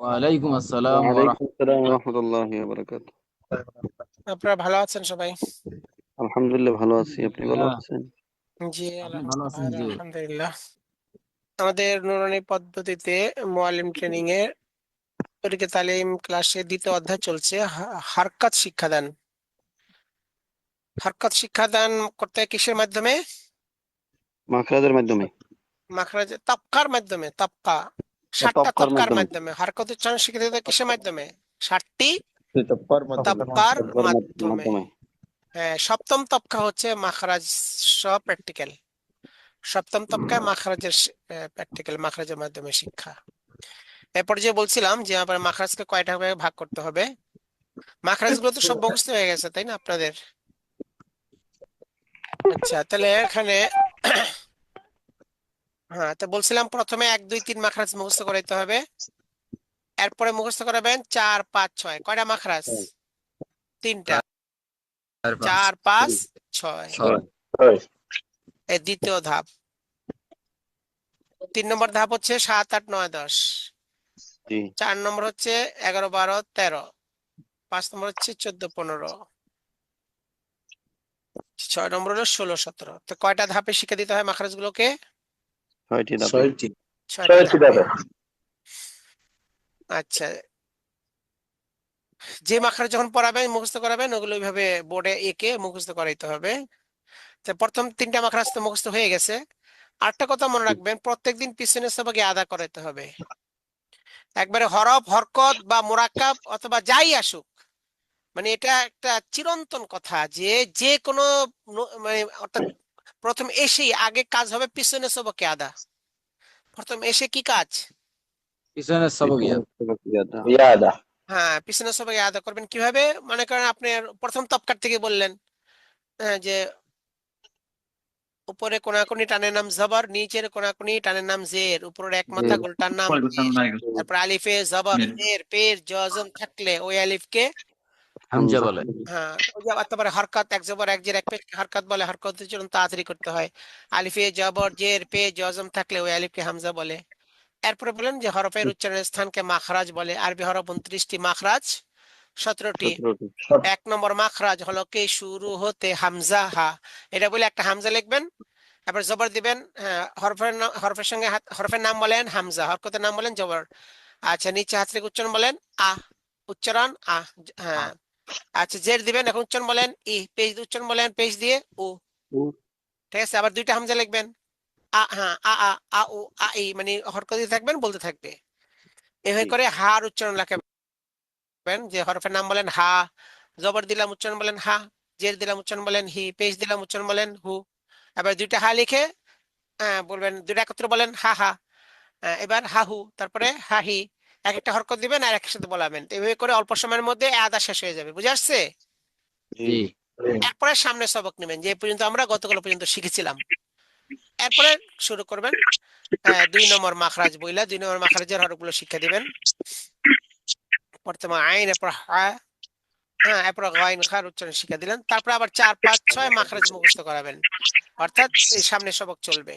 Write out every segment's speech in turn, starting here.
ওয়ালাইকুম আসসালাম ওয়ালাইকুম আসসালাম রহমতুল্লাহ বারাকাতু। আপনারা ভালো আছেন সবাই? আলহামদুলিল্লাহ ভালো আছি, আপনি ভালো আলহামদুলিল্লাহ। আছেন? জি, আপনি ভালো আছেন? জি। আলহামদুলিল্লাহ। আমাদের নুরানি পদ্ধতিতে মুআল্লিম ট্রেনিং এর তরিকে তালিম ক্লাসে দ্বিতীয় অধ্যায় চলছে। হারকাত শিক্ষাদান। হারকাত শিক্ষাদান করতে হয় কিসের মাধ্যমে? মাখরাজের মাধ্যমে। মাখরাজ তাবকার মাধ্যমে। তাবকা, 60টা তবকার তাবকার মাধ্যমে। মাধ্যমে হারকত উচ্চারণ শিখিয়ে দিতে হয় কিসের মাধ্যমে? 60টি তাবকার তবকার মাধ্যমে। মাধ্যমে। হ্যাঁ, সপ্তম তবকা হচ্ছে মাখরাজ সহ প্র্যাকটিক্যাল। সপ্তম তবকায় মাখরাজের প্র্যাকটিক্যাল, মাখরাজের মাধ্যমে শিক্ষা। এরপর যে বলছিলাম যে আবার মাখরাজকে কয়টা ভাগে ভাগ করতে হবে। মাখরাজ গুলো তো সব মুখস্থ হয়ে গেছে তাই না আপনাদের? আচ্ছা, তাহলে এখানে হ্যাঁ, তো বলছিলাম প্রথমে 1 2 3 মাখরাজ মুখস্থ করাইতে হবে। এরপরে মুখস্থ করাবেন 4 5 6। কয়টা মাখরাজ? 3টা। 4 5 4 5 6। 6। এই দ্বিতীয় ধাপ। 3 নম্বর ধাপ হচ্ছে 7 8 9 10। জি। 4 নম্বর হচ্ছে 11 12 13। 5 নম্বর হচ্ছে 14 15। 6 নম্বর হলো 16 17। তো কয়টা ধাপে শিখে দিতে হয় মাখরাজ গুলোকে? 6টি ধাপে। 6টি ধাপে। আচ্ছা, যে মাখরাজ যখন পড়াবেন মুখস্থ করাবেন ওগুলো ওইভাবে বোর্ডে এঁকে মুখস্থ করাইতে হবে। তো প্রথম 3টা মাখরাজ তো মুখস্থ হয়ে গেছে। আরেকটা কথা মনে রাখবেন, প্রত্যেকদিন পিছনের সবাইকে আদা করাইতে হবে। একবারে হরফ হরকত বা মোরাক্কাব অথবা যাই আসুক, মানে এটা একটা চিরন্তন কথা যে যে কোনো মানে অর্থাৎ প্রথম এসেই আগে কাজ হবে পিছনের সবকে আদা। প্রথম এসে কি কাজ? পিছনের সবক পিছনে ইয়াদ। হ্যাঁ, পিছনের সবাইকে আদা করবেন কিভাবে? মনে করেন আপনি প্রথম তবকার থেকে বললেন যে উপরে কোনাকুনি টানের নাম জবর, নিচের কোনাকুনি টানের নাম জের, উপরের এক মাথা গোলটার নাম জের। তারপর আলিফে জবর জের পের জজম থাকলে ওই আলিফকে হামজা হামজা। বলে। হ্যাঁ, ওই যে তারপরে হরকত, এক জবর এক জের এক পেশ হরকত বলে। হরকতের জন্য তাড়াতাড়ি করতে হয়। আলিফে জবর জের পে জজম থাকলে ওই আলিফকে হামজা বলে। এরপরে বলেন যে হরফের উচ্চারণের স্থানকে মাখরাজ বলে। আরবি হরফ 29টি, মাখরাজ 17টি। 17টি। 1 নম্বর মাখরাজ হলো কে শুরু হতে হামজা হা। এটা বলে একটা হামজা লিখবেন। এবার জবর দিবেন। হ্যাঁ, হরফের সঙ্গে হরফের নাম বলেন হামজা, হরকতের নাম বলেন জবর। আচ্ছা, নিচে হাত রেখে উচ্চারণ বলেন আহ। উচ্চারণ আহ। হ্যাঁ। আচ্ছা, জের দিবেন, এখন উচ্চারণ বলেন ই। পেজ দিয়ে উচ্চারণ বলেন পেজ দিয়ে ও। উ। ঠিক আছে, আবার 2টা হামজা লিখবেন। আ, হ্যাঁ, আ আ আ ও আ ই, মানে হরকত দিয়ে থাকবেন, বলতে থাকবে। এভাবে জি। করে হার উচ্চারণ লেখাবেন। যে হরফের নাম বলেন হা, জবর দিলাম উচ্চারণ বলেন হা, জের দিলাম উচ্চারণ বলেন হি, পেশ দিলাম উচ্চারণ বলেন হু। এবার 2টা হা লিখে বলবেন, 2টা একত্রে বলেন হা হা। এবার হা হু, তারপরে হা হি। এক একটা হরকত দিবেন আর একসাথে বলাবেন। তো এভাবে করে অল্প সময়ের মধ্যে আদা শেষ হয়ে যাবে। বুঝে আসছে? জি। জি। এরপরে সামনে সবক নেবেন যে পর্যন্ত আমরা গতকাল পর্যন্ত শিখেছিলাম। এরপরে শুরু করবেন 2 নম্বর মাখরাজ বইলা। 2 নম্বর মাখরাজের হরফগুলো শিক্ষা দিবেন। প্রথমে আইন, এরপর হা। হ্যাঁ, এরপর গাইন খার উচ্চারণ শিক্ষা দিলেন। তারপর আবার 4 5 6 মাখরাজ মুখস্থ করাবেন। অর্থাৎ এই সামনে সবক চলবে।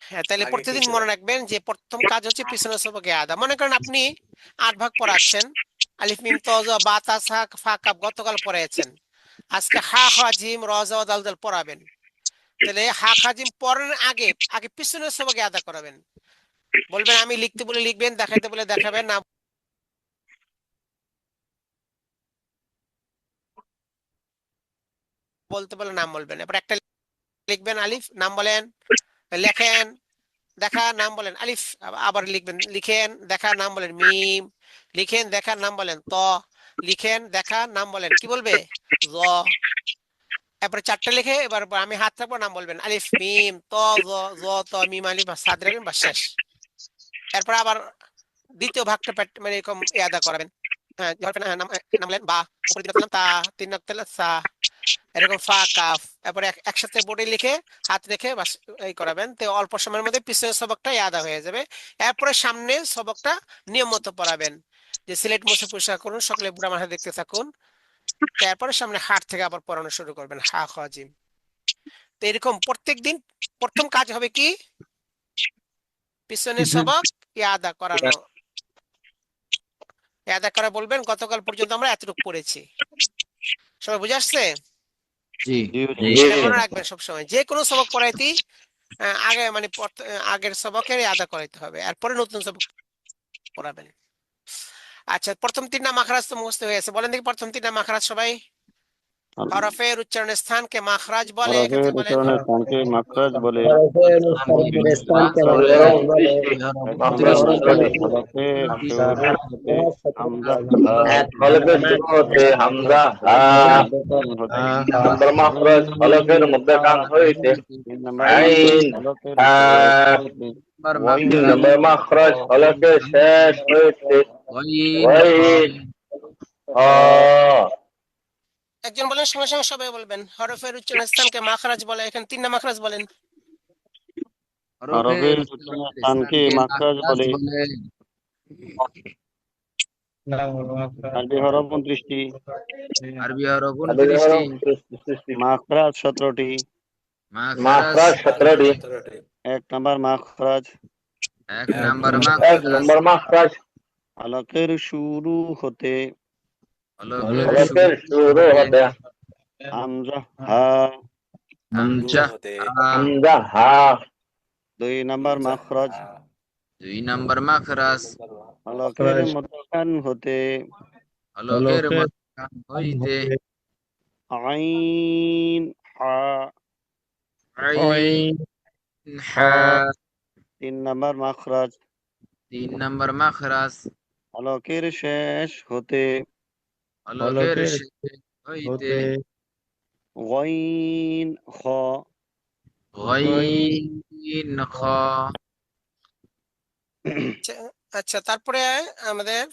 হ্যাঁ, তাহলে প্রতিদিন মনে রাখবেন যে প্রথম কাজ হচ্ছে পিছনের সবকে আদা। মনে করেন আপনি 8 ভাগ পড়াচ্ছেন, আলিফ মিম ত জ বা তা সা ফা কাফ গতকাল পড়াইছেন। আজকে হা খ জিম র জ দাল দাল পড়াবেন। তাহলে হা খা জিম পড়ার আগে আগে পিছনের সবকে আদা করাবেন। বলবেন আমি লিখতে বলে লিখবেন, দেখাইতে বলে দেখাবেন, না বলতে বলে নাম বলবেন। এবার একটা লিখবেন আলিফ, নাম বলেন, লেখেন, দেখা, নাম বলেন আলিফ। আবার লিখবেন, লিখেন, দেখা, নাম বলেন মিম। লিখেন, দেখা, নাম বলেন ত। লিখেন, দেখা, নাম বলেন কি বলবে? জ। এরপরে 4টা লিখে এবার আমি হাত থাকবো, নাম বলবেন আলিফ মিম ত জ। জ ত মিম আলিফ বা সাদ রাখবেন বা শেষ। এরপর আবার দ্বিতীয় ভাগটা মানে এরকম আদা করাবেন। হ্যাঁ, নাম নাম বলেন বা, উপরে দিলাম তা, 3 সা, এরকম ফা কাফ। তারপরে একসাথে বোর্ডে লিখে হাত রেখে বাস এই করাবেন। তো অল্প সময়ের মধ্যে পিছনের সবকটা আদা হয়ে যাবে। এরপরে সামনে সবকটা নিয়ম মতো পড়াবেন। যে সিলেট মুছে পরিষ্কার করুন, সকলে বুড়া মাথা দেখতে থাকুন। তারপরে সামনে হাট থেকে আবার পড়ানো শুরু করবেন হা খ জিম। তো এরকম প্রত্যেকদিন প্রথম কাজ হবে কি? পিছনের সবক আদা করানো। আদা করে বলবেন গতকাল পর্যন্ত আমরা এতটুকু পড়েছি। সবাই বুঝে আসছে? জি জি জি এটা মনে রাখবেন সবসময়, যে কোনো সবক পড়াইতেই আগে মানে আগের সবকের আদা করাইতে হবে, এরপরে নতুন সবক পড়াবেন। আচ্ছা, প্রথম তিনটা মাখরাজ তো মুখস্থ হয়ে গেছে, বলেন দেখি প্রথম তিনটা মাখরাজ সবাই। হরফের উচ্চারণের স্থানকে মাখরাজ বলে, এখান হরফের থেকে বলেন। উচ্চারণের স্থানকে মাখরাজ বলে। হরফের স্থানকে মাখরাজ বলে। হরফের শুরু হতে হামজা হা হলফের শুরু হতে হামজা হা। হতে নম্বর মাখরাজ হলফের মধ্যখান হইতে তিন নম্বর আইন হরফের হা। তিন নম্বর মাখরাজ হলফের শেষ হইতে ওয়াইন হা। একজন বলেন, সঙ্গে সঙ্গে সবাই বলবেন। হরফের উচ্চারণের স্থানকে মাখরাজ বলে, এখানে তিনটা মাখরাজ বলেন। হরফের উচ্চারণের স্থানকে মাখরাজ বলে। আরবি হরফ 29টি, আরবি হরফ আরবি 29টি, হরফ মাখরাজ 17টি। মাখরাজ 17টি। এক নম্বর মাখরাজ এক নাম্বার এক মাখরাজ নম্বর মাখরাজ হলকের শুরু হতে হলফের শুরু হতে হামজা হা। হামজা হা। হামজা হা। দুই নম্বর মাখরাজ দুই নাম্বার মাখরাজ হলকের মধ্যখান হতে হলকের মধ্যখান হইতে আইন হা। আইন হা। তিন নম্বর মাখরাজ তিন নাম্বার মাখরাজ হলকের শেষ হতে হলকের শেষ হইতে গইন খ। গইন খ। আচ্ছা, তারপরে আমাদের,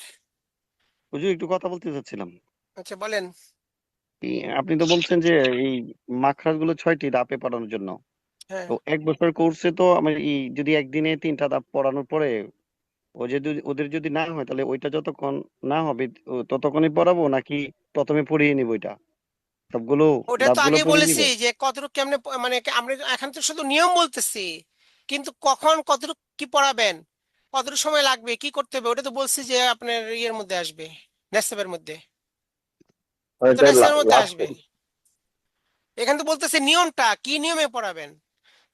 হুজুর একটু কথা বলতে চাচ্ছিলাম। আচ্ছা বলেন। আপনি তো বলছেন যে এই মাখরাজ গুলো 6টি ধাপে পড়ানোর জন্য। হ্যাঁ, তো এক বছর কোর্সে তো আমার যদি একদিনে 3টা ধাপ পড়ানোর পরে ও যদি ওদের যদি না হয় তাহলে ওইটা যতক্ষণ না হবে ততক্ষণই পড়াবো, নাকি প্রথমে পড়িয়ে নিব ওইটা সবগুলো ওটা তো ধাপগুলো আগেই পড়িয়ে নিব? বলেছি যে কতটুকু কেমনে মানে আমরা এখন তো শুধু নিয়ম বলতেছি, কিন্তু কখন কতটুকু কি পড়াবেন, কতটুকু সময় লাগবে, কি করতে হবে, ওটা তো বলছি যে আপনার ইয়ের মধ্যে আসবে, নেসেবের মধ্যে। ওটা তো নেসেবের মধ্যে আসবে। এখানে তো বলতেছে নিয়মটা কি, নিয়মে পড়াবেন,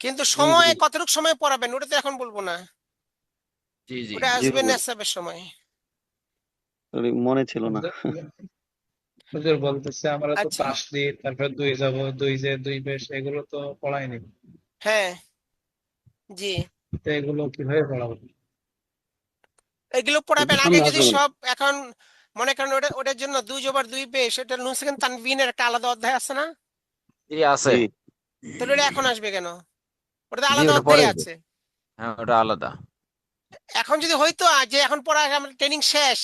কিন্তু সময় কতটুকু সময় পড়াবেন ওটা তো এখন বলবো না, জি জি ওটা আসবে নেসেবের সময়। মনে ছিল না। হুজুর বলতেছে আমরা তো আচ্ছা, তাসদিদ, তারপর দুই যাব, দুই যে, দুই পেশ, এগুলো তো পড়াইনি। হ্যাঁ, জি, তো এগুলো কিভাবে পড়াবো? এগুলো একটু পড়াবেন আগে সামনে যদি আসবেন। সব এখন মনে করেন ওটার জন্য দুই জবর দুই পেশ, এটা নুন সেকেন্ড তানবিনের একটা আলাদা অধ্যায় আছে না, জি আছে। জি তাহলে ওটা এখন আসবে কেন? ওটা তো জি আলাদা ওটা পরে অধ্যায় আছে। হ্যাঁ ওটা আলাদা। এখন যদি হইতো যে এখন পড়া আমার ট্রেনিং শেষ,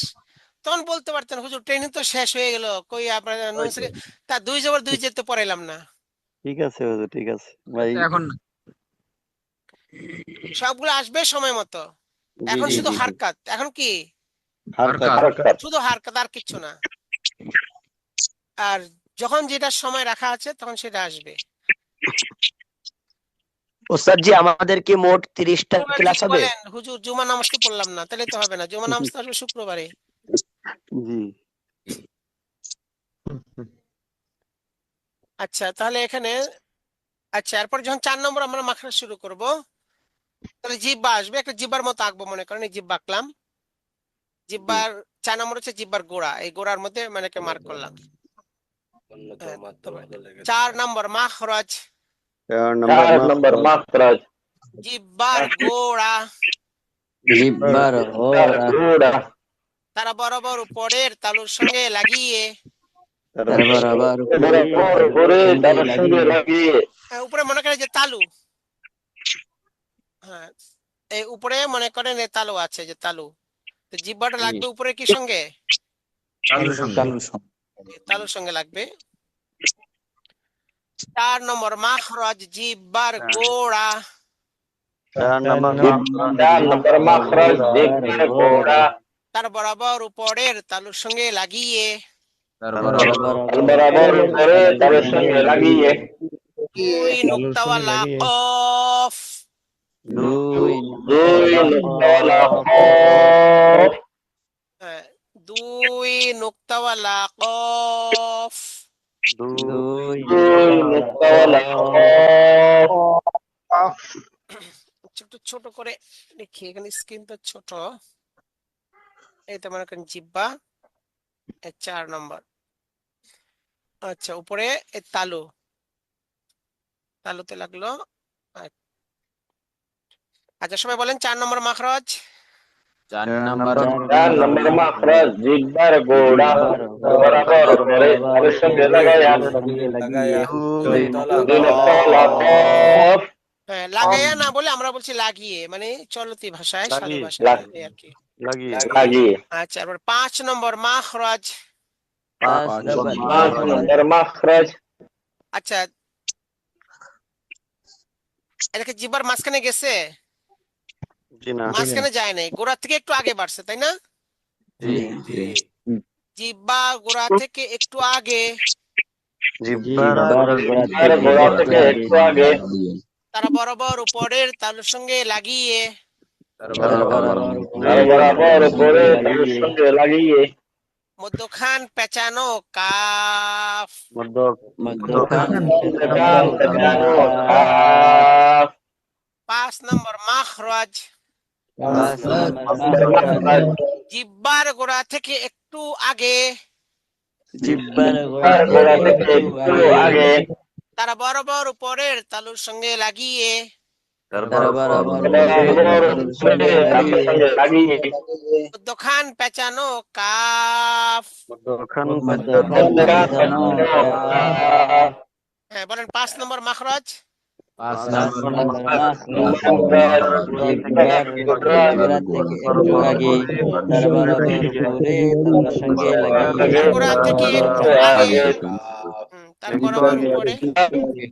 তখন বলতে পারতেন হুজুর ট্রেনিং তো শেষ হয়ে গেল, কই আপনার নুন সেকেন্ড তা দুই জবর দুই যেতে পড়াইলাম না। ঠিক আছে হুজুর, ঠিক আছে ভাই। এটা এখন সবগুলো আসবে সময় মতো। জি এখন জি শুধু জি জি হারকাত, এখন কি হারকাত। হারকাত। শুধু হারকাত, আর কিচ্ছু না। আর যখন যেটা সময় রাখা আছে তখন সেটা আসবে। ওস্তাদ জি, আমাদের কি মোট 30টা শুক্রবার ক্লাস যদি হবে? বলেন হুজুর জুমা নামাজ তো পড়লাম না, তাহলে তো হবে না, জুমা নামাজ তো আসবে শুক্রবারে। জি আচ্ছা, তাহলে এখানে, আচ্ছা এরপর যখন 4 নম্বর আমরা মাখরাজ শুরু করব, তাহলে জিব্বা আসবে, একটা জিব্বার মতো আঁকবো, মনে করেন এই জিব্বা আঁকলাম। জিব্বার 4 নম্বর হচ্ছে জিব্বার গোড়া, এই গোড়ার মধ্যে মানে একটা মার্ক করলাম। তারপরে 4 নম্বর মাখরাজ, 4 নম্বর 4 নম্বর মাখরাজ জিব্বার গোড়া, জিব্বার গোড়া গোড়া তারা বরাবর উপরের তালুর সঙ্গে লাগিয়ে, তার বরাবর বরাবর করে তার সঙ্গে লাগিয়ে উপরে মনে করেন যে তালু, হ্যাঁ এই উপরে মনে করেন এই তালু আছে, যে তালু, তো জিব্বাটা লাগবে উপরে কি সঙ্গে, চালুর সঙ্গে তালুর সঙ্গে লাগবে। 4 নম্বর মাখরাজ জিব্বার গোড়া, 4 নম্বর 4 নম্বর মাখরাজ জিব্বার গোড়া তার বরাবর উপরের তালুর সঙ্গে লাগিয়ে, তার বরাবর বরাবর করে তার সঙ্গে লাগিয়ে 2 নুক্তাওয়ালা কফ, 2 2 নুক্তাওয়ালা কফ, 2 দুই নুক্তাওয়ালা কফ, দুই নুক্তাওয়ালা কফ ছোট ছোট করে লিখি, এখানে স্ক্রিনটা ছোট। এই তো মনে করেন জিব্বা, 4 নম্বর। আচ্ছা, উপরে এই তালু, তালুতে লাগলো। আচ্ছা, সবাই বলেন 4 নম্বর মাখরাজ। 4 নাম্বার 4 নম্বর মাখরাজ জিহ্বার গোড়া বরাবর উপরে তালুর সঙ্গে লাগায়া দুই দুই নুক্তাওয়ালা কফ হ্যাঁ, লাগাইয়া না বলে আমরা বলছি লাগিয়ে, মানে চলতি ভাষায়, সাধু লাগিয়ে, ভাষায় এই আর কি। লাগিয়ে লাগিয়ে। আচ্ছা, এবার 5 নম্বর মাখরাজ। 5 5 নম্বর মাখরাজ আচ্ছা, এটা কি জিহ্বার মাঝখানে গেছে? জি না, মাঝখানে যায় নাই, গোড়া থেকে একটু আগে বাড়ছে, তাই না? জিহ্বা গোড়া থেকে একটু আগে, জিহ্বার আর গোড়া থেকে একটু আগে তারা বরাবর উপরের তালুর সঙ্গে লাগিয়ে, আর বরাবর উপরে তালুর সঙ্গে লাগিয়ে মধ্যখান পেঁচানো কাফ। মধ্যখান কান পেঁচানো কাফ 5 নম্বর মাখরাজ। 5 নম্বর মাখরাজ জিহ্বার গোড়া থেকে একটু আগে, জিহ্বার আর গোড়া থেকে একটু আগে তারা বরাবর উপরের তালুর সঙ্গে লাগিয়ে, বরাবর উপরে তালুর সঙ্গে লাগিয়ে মধ্যখান পেঁচানো কাফ। মধ্যখান কান পেঁচানো কাফ হ্যাঁ, বলেন 5 নম্বর মাখরাজ। 5 নাম্বার মাখরাজ জিহ্বার গোড়া থেকে একটু আগে তার বরাবর উপরে তার সঙ্গে লাগিয়ে তার গোড়া থেকে একটু আগে, তার বরাবর উপরে,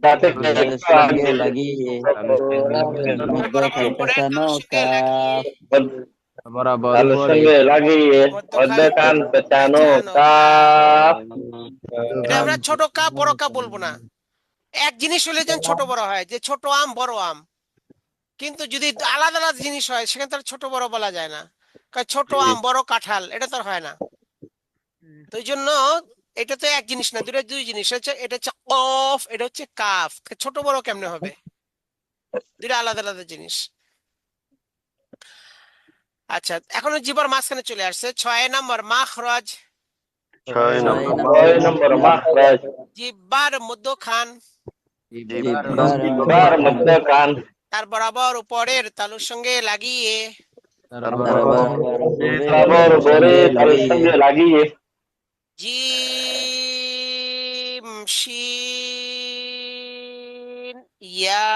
তাতে তার সঙ্গে লাগিয়ে মধ্যখান পেঁচানো কাফ বরাবর তালুর উপরে সঙ্গে লাগিয়ে মধ্যখান পেঁচানো কাফ এটা আমরা ছোট কাপ বড় কাপ বলবো না। এক জিনিস হলে যেন ছোট বড় হয়, যে ছোট আম বড় আম, কিন্তু যদি আলাদা আলাদা জিনিস হয় সেখানে তার ছোট বড় বলা যায় না, কারণ ছোট আম বড় কাঁঠাল এটা তো আর হয় না। তো এই জন্য এটা তো এক জিনিস না, দুই জিনিস হচ্ছে, এটা হচ্ছে কফ, এটা হচ্ছে কাফ, ছোট বড় কেমনে হবে? দুইটা আলাদা আলাদা জিনিস। আচ্ছা, এখন জিহ্বার মাঝখানে চলে আসছে 6 নম্বর মাখরাজ। 6 নম্বর 6 নম্বর মাখরাজ জিহ্বার মধ্যখান, জিহ্বার মধ্যখান তার বরাবর উপরের তালুর সঙ্গে লাগিয়ে, বরাবর উপরে তালুর সঙ্গে লাগিয়ে জিম শিন ইয়া,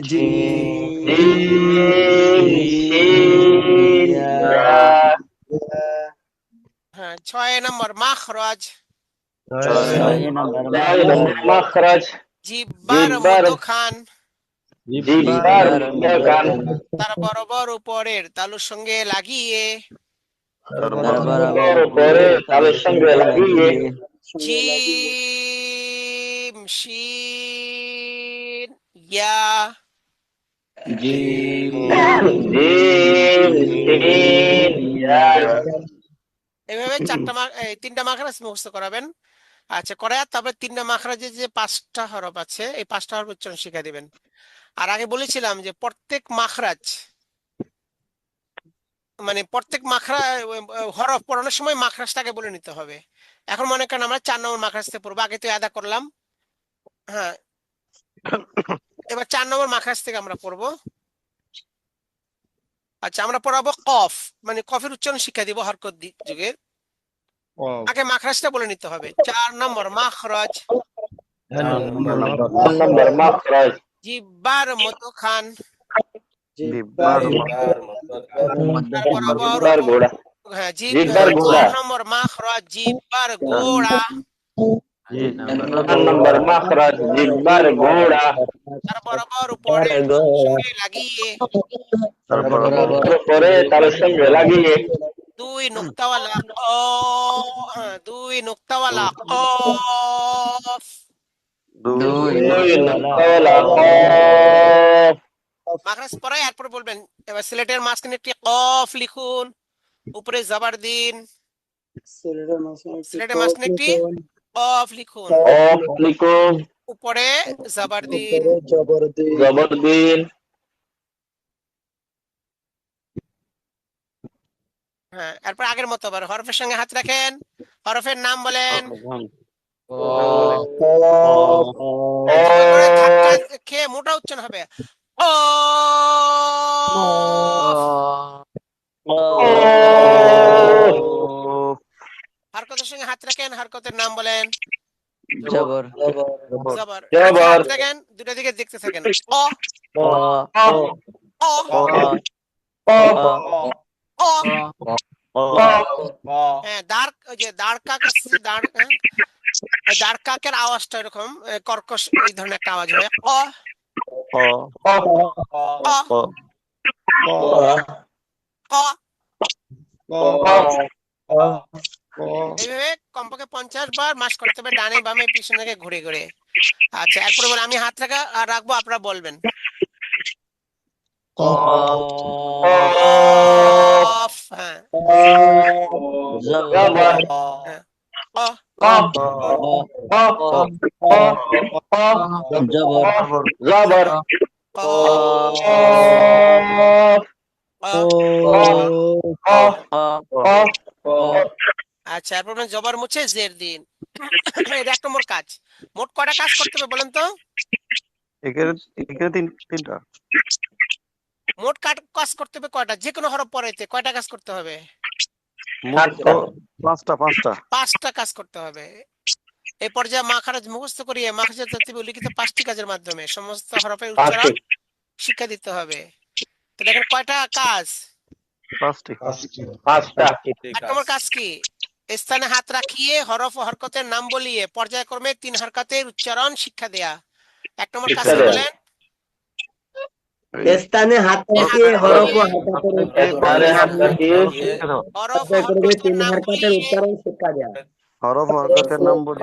জিম শিন ইয়া হ্যাঁ 6 নম্বর মাখরাজ। 6 নম্বর 6 নম্বর মাখরাজ জিহ্বার জিহ্বার মধ্যখান, জিহ্বার মধ্যখান তার বরাবর উপরের তালুর সঙ্গে লাগিয়ে, বরাবর উপরে তালুর সঙ্গে লাগিয়ে জিম শিন ইয়া, জিম শিন ইয়া এভাবে 3টা মাখরাজ মুখস্থ করাবেন। আচ্ছা, করে তারপরে 3টা মাখরাজের যে 5টা হরফ আছে, এই 5টা হরফ উচ্চারণ শিখা দিবেন। আর আগে বলেছিলাম যে প্রত্যেক মাখরাজ, মানে প্রত্যেক হরফ পড়ানোর সময় মাখরাজটাকে বলে নিতে হবে। এখন মনে করেন আমরা 4 নম্বর মাখরাজ থেকে পড়বো, আগে তো আদা করলাম। হ্যাঁ, এবার 4 নম্বর মাখরাজ থেকে আমরা পড়বো। আচ্ছা, আমরা পড়াবো কফ, মানে কফের উচ্চারণ শিক্ষা দিব হরকত যুগের। আগে মাখরাজটা বলে নিতে হবে। 4 নম্বর মাখরাজ 4 নম্বর মাখরাজ জিহ্বার মধ্যখান, জিহ্বার তার বরাবর জিহ্বার গোড়া হ্যাঁ জিহ্বার গোড়া 4 নম্বর মাখরাজ জিহ্বার গোড়া, 4 নম্বর মাখরাজ জিহ্বার গোড়া তার বরাবর উপরে সঙ্গে লাগিয়ে, উপরে তালুর সঙ্গে লাগিয়ে 2 নুক্তাওয়ালা কফ। 2 নুক্তাওয়ালা কফ মাখরাজ পড়াই এরপর বলবেন। এবার সিলেটের মাঝখানে একটি কফ লিখুন, উপরে জবর দিন, সিলেটের মাঝখানে সিলেটের মাঝখানে একটি অফ লিখুন, অফ লিখুন, উপরে জবর দিন, জবর দিন, হ্যাঁ। এরপর আগের মতো আবার হরফের সঙ্গে হাত রাখেন, হরফের নাম বলেন, জোরে করে ধাক্কা খেয়ে মোটা উচ্চারণ হবে, অ হরকতের সঙ্গে হাত রাখেন, হরকতের নাম বলেন, জবর জবর। জবর, হাত রাখেন, দুটো দিকে দেখতে থাকেন, অ অ অ অ অ, অ। অ, হ্যাঁ, দাঁড়, ওই যে দাঁড় কাক আসছে, দাঁড়, হ্যাঁ, ওই দাঁড় কাকের আওয়াজটা এরকম কর্কশ এই ধরনের একটা আওয়াজ হবে, অ অ অ, অ অ অ। অ, এইভাবে কমপক্ষে 50 বার মাস করতে হবে, ডানে বামে পিছনে থেকে ঘুরে ঘুরে। আচ্ছা, এরপরে বলে আমি হাত রাখবো, আপনারা বলবেন, অফ, হ্যাঁ জবর হ্যাঁ, অ জবর জবর, অ অ। আচ্ছা, এরপর বলেন জবর মুছে জের দিন। এটা 1 নম্বর কাজ। মোট কয়টা কাজ করতে হবে বলেন তো? এখানে এখানে তিনটা মোট কাজ করতে হবে কয়টা? যে কোনো হরফ পড়াইতে কয়টা কাজ করতে হবে? মোট তো পাঁচটা 5টা কাজ করতে হবে। এই পর্যায়ে মাখরাজ মুখস্থ করিয়ে মাখরাজের তরতিবে উল্লিখিত 5টি কাজের মাধ্যমে সমস্ত হরফের উচ্চারণ শিক্ষা দিতে হবে। তো দেখেন কয়টা কাজ? পাঁচটি 5টা। 1 নম্বর কাজ কি? স্থানে হাত রাখিয়ে হরফ ও হরকতের নাম বলিয়ে পর্যায়ক্রমে 3 হরকতের উচ্চারণ শিক্ষা দেয়া। 1 নম্বর কাজ কি বলেন? স্থানে হাত রাখিয়ে হরফ ও হরকতের স্থানে হাত রাখিয়ে হরফ ও হরকতের নাম বলিয়ে উচ্চারণ শিক্ষা দেয়া। হরফ হরকতের নাম বলি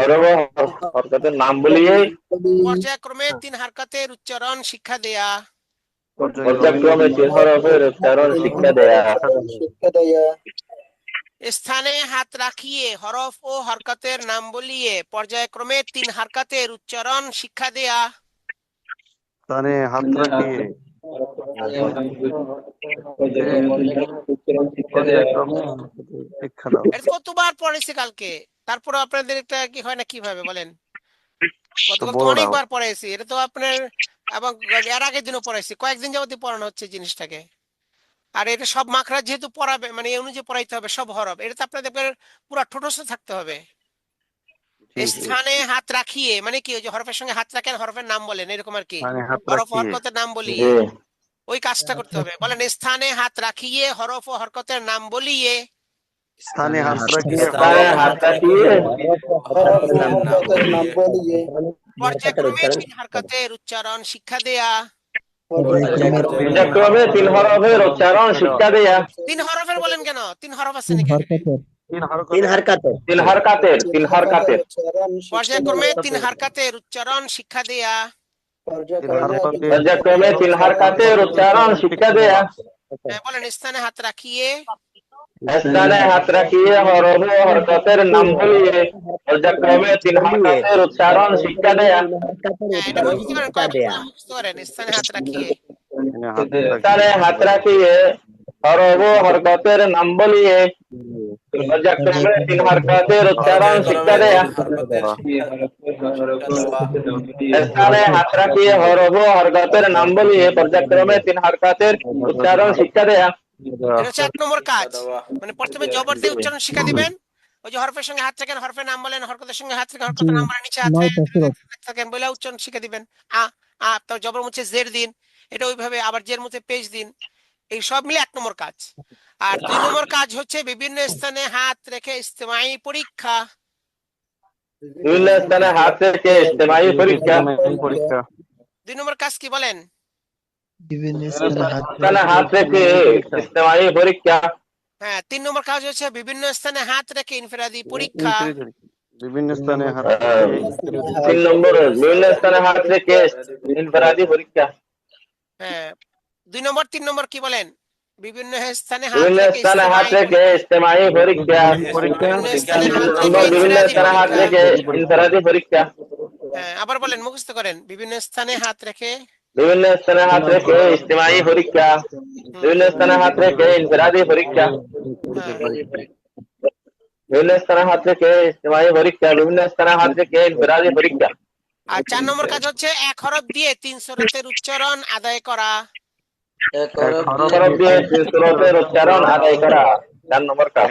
হরকতের নাম বলিয়ে পর্যায়ক্রমে 3 হরকতের উচ্চারণ শিক্ষা দেয়া। পর্যায়ক্রমে 3 হরফের উচ্চারণ শিক্ষা দেয়া। স্থানে হাত রাখিয়ে হরফ ও হরকতের নাম বলিয়ে পর্যায়ক্রমে 3 হরকতের উচ্চারণ শিক্ষা দেয়া। তানে হাত রাখিয়ে শিক্ষা দাও। এটা কতবার পড়েছি কালকে, তারপরে আপনাদের একটা কি হয় না কিভাবে বলেন? গতকাল তো বড়টা অনেকবার পড়াইছি, এটা তো আপনার, এবং এর আগের দিনও পড়াইছি, কয়েকদিন যাবতীয় পড়ানো হচ্ছে জিনিসটাকে। আর এটা সব মাখরাজ যেহেতু পড়াবে, মানে এই অনুযায়ী পড়াইতে হবে সব হরফ, এটা তো আপনাদের পুরো ঠোঁটস্থ থাকতে হবে। স্থানে হাত রাখিয়ে মানে কি? ওই যে হরফের সঙ্গে হাত রাখেন, হরফের নাম বলেন, এরকম আর কি। তানে হাত হরফ ও রাখিয়ে হরকতের নাম বলিয়ে জি, ওই কাজটা করতে হবে। বলেন স্থানে হাত রাখিয়ে হরফ ও হরকতের নাম বলিয়ে স্থানে হাত রাখিয়ে স্থানে হাত রাখিয়ে পর্যায়ক্রমে 3 হরকতের উচ্চারণ শিক্ষা দেয়া। পর্যায়ক্রমে 3 হরফের উচ্চারণ শিক্ষা দেয়া। 3 হরফের বলেন কেন? 3 হরফ আছে নাকি এখানে? তিন তিন হরকতের হারকাতের 3 হরকাতের পর্যায়ক্রমে 3 হরকতের উচ্চারণ শিক্ষা দেয়া। পর্যায়ক্রমে 3 হরকাতের উচ্চারণ শিক্ষা দেয়া। বলেন স্থানে হাত রাখিয়ে স্থানে হাত রাখিয়ে হরফ ও হরকতের নাম বলিয়ে পর্যায়ক্রমে 3 হরকাতের উচ্চারণ শিক্ষা দেয়া। এটা মুখস্থ করেন, কয়েকবার বলে মুখস্থ করেন। স্থানে হাত রাখিয়ে স্থানে হাত রাখিয়ে হরফ ও হরকতের নাম বলিয়ে পর্যায়ক্রমে 3 হরকতের উচ্চারণ শিক্ষা দেয়া। স্থানে হাত রাখিয়ে হরফ ও হরকতের নাম বলিয়ে পর্যায়ক্রমে 3 হরকতের উচ্চারণ শিক্ষা দেয়া। এটা হচ্ছে 1 নম্বর কাজ। মানে প্রথমে জবর দিয়ে উচ্চারণ শিক্ষা দিবেন। ওই যে হরফের সঙ্গে হাত রাখেন, হরফের নাম বলেন, হরকতের সঙ্গে হাত রাখেন, হরকতের নাম বলেন, নিচে হাত রাখেন বলে উচ্চারণ শিক্ষা দিবেন। তারপর জবর মুছে জের দিন, এটা ওইভাবে আবার জের মুছে পেশ দিন। এই সব মিলে 1 নম্বর কাজ। আর 2 নম্বর কাজ হচ্ছে বিভিন্ন স্থানে হাত রেখে ইজতিমাই পরীক্ষা। বিভিন্ন স্থানে হাত রেখে ইজতিমাই পরীক্ষা। 2 নম্বর কাজ কি বলেন? স্থানে হাত রেখে ইজতিমাই পরীক্ষা। হ্যাঁ, 3 নম্বর কাজ হচ্ছে বিভিন্ন স্থানে হাত রেখে ইনফিরাদি পরীক্ষা। বিভিন্ন স্থানে হাত 3 নম্বর বিভিন্ন স্থানে হাত রেখে ইনফিরাদি পরীক্ষা। হ্যাঁ, 2 নম্বর 3 নম্বর কি বলেন? বিভিন্ন স্থানে হাত বিভিন্ন রেখে স্থানে হাত রেখে ইস্তেমাই পরীক্ষা, বিভিন্ন স্থানে হাত নম্বর রেখে বিভিন্ন ইনফিরাদি স্থানে হাত পরীক্ষা। রেখে ইনফিরাদি পরীক্ষা, হ্যাঁ, আবার বলেন, মুখস্থ করেন। বিভিন্ন স্থানে হাত রেখে বিভিন্ন স্থানে হাত রেখে ইস্তেমাই পরীক্ষা, বিভিন্ন স্থানে হাত রেখে ইনফিরাদি পরীক্ষা, হ্যাঁ। বিভিন্ন স্থানে হাত রেখে ইস্তেমাই পরীক্ষা, বিভিন্ন স্থানে হাত রেখে ইনফিরাদি পরীক্ষা। আর 4 নম্বর কাজ হচ্ছে এক হরফ দিয়ে 3 সূরাতের উচ্চারণ আদায় করা। হরফ দিয়ে 3 সূরাতের উচ্চারণ আদায় করা 4 নম্বর কাজ।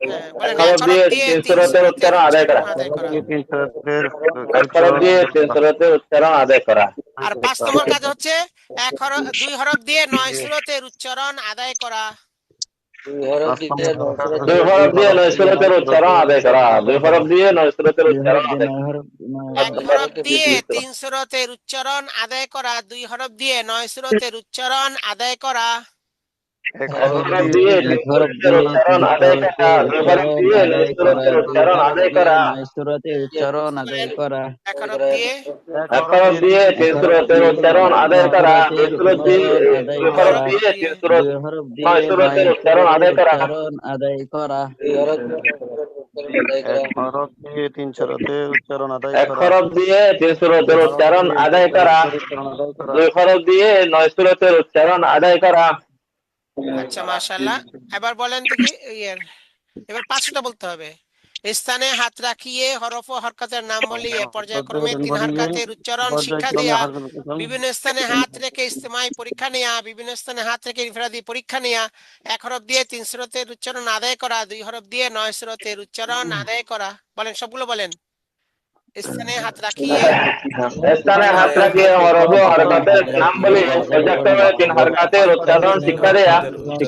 হ্যাঁ, বলেন, হরফ এক হরফ দিয়ে দিয়ে 3 3 সূরাতের উচ্চারণ আদায় করা, আদায় করা। এক হরফ দিয়ে 3 সূরাতের উচ্চারণ আদায় করা। আর 5 নম্বর কাজ হচ্ছে 2 হরফ দিয়ে 9 সূরাতের উচ্চারণ আদায় করা। 2 হরফ দিয়ে 9 সূরাতের উচ্চারণ আদায় করা, 2 হরফ দিয়ে 9 সূরাতের উচ্চারণ আদায় করা। এক হরফ দিয়ে 3 সূরাতের উচ্চারণ আদায় করা, 2 হরফ দিয়ে 9 সূরাতের উচ্চারণ আদায় করা। এক হরফ দিয়ে 3 সূরাতের উচ্চারণ আদায় করা, 2 হরফ দিয়ে 9 সূরাতের উচ্চারণ আদায় করা। উচ্চারণ আদায় করা। এক হরফ দিয়ে এক হরফ দিয়ে 3 সূরাতের উচ্চারণ আদায় করা, 2 হরফ দিয়ে 3 সূরাত 9 সূরাতের উচ্চারণ আদায় করা। আদায় করা। এক হরফ দিয়ে 3 সূরাতের উচ্চারণ আদায় এক করা, হরফ দিয়ে 3 সূরাতের উচ্চারণ আদায় করা, 2 হরফ দিয়ে 9 সূরাতের উচ্চারণ আদায় করা। আচ্ছা, মাশাআল্লাহ। এবার বলেন দেখি এবার 5টা বলতে হবে। স্থানে হাত রাখিয়ে হরফ ও হরকতের নাম বলিয়ে পর্যায়ক্রমে 3 হরকতের উচ্চারণ শিক্ষা দেয়া, বিভিন্ন স্থানে হাত রেখে ইস্তেমাই পরীক্ষা নেয়া, বিভিন্ন স্থানে হাত রেখে ইনফিরাদি পরীক্ষা নেয়া, এক হরফ দিয়ে 3 সূরাতের উচ্চারণ আদায় করা, 2 হরফ দিয়ে 9 সূরাতের উচ্চারণ আদায় করা। বলেন, সবগুলো বলেন। স্থানে হাত রাখিয়ে স্থানে হাত রাখিয়ে হরফ ও হরকতের নাম বলিয়ে পর্যায়ক্রমে 3 হরকতের উচ্চারণ শিক্ষা দেয়া,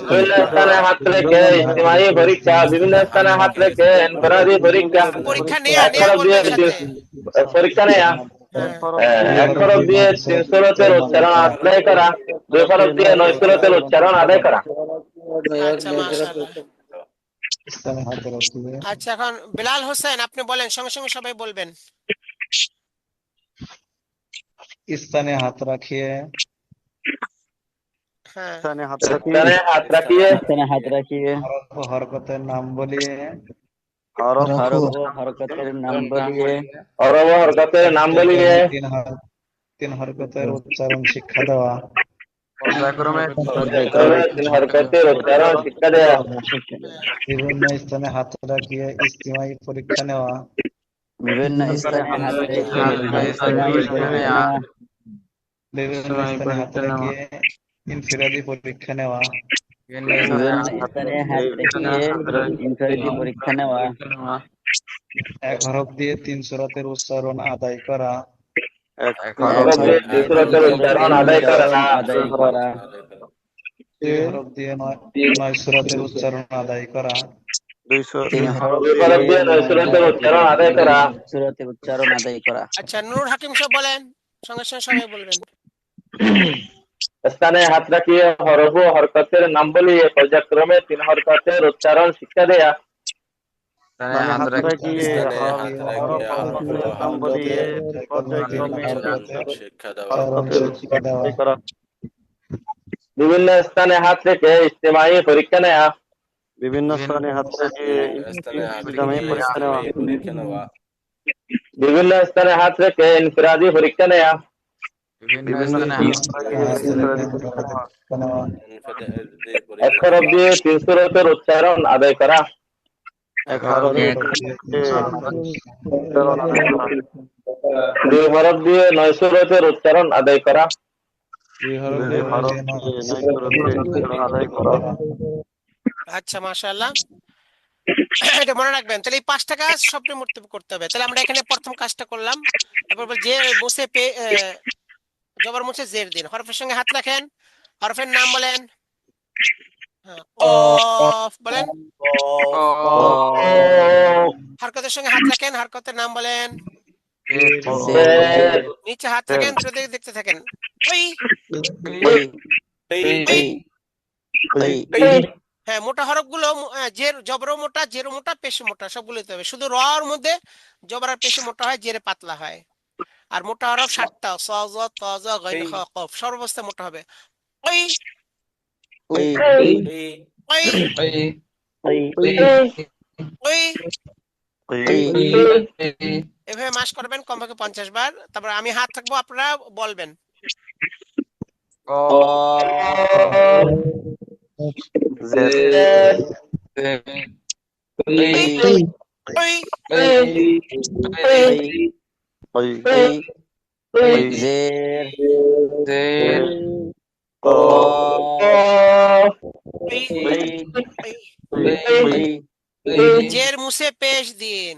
বিভিন্ন স্থানে হাত রেখে ইস্তেমাই পরীক্ষা, বিভিন্ন স্থানে হাত রেখে ইনফিরাদি পরীক্ষা, পরীক্ষা নেয়া এক হরফ দিয়ে বলবেন সাথে। পরীক্ষা নেয়া, এক হরফ দিয়ে 3 সূরাতের উচ্চারণ আদায় করা, 2 হরফ দিয়ে 9 সূরাতের উচ্চারণ আদায় করা। আচ্ছা, মাশাআল্লাহ। আচ্ছা, এখন বিলাল হোসেন আপনি বলেন, সঙ্গে সঙ্গে সবাই বলবেন। স্থানে হাত রাখিয়ে হ্যাঁ, স্থানে হাত স্থানে হাত রাখিয়ে হাত রাখিয়ে হরফ ও হরকতের নাম বলিয়ে হরফ হরফ ও হরকতের নাম বলিয়ে হরফ ও হরকতের নাম বলিয়ে 3 হরকতের উচ্চারণ শিক্ষা দেওয়া, পর্যায়ক্রমে 3 হরকতের উচ্চারণ শিক্ষা দেয়া, বিভিন্ন স্থানে হাত রাখিয়ে ইস্তেমাই পরীক্ষা নেওয়া, বিভিন্ন স্থানে হাত রেখে ইস্তেমাই পরীক্ষা নেওয়া, বিভিন্ন স্থানে হাত রাখিয়ে ইনফিরাদি পরীক্ষা নেওয়া, বিভিন্ন স্থানে হাত রেখে ইনফিরাদি পরীক্ষা নেওয়া, এক হরফ দিয়ে 3 সূরাতের উচ্চারণ আদায় করা, এক হরফ দিয়ে 3 সূরাতের উচ্চারণ আদায় করা, আদায় করা, 2 হরফ দিয়ে 9 সূরাতের উচ্চারণ আদায় করা, 3 হরফ 2 হরফ দিয়ে 9 সূরাতের উচ্চারণ আদায় করা। সূরাতের উচ্চারণ আদায় করা। আচ্ছা, নুরুল হাকিম সাহেব বলেন, সঙ্গে সঙ্গে সবাই বলবেন। স্থানে হাত রাখিয়ে হরফ ও হরকতের নাম বলিয়ে পর্যায়ক্রমে 3 হরকতের উচ্চারণ শিক্ষা দেয়া, হাত রাখিয়ে নাম বলিয়ে পর্যায়ক্রমে শিক্ষা দেওয়া, করা, বিভিন্ন স্থানে হাত রেখে ইস্তেমাই পরীক্ষা নেয়া, বিভিন্ন স্থানে হাত রাখিয়ে ইসলামী পরীক্ষা নেওয়া, বিভিন্ন স্থানে হাত রেখে ইনফিরাদি পরীক্ষা নেয়া, বিভিন্ন স্থানে পরীক্ষা নেওয়া, এক হরফ দিয়ে 3 সূরাতের উচ্চারণ আদায় করা, এক হরফ দিয়ে উচ্চারণ আদায় করা, 2 হরফ দিয়ে 9 সূরাতের উচ্চারণ আদায় করা। 2 হরফ দুই দিয়ে হরফ দিয়ে 9 সূরাতের উচ্চারণ আদায় করা। আচ্ছা, মাশাআল্লাহ। এটা মনে রাখবেন। তাহলে এই 5টা কাজ স্বপ্নে মূর্তি করতে হবে। তাহলে আমরা এখানে প্রথম কাজটা করলাম। এরপর যে বসে জবর মুছে জের দিন, হরফের সঙ্গে হাত রাখেন, হরফের নাম বলেন। কফ বলেন। হরকতের সঙ্গে হাত রাখেন, হরকতের নাম বলেন। নিচে হাত রাখেন, দেখতে থাকেন। হ্যাঁ, মোটা হরফগুলো জবর মোটা, জের মোটা, পেশ মোটা সবগুলো দিতে হবে। শুধু রর মধ্যে জবর আর পেশ মোটা হয়, জেরে পাতলা হয়। আর মোটা হরফ 7টা, সজ, তজ, গাইন, কফ সর্বাবস্থায় মোটা হবে। ওই ওই ওই ওই ওই এভাবে মাস করবেন কমপক্ষে 50 বার। তারপর আমি হাত থাকবো, আপনারা বলবেন। ওই ওই ওই জের ক ওই ওই জের মুছে পেশ দিন।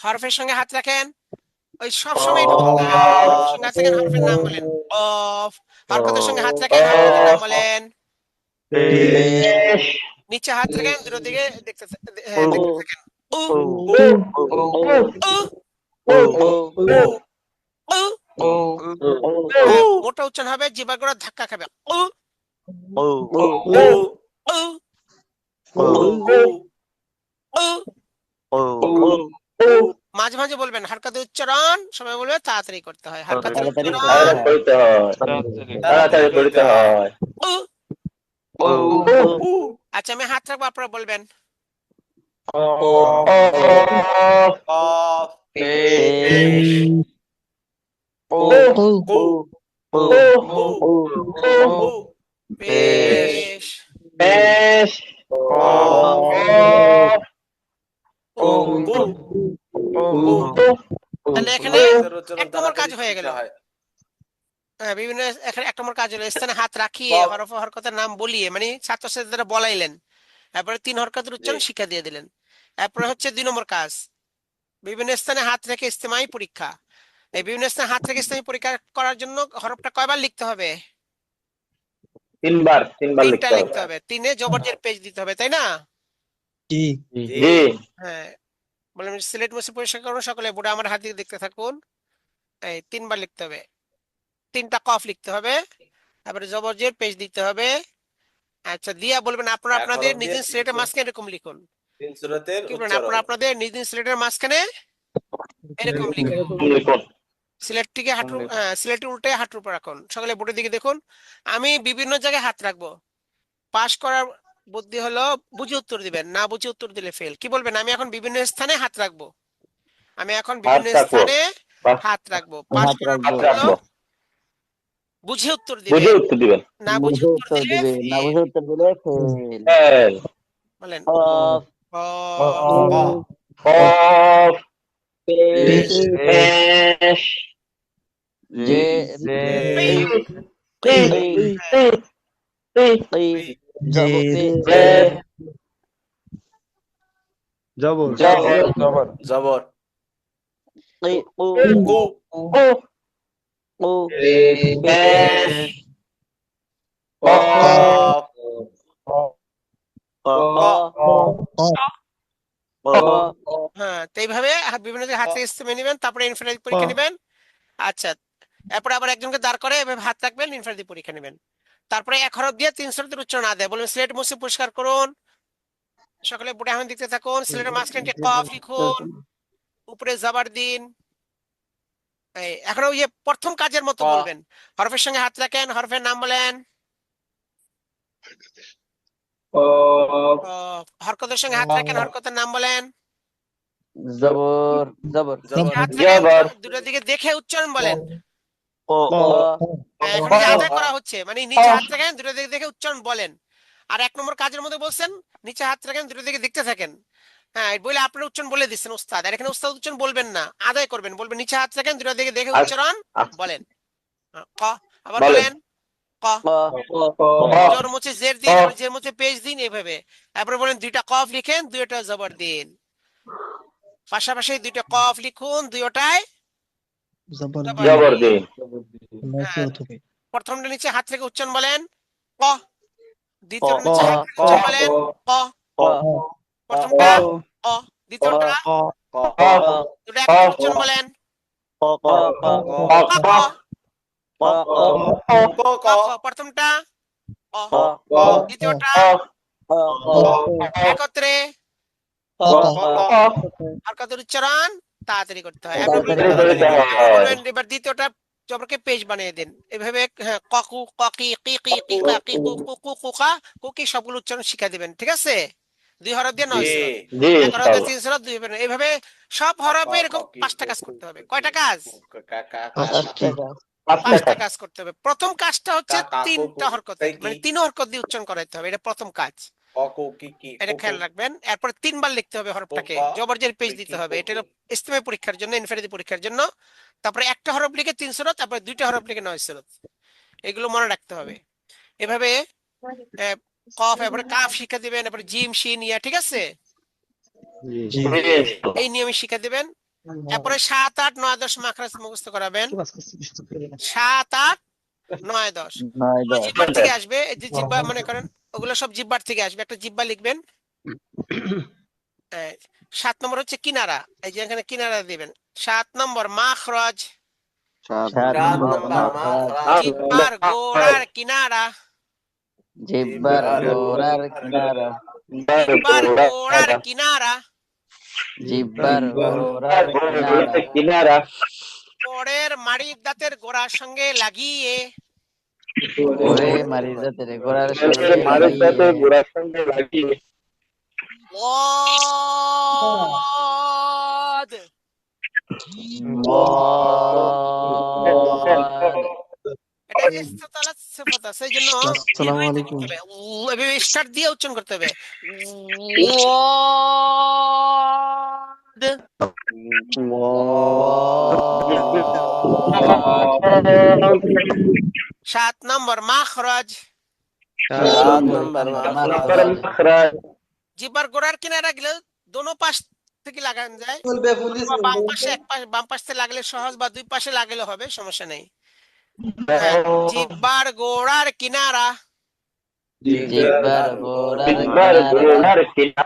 হরফের সঙ্গে হাত রাখেন। ওই সবসময় এটা বলবেন না। হরফের সঙ্গে হাত রাখেন, হরফের নাম বলেন। অফ। হরকতের সঙ্গে হাত রাখেন, হরকতের নাম বলেন। নিচে হাত রাখেন, দুটো দিকে দেখতে থাকেন। উ উ উ মোটা উচ্চারণ হবে, জিহ্বা গোড়া ধাক্কা খাবে। উ উ মাঝে মাঝে বলবেন হারকাতের উচ্চারণ, সবাই বলবে তাড়াতাড়ি করতে হয়। হারকাতের তাড়াতাড়ি উচ্চারণ তাড়াতাড়ি পড়তে হয়। আচ্ছা, আমি হাত রাখবো, আপনারা বলবেন। পেশ পেশ তাহলে এখানে 1 নম্বর কাজ হয়ে গেল। বিভিন্ন এখানে 1 নম্বর কাজ হলো, স্থানে হাত রাখিয়ে হরফ হরকতের নাম বলিয়ে, মানে ছাত্রছাত্রীরা বলাইলেন। তারপরে 3 হরকতের উচ্চারণ শিক্ষা দিয়ে দিলেন। এরপরে হচ্ছে 2 নম্বর কাজ, বিভিন্ন স্থানে হাত রেখে ইস্তেমাই পরীক্ষা। এই বিভিন্ন স্থানে হাত রেখে ইস্তেমাই পরীক্ষা করার জন্য হরফটা কয়বার লিখতে হবে? 3বার 3টা লিখতে লিখতে হবে। হবে। 3-এ জবরজের পেজ দিতে হবে, তাই না? জি হ্যাঁ, বললাম সিলেট মুছে পরিষ্কার করুন সকলে, বোর্ডে আমার হাত দিয়ে দেখতে থাকুন। এই 3বার লিখতে হবে। 3টা কফ লিখতে হবে, তারপরে জবরজের পেজ দিতে হবে। আচ্ছা, দিয়া বলবেন আপনারা আপনাদের নিজ সিলেটের মাঝখানে এরকম লিখুন। কি বলেন, আপনারা আপনাদের নিজ সিলেটের মাঝখানে এরকম লিখুন। সিলেটটিকে হাঁটুর সিলেটের উল্টে হাঁটুর উপর রাখুন। সকলে বোর্ডের দিকে দেখুন। আমি বিভিন্ন জায়গায় হাত রাখবো। পাস করার বুদ্ধি হলো বুঝে উত্তর দিবেন, না বুঝে উত্তর দিলে ফেল। কি বলবেন, আমি এখন বিভিন্ন স্থানে হাত রাখবো। আমি এখন বিভিন্ন স্থানে হাত রাখবো। পাস করার বুদ্ধি হলো বুঝে উত্তর দিবেন, না বুঝে উত্তর দিলে না বুঝে উত্তর দিলে ফেল। বলেন। কফ পেশ পেশ জবর জবর পেশ হ্যাঁ, তো এইভাবে বিভিন্ন জায়গায় হাত থেকে ইস্তেমা নেবেন, তারপরে ইনফিনিটি পরীক্ষা নেবেন। আচ্ছা, এরপরে আবার একজনকে দাঁড় করে এভাবে হাত রাখবেন, ইনফিনিটি পরীক্ষা নেবেন। তারপরে 1 হরফ দিয়ে 3 শব্দের উচ্চারণ আদায়। বলবেন সিলেট মুছে পরিষ্কার করুন। সকলে বোর্ডে এখন দেখতে থাকুন। সিলেটের মাঝখানে কফ লিখুন, উপরে জাবার দিন। এখন ওই যে প্রথম কাজের মতো বলবেন, হরফের সঙ্গে হাত রাখেন, হরফের নাম বলেন। হরকতের সঙ্গে হাত রাখেন, হরকতের নাম বলেন। জবর জবর হাত রাখেন, দুটো দিকে দেখে উচ্চারণ বলেন। এখন যে আদায় করা হচ্ছে, মানে নিচে হাত রাখেন, দুটো দিকে দেখে উচ্চারণ বলেন। আর 1 নম্বর কাজের মধ্যে বলছেন নিচে হাত রাখেন, দুটো দিকে দেখতে থাকেন। হ্যাঁ, বলে আপনার উচ্চারণ বলে দিচ্ছেন উস্তাদ। আর এখানে উস্তাদ উচ্চারণ বলবেন না, আদায় করবেন। বলবেন নিচে হাত রাখেন, দুটো দিকে দেখে উচ্চারণ বলেন। ক আবার বলেন। ক জোর মুছে জের দিন, আবার জের মুছে পেশ দিন, এইভাবে। তারপরে বলেন 2টা কফ লিখেন, 2টা জবর দিন। পাশাপাশি 2টা কফ লিখুন, 2টায় জবর দিন। প্রথমটা নিচে হাত রেখে উচ্চারণ বলেন ক, দ্বিতীয়টা নিচে হাত রেখে উচ্চারণ বলেন ক। প্রথমটা ক, দ্বিতীয়টা দুটো একসাথে উচ্চারণ বলেন প্রথমটা দ্বিতীয়টা একত্রে। আর কত উচ্চারণ তাড়াতাড়ি করতে হয়। এবার দ্বিতীয়টা জবরকে পেশ বানিয়ে দেন এভাবে। হ্যাঁ, ককু ককি কি কি কিকা কি কু কু কু কুকা কুকি সবগুলো উচ্চারণ শিখা দিবেন, ঠিক আছে? 2 হরফ দিয়ে 9 সুরত, জি 1 হরফ দিয়ে ইনশাআল্লাহ। 3 সুরত, 2 এইভাবে সব হরফে এরকম 5টা কাজ করতে হবে। কয়টা কাজ? 5টা কাজ। 5টা 5টা কাজ করতে হবে। প্রথম কাজটা হচ্ছে 3টা হরকতে, মানে 3 হরকত দিয়ে উচ্চারণ করাইতে হবে, এটা প্রথম কাজ। এটা খেয়াল রাখবেন। এরপর 3 বার লিখতে হবে হরফটাকে, জবরজের পেশ দিতে হবে। এটা হলো ইস্তেমাই পরীক্ষার জন্য, ইনফারিদি পরীক্ষার জন্য। তারপরে একটা হরফ লিখে 3 সুরত, তারপরে 2টা হরফ লিখে 9 সুরত। এগুলো মনে রাখতে হবে। এভাবে কফ, এরপরে কাফ শিক্ষা দিবেন, এরপরে জিম শিন ইয়া, ঠিক আছে? জি এই নিয়মে শিক্ষা দিবেন। এরপরে 7, 8, 9, 10 মাখরাজ মুখস্থ করাবেন। 7, 8, 9, 10 9, 10। জিব্বার থেকে আসবে। এই যে জিব্বা মনে করেন ওগুলো সব জিব্বার থেকে আসবে। একটা জিব্বা লিখবেন। 7 নম্বর হচ্ছে কিনারা, এই যে এখানে কিনারা দিবেন। 7 নম্বর মাখরাজ, 7 নম্বর মাখরাজ। জিব্বার গোড়ার কিনারা, জিহ্বার গোড়ার কিনারা। জিব্বার গোড়ার কিনারা, জিহ্বার গোড়ার কিনারা। কিনারা পরের মাড়ির দাঁতের গোড়ার সঙ্গে লাগিয়ে, পরে মারির দাঁতের গোড়ার সঙ্গে মারুফাতে লাগিয়ে। গোড়ার সঙ্গে লাগিয়ে ওয়াদ, মদ। এটা ইস্তেতালাত সিফাত আছে, এই জন্য দীর্ঘই করতে হবে। এভাবে স্টার্ট দিয়ে উচ্চারণ করতে হবে। ওয়াদ, 7 নম্বর মাখরাজ, 7 নম্বর মাখরাজ। মাখরাজ জিহ্বার গোড়ার কিনারা গেলে দোনো পাশ থেকে লাগানো যায়। বলবে পুলিশ অথবা বাম পাশে, বাম পাশ থেকে লাগলে সহজ, বা 2 পাশে লাগলে হবে, সমস্যা নেই। হ্যাঁ, জিহ্বার গোড়ার কিনারা, জিহ্বার গোড়ার জিহ্বার কিনারা। গোড়ার কিনারা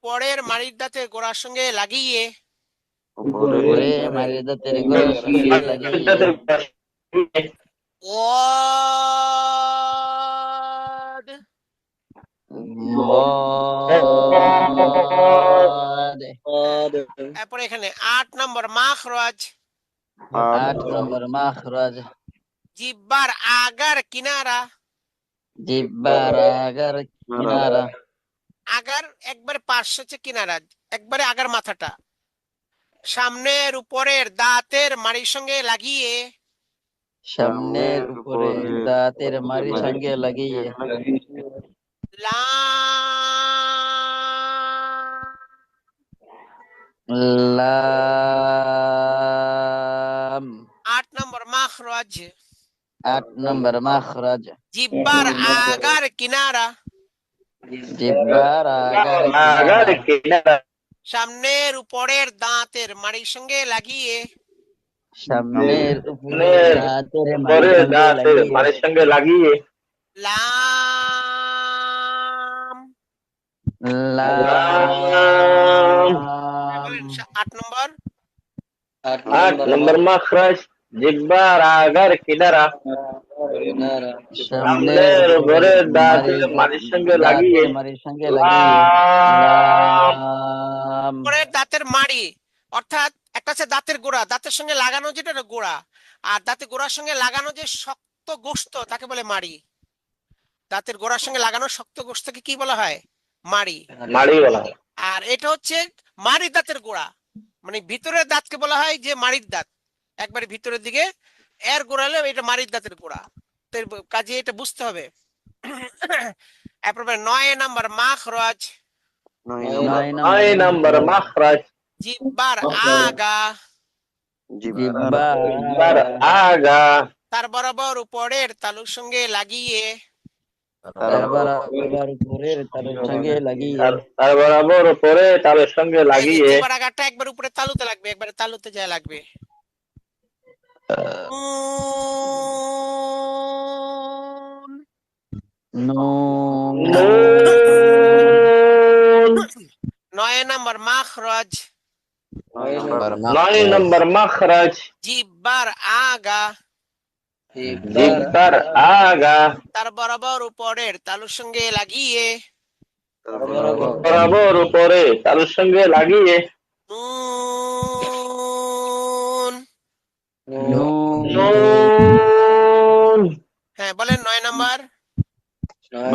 পরের মাড়ির দাঁতের গোড়ার সঙ্গে লাগিয়ে, পরে মারির দাঁতের গোড়ার সঙ্গে লাগিয়ে। ওয়াদ, মদ। তারপরে এখানে 8 নম্বর মাখরাজ, 8 নম্বর মাখরাজ। জিহ্বার আগার কিনারা, জিহ্বার আগার কিনারা। আগার একবারে পার্শ্ব হচ্ছে কিনারা, একবারে আগার মাথাটা সামনের উপরের দাঁতের মাড়ির সঙ্গে লাগিয়ে, সামনের উপরে দাঁতের মাড়ির সঙ্গে লাগিয়ে। লাম, লাম। 8 নম্বর মাখরাজ, 8 নম্বর মাখরাজ। জিহ্বার আগার কিনারা, জিহ্বার আগার আগার কিনারা। কিনারা সামনের উপরের দাঁতের মাড়ির সঙ্গে লাগিয়ে, সামনের উপরে দাঁতের পরে মাড়ির সঙ্গে দাঁতের লাগিয়ে। মানের সঙ্গে লাগিয়ে লাম। লাম। বলেন 8 নম্বর। 8 নম্বর মাখরাজ জিহ্বার আগার কিনারা সামনের উপরে দাঁতের মানের সঙ্গে লাগিয়ে দাঁতের মাড়ির সঙ্গে লাগিয়ে। লাম। পরের দাঁতের মাড়ি, অর্থাৎ একটা হচ্ছে দাঁতের গোড়া, দাঁতের সঙ্গে লাগানো যেটা গোড়া, আর দাঁতের গোড়ার সঙ্গে লাগানো যে শক্ত গোস্ত তাকে বলে মাড়ি। দাঁতের গোড়ার সঙ্গে লাগানো শক্ত গোস্তকে কি বলা হয়? মাড়ি। মাড়ি বলা হয়। আর এটা হচ্ছে মাড়ির দাঁতের গোড়া, মানে ভিতরের দাঁতকে বলা হয় যে মাড়ির দাঁত, একবারে ভিতরের দিকে এর গোড়া হলে এটা মাড়ির দাঁতের গোড়া। তো কাজে এটা বুঝতে হবে। এরপর 9 নম্বর মাখরাজ, 9 নম্বর মাখরাজ জিহ্বার আগা, জিহ্বার আগা তার বরাবর উপরের তালুর সঙ্গে লাগিয়ে, তার বরাবর উপরের তালুর সঙ্গে লাগিয়ে। তার বরাবর উপরে তালের সঙ্গে লাগিয়ে জিহ্বার আগাটা একবার উপরে তালুতে লাগবে, একবারে তালুতে যায় লাগবে। নুন। 9 নম্বর মাখরাজ, 9 নম্বর মাখরাজ জিহ্বার আগা, জিহ্বার আগা তার বরাবর উপরের তালুর সঙ্গে লাগিয়ে, বরাবর উপরে তালুর সঙ্গে লাগিয়ে নুন। নুন। নুন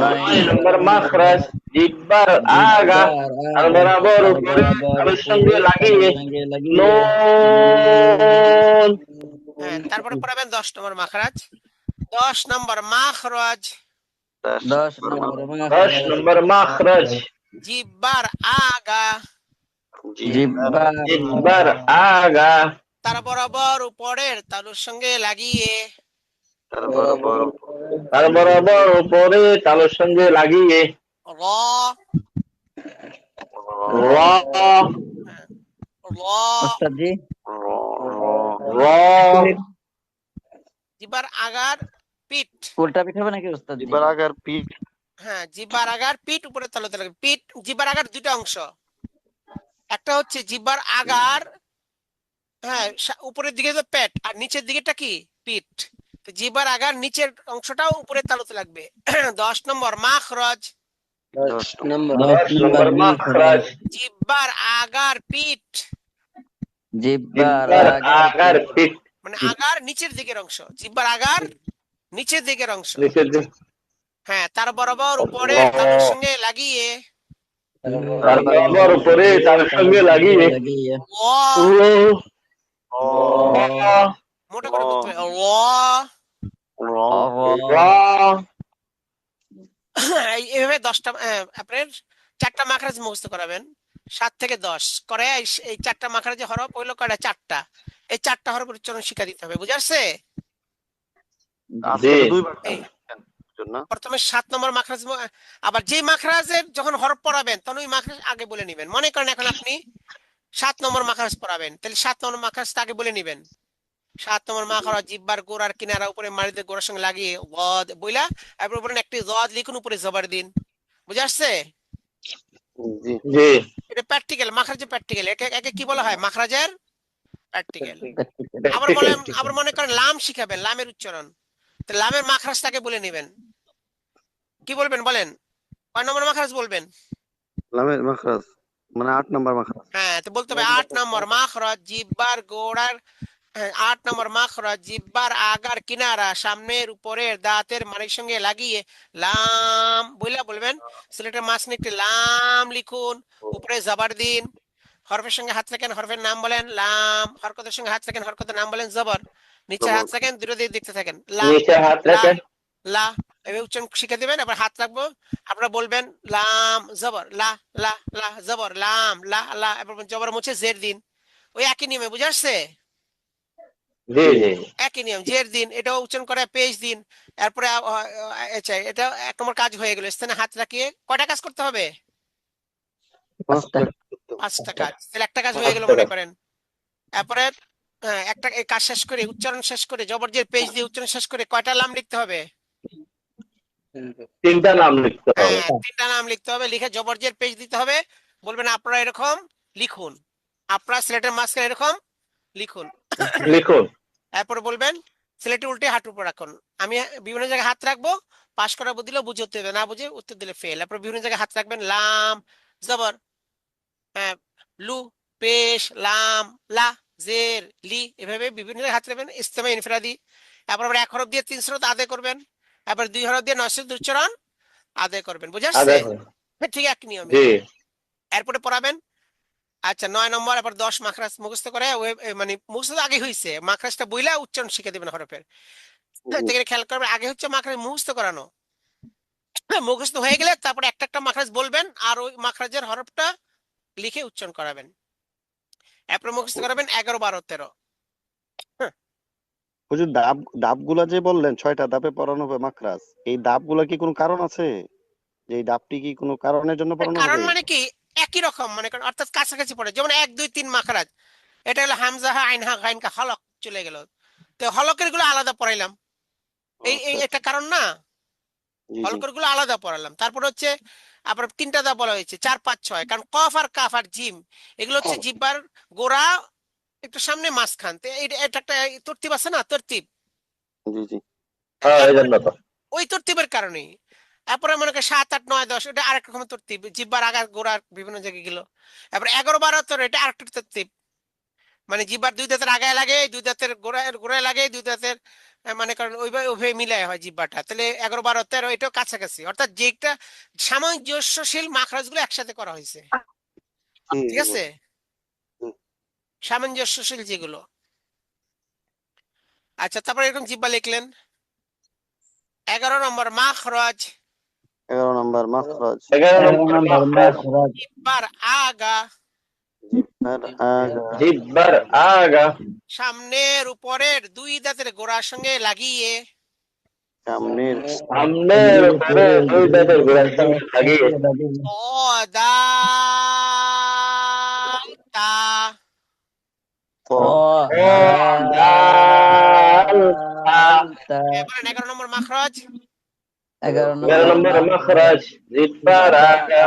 নয় নম্বর মাখরাজ জিহ্বার আগা জিহ্বার আর বরাবর তার উপরে বরাবর তালুর উপরে সঙ্গে তালুর লাগিয়ে সঙ্গে লাগিয়ে নুন। হ্যাঁ, তারপরে পড়াবেন 10 নম্বর মাখরাজ। 10 নম্বর মাখরাজ 10 নম্বর 10 মাখরাজ নম্বর মাখরাজ জিহ্বার আগা জিহ্বার জিহ্বার আগা তার বরাবর উপরের তালুর সঙ্গে লাগিয়ে আর বরাবর উপরে তালুর সঙ্গে লাগিয়ে র র র ওস্তাদ জি র জিহ্বার আগার পিঠ। উল্টা পিঠ হবে নাকি ওস্তাদ জি? জিহ্বার আগার পিঠ। হ্যাঁ, জিহ্বার আগার পিঠ উপরে তালুতে লাগবে। পিঠ জিহ্বার আগার দুটো অংশ, একটা হচ্ছে জিহ্বার আগার, হ্যাঁ উপরের দিকে তো পেট আর নিচের দিকেটা কি পিঠ। তো জিহ্বার আগার নিচের অংশটাও উপরে তালুতে লাগবে। 10 নম্বর মাখরাজ 10 নম্বর 10 10 নম্বর নম্বর মাখরাজ জিহ্বার আগার পিঠ, জিহ্বার জিহ্বার আগার আগার পিঠ মানে আগার নিচের দিকের অংশ, জিহ্বার আগার নিচের দিকের অংশ। নিচের দিকে হ্যাঁ, তার বরাবর উপরের তালুর সঙ্গে লাগিয়ে তার বরাবর উপরে তালুর সঙ্গে লাগিয়ে লাগিয়ে ও র মোটা করে বলতে হবে এইভাবে 10টা আপনার 4টা মাখরাজ মুখস্থ করাবেন। 7 থেকে 10 করে এই 4টা মাখরাজে হরফ হইলো কয়টা? 4টা। এই 4টা হরফ উচ্চারণ শিক্ষা দিতে হবে, বুঝাচ্ছে? আজকে তো দুইবার এই জন্য প্রথমে 7 নম্বর মাখরাজ, আবার যে মাখরাজের যখন হরফ পড়াবেন তখন ওই মাখরাজ আগে বলে নেবেন। মনে করেন এখন আপনি 7 নম্বর মাখরাজ পড়াবেন, তাহলে 7 নম্বর মাখরাজটা আগে বলে নেবেন। 7 নম্বর মাখরাজ জিহ্বার গোড়ার কিনারা উপরে মাড়িতে গোড়ার সঙ্গে লাগিয়ে ওয়াদ বইলা, এরপর বলেন একটি ওয়াদ লিখুন, উপরে জবর দিন। বুঝে আসছে? জি এটা প্র্যাকটিক্যাল, মাখরাজের প্র্যাকটিক্যাল। একে কি বলা হয়? মাখরাজের প্র্যাকটিক্যাল। আবার প্র্যাকটিক্যাল মনে করেন লাম শিখাবেন, লামের উচ্চারণ, তো লামের মাখরাজটাকে বলে নেবেন। কি বলবেন বলেন? কয় নম্বর মাখরাজ বলবেন? লামের মাখরাজ মানে 8 নম্বর মাখরাজ। হ্যাঁ, তো বলতে হবে 8 নম্বর মাখরাজ জিহ্বার গোড়ার, 8 নম্বর মাখরাজ জিহ্বার আগার কিনারা সামনের উপরের দাঁতের মাড়ির সঙ্গে লাগিয়ে লাম বইলা বলবেন। সিলেটের মাঝখানে একটি লাম লিখুন, উপরে জবর দিন। হরফের সঙ্গে হাত রাখেন, হরফের নাম বলেন লাম। হরকতের সঙ্গে হাত রাখেন, হরকতের নাম বলেন জবর। নিচে হাত রাখেন, দুটো দিকে দেখতে থাকেন, লা নিচে হাত লা রাখেন লা। এভাবে উচ্চারণ শিখে দিবেন। আবার হাত রাখবো, আপনারা বলবেন লাম জবর লা লা লা জবর লাম লা লা, এবার জবর মুছে জের দিন। ওই একই নিয়মে, বুঝে আসছে? জি জি একই নিয়ম, জের দিন, এটাও উচ্চারণ করে পেজ দিন। এরপরে আচ্ছা, এটা 1 নম্বর কাজ হয়ে গেল। স্থানে হাত রাখিয়ে কয়টা কাজ করতে হবে? 5টা কাজ। তাহলে একটা কাজ হয়ে গেল মনে করেন। এরপরে একটা এই কাজ শেষ করে, উচ্চারণ শেষ করে, জবরজের পেজ দিয়ে উচ্চারণ শেষ করে কয়টা লাম লিখতে হবে? 3টা নাম লিখতে হবে। হ্যাঁ, 3টা নাম লিখতে হবে। লিখে জবরজের পেজ দিতে হবে। বলবেন আপনারা এরকম লিখুন, আপনারা সিলেটের মাঝখানে এরকম লিখুন। লিখুন এরপরে বলবেন সিলেটে উল্টে হাঁটুর উপর রাখুন। আমি বিভিন্ন জায়গায় হাত রাখবো, পাশ করা দিলেও বুঝে উত্তর দেবে, না বুঝে উত্তর দিলে ফেল। এরপর বিভিন্ন জায়গায় হাত রাখবেন, লাম জবর, হ্যাঁ লু পেশ, লাম লা জের লি, এভাবে বিভিন্ন জায়গায় হাত রাখবেন। ইস্তেমা ইনফিরাদি। এরপর আবার 1 হরফ দিয়ে 3 সুরত আদায় করবেন, এবার 2 হরফ দিয়ে 9 সুরত উচ্চারণ আদায় করবেন। বুঝে আসছে? ঠিক এক নিয়মে। জি এরপরে পড়াবেন। আচ্ছা, 9 নম্বর আবার 10 মাখরাজ মুখস্থ করে, মানে মুখস্থ আগে হয়েছে, মাখরাজটা বইলা উচ্চারণ শিখে দিবেন হরফের। থেকে খেয়াল করবেন, আগে হচ্ছে মাখরাজ মুখস্থ করানো। মুখস্থ হয়ে গেলে তারপরে একটা একটা মাখরাজ বলবেন আর ওই মাখরাজের হরফটা লিখে উচ্চারণ করাবেন। এরপরে মুখস্থ করাবেন 11, 12, 13। হুজুর ধাপগুলা যে বললেন 6টা ধাপে পড়ানো হবে মাখরাজ, এই ধাপগুলা কি কোনো কারণ আছে? যে এই ধাপটি কি কোনো কারণের জন্য পড়ানো কারণ হবে? মানে কি একই রকম, মনে করেন অর্থাৎ কাছাকাছি পড়ে। যেমন 1, 2, 3 মাখরাজ, এটা হলো হামজা হা আইন হা গাইন কা হলক চলে গেল, তো হলকের গুলো আলাদা পড়াইলাম। এই এটা কারণ না, জি জি হলকের গুলো আলাদা পড়ালাম। তারপর হচ্ছে আবার 3টা দা বলা হয়েছে, 4, 5, 6, কারণ কফ আর কাফ আর জিম এগুলো হচ্ছে জিহ্বার গোড়া একটু সামনে মাঝখান, তো এটা একটা তরতিব আছে না, তরতিব। জি জি হ্যাঁ এই জন্য তো ওই তরতিবের কারণে। তারপরে মনে করেন 7, 8, 9, 10 এটা আরেক রকমের তরতিব, জিহ্বার আগার গোড়ার বিভিন্ন জায়গায় গেল। তারপরে 11, 12, 13 এটা আরেকটা তরতিব। মানে জিহ্বার দুই দাঁতের আগায় লাগে, দুই দাঁতের গোড়ায় গোড়ায় লাগে, দুই দাঁতের মানে কারণ ওইভাবে মিলায় হয় জিহ্বাটা, তাহলে 11, 12, 13 এটাও কাছাকাছি, অর্থাৎ যেটা সামঞ্জস্যশীল মাখরাজগুলো একসাথে করা হয়েছে, ঠিক আছে, সামঞ্জস্যশীল যেগুলো। আচ্ছা, তারপর এরকম জিহ্বা লিখলেন। 11 নম্বর মাখরাজ, 11 নম্বর মাখরাজ, 11 নম্বর মাখরাজ, জিহ্বার আগা, জিহ্বার আগা, জিহ্বার আগা, সামনের উপরের দুই দাঁতের গোড়ার সঙ্গে লাগিয়ে, সামনের সামনের উপরে দুই দাঁতের গোড়ার সঙ্গে লাগিয়ে, ও দাল তা, ও ও দাল তা, বলেন 11 নম্বর মাখরাজ, 11 11 নম্বর নম্বর মাখরাজ, জিহ্বার আগা,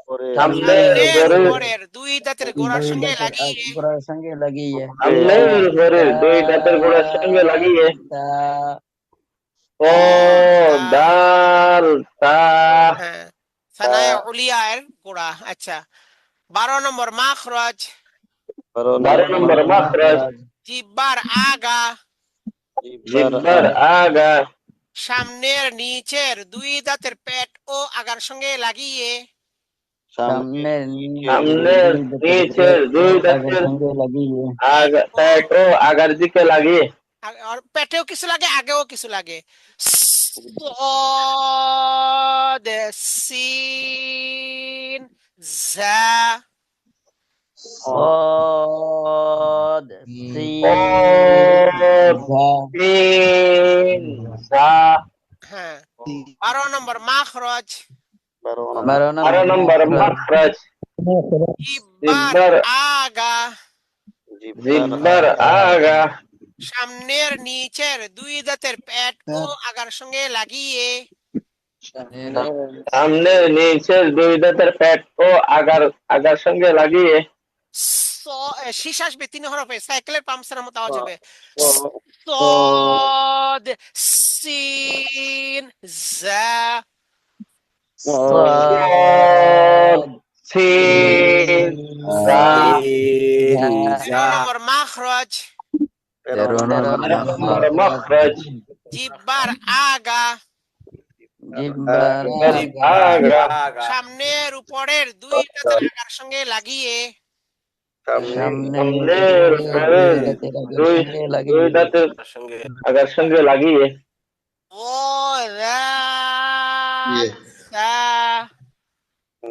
পরে সামনের সামনের উপরে উপরের দুই দাঁতের গোড়ার সঙ্গে লাগিয়ে, গোড়ার সঙ্গে লাগিয়ে সামনের উপরে দুই দাঁতের গোড়ার সঙ্গে লাগিয়ে, তা ও দাল তা, হ্যাঁ, সানায় উলিয়া এর গোড়া। আচ্ছা, 12 নম্বর মাখরাজ, 12 নম্বর মাখরাজ, জিহ্বার আগা, জিহ্বার আগা, সামনের নিচের দুই দাঁতের পেট ও আগার সঙ্গে লাগিয়ে, সামনের সামনের নিচের দুই দাঁতের সঙ্গে লাগিয়ে আগা, পেট ও আগার দিকে লাগিয়ে, আর পেটেও কিছু লাগে, আগেও কিছু লাগে। صاد سين زا صاد ও سين ঝা তিন যা, হ্যাঁ, 12 নম্বর মাখরাজ, 12 12 12 নম্বর নম্বর মাখরাজ, জিহ্বার জিহ্বার আগা, জিহ্বার আগা, সামনের নিচের দুই দাঁতের পেট ও আগার সঙ্গে লাগিয়ে, সামনে নিচের দুই দাঁতের পেট ও আগার আগার সঙ্গে লাগিয়ে, শীষ আসবে 3 হরফে, সাইকেলের পাম্পসের মতো আওয়াজ হবে। صاد سين زا صاد سين زا, 13 নম্বর মাখরাজ, 13 নম্বর মাখরাজ, জিহ্বার আগা, জিহ্বার আগা, সামনের উপরের দুই দাঁতের আগার সঙ্গে লাগিয়ে, সামনের উপরে দুই দুই দাঁতের আগার সঙ্গে লাগিয়ে, ও দাল সা, ও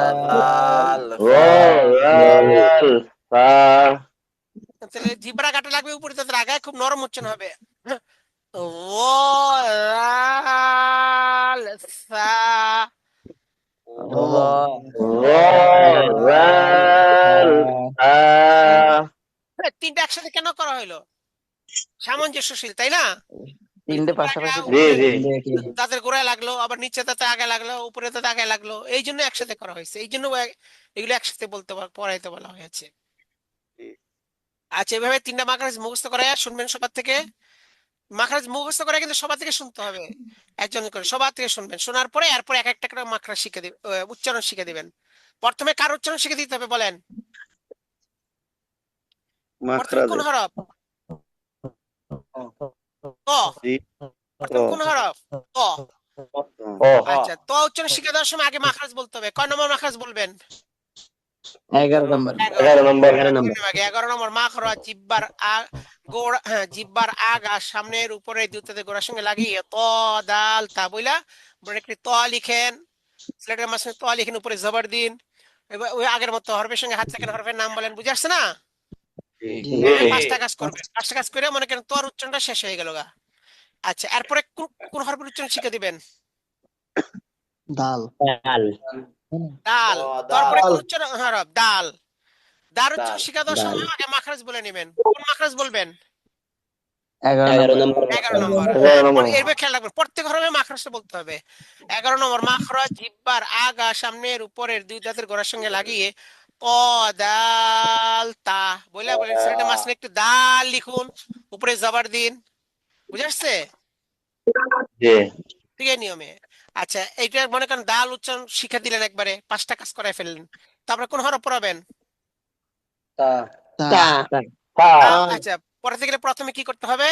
লাল সা, তাহলে জিহ্বার আগাটা লাগবে উপরে, তাদের আগায় খুব নরম উচ্চারণ হবে। ও লাল সা, ও লাল সা, তিনটা একসাথে কেন করা হলো? সামঞ্জস্যশীল, তাই না? তিনটে পাশাপাশি জি জি, দাঁতের গোড়ায় লাগলো, আবার নিচে দাঁতে আগে লাগলো, উপরে দাঁতে আগে লাগলো, এই জন্য একসাথে করা হয়েছে, এই জন্য এগুলো একসাথে পড়াইতে বলা হয়েছে। আচ্ছা, এভাবে 3টা মাখরাজ মুখস্থ করে শুনবেন সবার থেকে। মাখরাজ মুখস্থ করে কিন্তু সবার থেকে শুনতে হবে, একজন করে সবার থেকে শুনবেন, শোনার পরে এরপর এক একটা করে মাখরাজ শিখে দিবেন, উচ্চারণ শিখে দিবেন। প্রথমে কার উচ্চারণ শিখে দিতে হবে বলেন? প্রথমে কোন হরফ? ক। প্রথম কোন হরফ? ক। ও আচ্ছা, তো উচ্চারণ শিখে দেওয়ার সময় আগে মাখরাজ বলতে হবে। কয় নম্বর মাখরাজ বলবেন? 11 নম্বর 11 নম্বর, 11 নম্বর মাখরাজ, জিহ্বার গোড়া, হ্যাঁ, জিহ্বার আগা সামনের উপরে দুইটাতে গোড়ার সঙ্গে লাগিয়ে ত দাল তা বইলা বলে একটি ত লিখেন, স্লেটের মাঝখানে ত লিখেন, উপরে জবর দিন, এবার ওই আগের মতো হরফের সঙ্গে হাত থেকে হরফের নাম বলেন, বুঝে আসছে না? এভাবে 5টা কাজ করবেন, 5টা কাজ করে মনে করেন তোর উচ্চারণটা শেষ হয়ে গেল গা। আচ্ছা, এরপরে কোন হরফের উচ্চারণ শিখে দিবেন? দাল ডাল। তারপরে কোন উচ্চারণ হরফ? ডাল। দার উচ্চারণ শিখা দেওয়ার সময় আগে মাখরাজ বলে নেবেন। কোন মাখরাজ বলবেন? 11 নম্বর 11 নম্বর। 11 নম্বর, এরপর খেয়াল রাখবেন, প্রত্যেক হরফে মাখরাজটা বলতে হবে। 11 নম্বর মাখরাজ, জিহ্বার আগা সামনের উপরের দুই দাঁতের গোড়ার সঙ্গে লাগিয়ে ক দাল তা বলে বলেন, ছেলেটা মাঝখানে একটু দাল লিখুন, উপরে জবর দিন, বুঝে আসছে? জি ঠিক আছে নিয়মে। আচ্ছা, এইটা মনে করেন দাল উচ্চারণ শিখা দিলেন, একবারে 5টা কাজ করায় ফেললেন। তারপরে কোন হরফ পড়াবেন? তা তা তা আচ্ছা পড়াতে গেলে প্রথমে কি করতে হবে?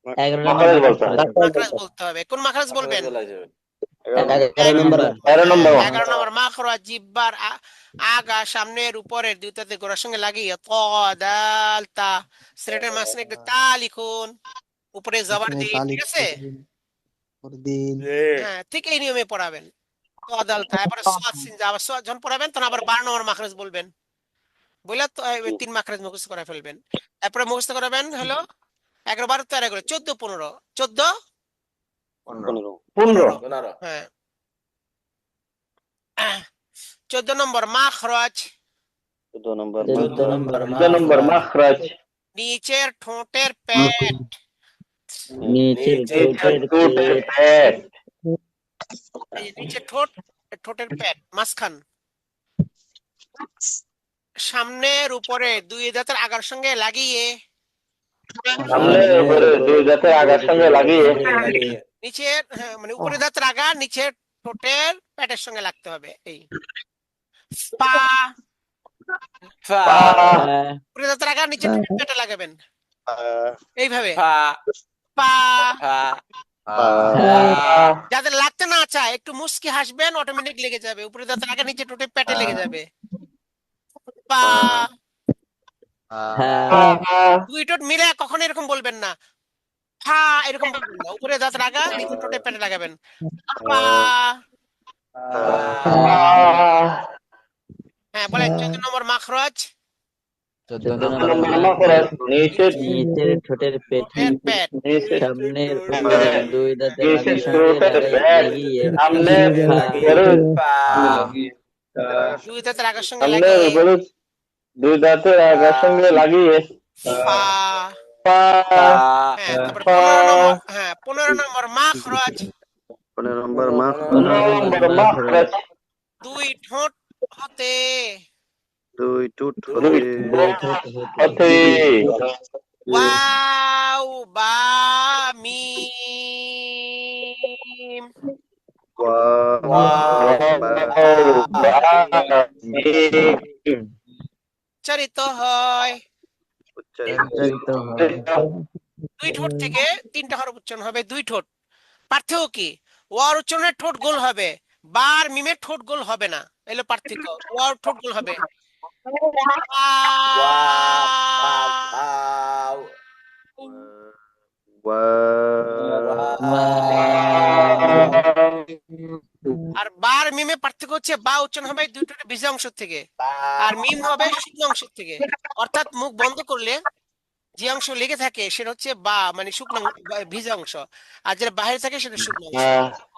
11 মাখরাজ নম্বর বলতে হবে। মাখরাজ বলতে হবে। কোন মাখরাজ বলবেন? 11 নম্বর 11 নম্বর 11 নম্বর মাখরাজ, জিহ্বার আগা, সামনের, উপরের দুইটাতে গোড়ার সঙ্গে লাগিয়ে ত দাল তা, সিলেটের মাঝখানে একটু তা লিখুন, উপরে জবর দিন, ঠিক আছে? দিন হ্যাঁ, ঠিক এই নিয়মে পড়াবেন। ত দাল তা, এরপরে সাদ সিন যা, আবার সাদ যখন পড়াবেন তখন আবার 12 নম্বর মাখরাজ বলবেন, বলে তো 3 মাখরাজ মুখস্থ করে ফেলবেন। এরপরে মুখস্থ করাবেন হলো 11 12 13 করে 14 15 14 15 15, হ্যাঁ। 14 নম্বর মাখরাজ, 14 নম্বর 14 নম্বর মাখরাজ নিচের ঠোঁটের পেট, নিচের ঠোঁটের ঠোঁটের পেট, পেট এই যে নিচের ঠোঁট, ঠোঁটের পেট মাঝখান, সামনের উপরে দুই দাঁতের আগার সঙ্গে লাগিয়ে, সামনের উপরে দুই দাঁতের আগার সঙ্গে লাগিয়ে নিচের মানে উপরে দাঁতের আগা নিচের ঠোঁটের পেটের সঙ্গে লাগতে হবে। এই পা, পা উপরে দাঁতের আগা নিচের ঠোঁটের পেটে লাগাবেন এইভাবে পা। যাদের লাগতে না চায় একটু মুস্কি হাসবেন, অটোমেটিক লেগে যাবে, উপরে দাঁতের আগা নিচে ঠোঁটের পেটে লেগে যাবে। পা। দুই ঠোঁট মিলে কখনো এরকম বলবেন না, ফা এরকম বলবেন না, উপরে দাঁতের আগা নিচে ঠোঁটের পেটে লাগাবেন। পা। হ্যাঁ বলেন 14 নম্বর মাখরাজ, 14 নম্বর মাখরাজ নিচের নিচের ঠোঁটের পেট, পেট, নিচের সামনের উপরে দুই দাঁতের নিচের আগার সঙ্গে ঠোঁটের পেট লাগিয়ে সামনের উপরে দুই দাঁতের আগার সঙ্গে সামনের লাগিয়ে উপরে দুই দাঁতের আগার সঙ্গে লাগিয়ে ফা। পা হ্যাঁ তারপরে 15 নম্বর, হ্যাঁ 15 নম্বর মাখরাজ, 15 নম্বর মাখ 15 নম্বর মাখরাজ, দুই ঠোঁট হতে, দুই ঠোঁট দুই হতে ঠোঁট হতে হতে ওয়াও বা মিম উচ্চারিত হয়। উচ্চারিত হয়। দুই ঠোঁট থেকে 3টা হরফ উচ্চারণ হবে, দুই ঠোঁট। পার্থক্য কি? ওয়ার উচ্চারণের ঠোঁট গোল হবে, বার মিমের ঠোঁট গোল হবে না, এলো পার্থক্য। ওয়ার ঠোঁট গোল হবে। আর বার মিমে পার্থক্য হচ্ছে বা উচ্চারণ হবে দুই ঠোঁটের ভিজা অংশ থেকে, আর মিম হবে শুকনো অংশ থেকে। অর্থাৎ মুখ বন্ধ করলে যে অংশ লেগে থাকে সেটা হচ্ছে বা মানে শুকনো ভিজা অংশ, আর যেটা বাইরে থাকে সেটা শুকনো অংশ।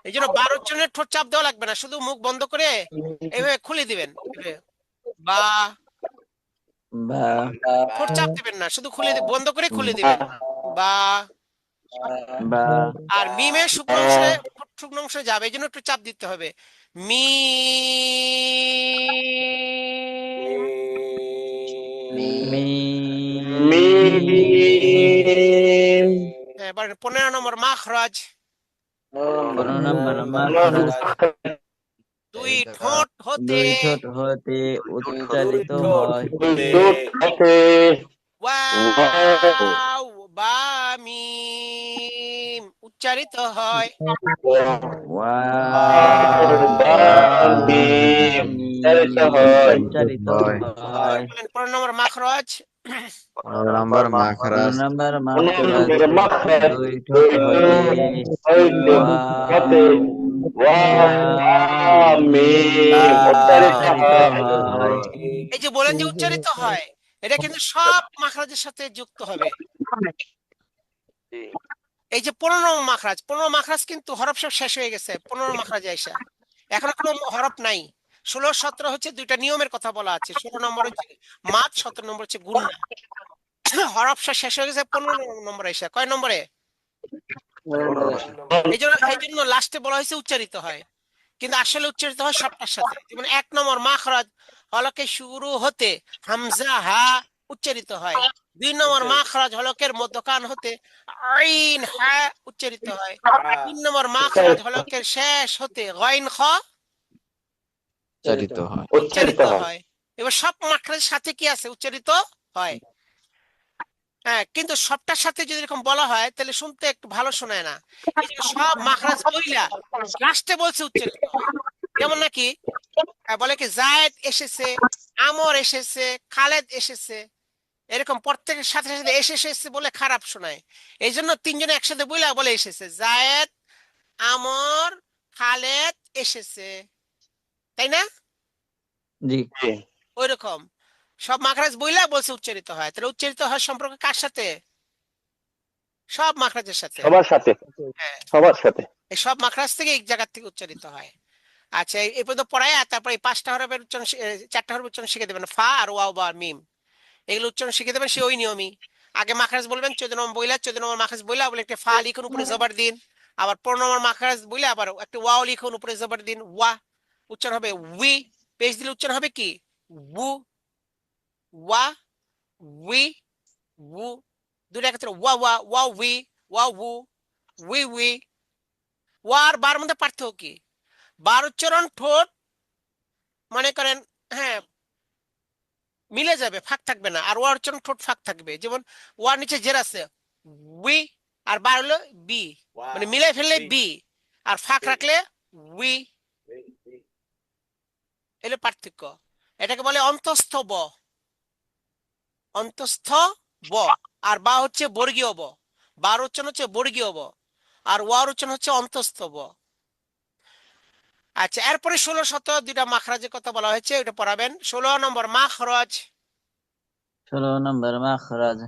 এই জন্য বার উচ্চারণের ঠোঁট চাপ দেওয়া লাগবে না, শুধু মুখ বন্ধ করে এইভাবে খুলে দিবেন, বা ঠোঁট চাপ দিবেন না, শুধু বন্ধ করে খুলে দিবেন বা। আর মিমের শুকনো অংশে শুকনো অংশে যাবে, এই জন্য একটু চাপ দিতে হবে। এবার 15 নম্বর মাখরাজ, 15 নম্বর মাখরাজ, দুই ঠোঁট হতে দুই ঠোঁট হতে উচ্চারিত হয়। ওয়াও বা মিম উচ্চারিত হয়। উচ্চারিত হয়। 15 নম্বর মাখরাজ, 15 নম্বর মাখরাজ, দুই ঠোঁট হতে উচ্চারিত হয়। এই যে বলেন যে উচ্চারিত হয়, এটা কিন্তু সব মাখরাজের সাথে যুক্ত হবে। এই যে 15 নম্বর মাখরাজ, 15 মাখরাজ কিন্তু হরফ সব শেষ হয়ে গেছে 15 মাখরাজে আইসা, এখন কোনো হরফ নাই। 16 17 হচ্ছে দুইটা নিয়মের কথা বলা আছে, 16 নম্বর হচ্ছে মাদ, 17 নম্বর হচ্ছে গুন্না। হরফ সব শেষ হয়ে গেছে 15 নম্বর আইসা, কয় নম্বরে? এই জন্য লাস্টে বলা হয়েছে উচ্চারিত হয়, কিন্তু আসলে উচ্চারিত হয় সবটার সাথে। যেমন 1 নম্বর মাখরাজ, হলকে শুরু হতে হামজা হা উচ্চারিত হয়। 2 নম্বর মাখরাজ, হলকের মধ্যকান হতে আইন হা উচ্চারিত হয়। 3 নম্বর মাখরাজ, হলকের শেষ হতে গাইন খ উচ্চারিত হয়। এবার সব মাখরাজের সাথে কি আছে উচ্চারিত হয়। হ্যাঁ, কিন্তু সবটার সাথে যদি এরকম বলা হয় তাহলে শুনতে একটু ভালো শোনায় না। এই জন্য সব মাখরাজ বইলা লাস্টে বলছে উচ্চারিত হয়। যেমন নাকি বলে কি জায়েদ এসেছে, আমর এসেছে, খালেদ এসেছে, এরকম প্রত্যেকের সাথে সাথে এসেছে বলে খারাপ শোনায়। এই জন্য তিনজনে একসাথে বইলা বলে এসেছে জায়েদ, আমর, খালেদ এসেছে, তাই না? জি। ওই রকম সব মাখরাজ বইলা বলছে উচ্চারিত হয়। তাহলে উচ্চারিত হয় সম্পর্কে কার সাথে? সব মাখরাজের সাথে। সবার সাথে, হ্যাঁ, সবার সাথে। এই সব মাখরাজ থেকে এক জায়গা থেকে উচ্চারিত হয়। আচ্ছা, এই পর্যন্ত পড়ায় তারপরে এই 5টা হরফের উচ্চারণ 4টা হরফের উচ্চারণ শিখে দেবেন, ফা আর ওয়াও বা মিম, এগুলো উচ্চারণ শিখে দেবেন। সে ওই নিয়মই আগে মাখরাজ বলবেন 14 নম্বর বইলা, 14 নম্বর মাখরাজ বইলা বলে একটা ফা লিখুন, উপরে জবর দিন। আবার 15 নম্বর মাখরাজ বইলে আবার একটা ওয়াও লিখুন, উপরে জবর দিন, ওয়া। উচ্চারণ হবে উই, পেশ দিলে উচ্চারণ হবে কি উ, ওয়া, উই, উ। দুটো একত্রে ওয়া ওয়া, ওয়া উই, ওয়া উ, উই উই। ওয়া আর বার মধ্যে পার্থক্য কি? বার উচ্চারণ ঠোঁট মনে করেন, হ্যাঁ, মিলে যাবে, ফাঁক থাকবে না। আর ওয়ার উচ্চারণ ঠোঁট ফাঁক থাকবে। যেমন ওয়ার নিচে জের আছে উই, আর বার হলো বি, মানে মিলে ফেললে বি, আর ফাঁক রাখলে উই। এলো পার্থক্য। এটাকে বলে অন্তস্থ ব, অন্তস্থ ব। আর বা হচ্ছে বর্গীয় ব, বার উচ্চারণ হচ্ছে বর্গীয় ব, আর ওয়ার উচ্চারণ হচ্ছে অন্তস্থ ব। আচ্ছা, এরপরে 16, 17 দুইটা মাখরাজের কথা বলা হয়েছে, ওটা পড়াবেন। 16 নম্বর মাখরাজ। 16 নম্বর মাখরাজ।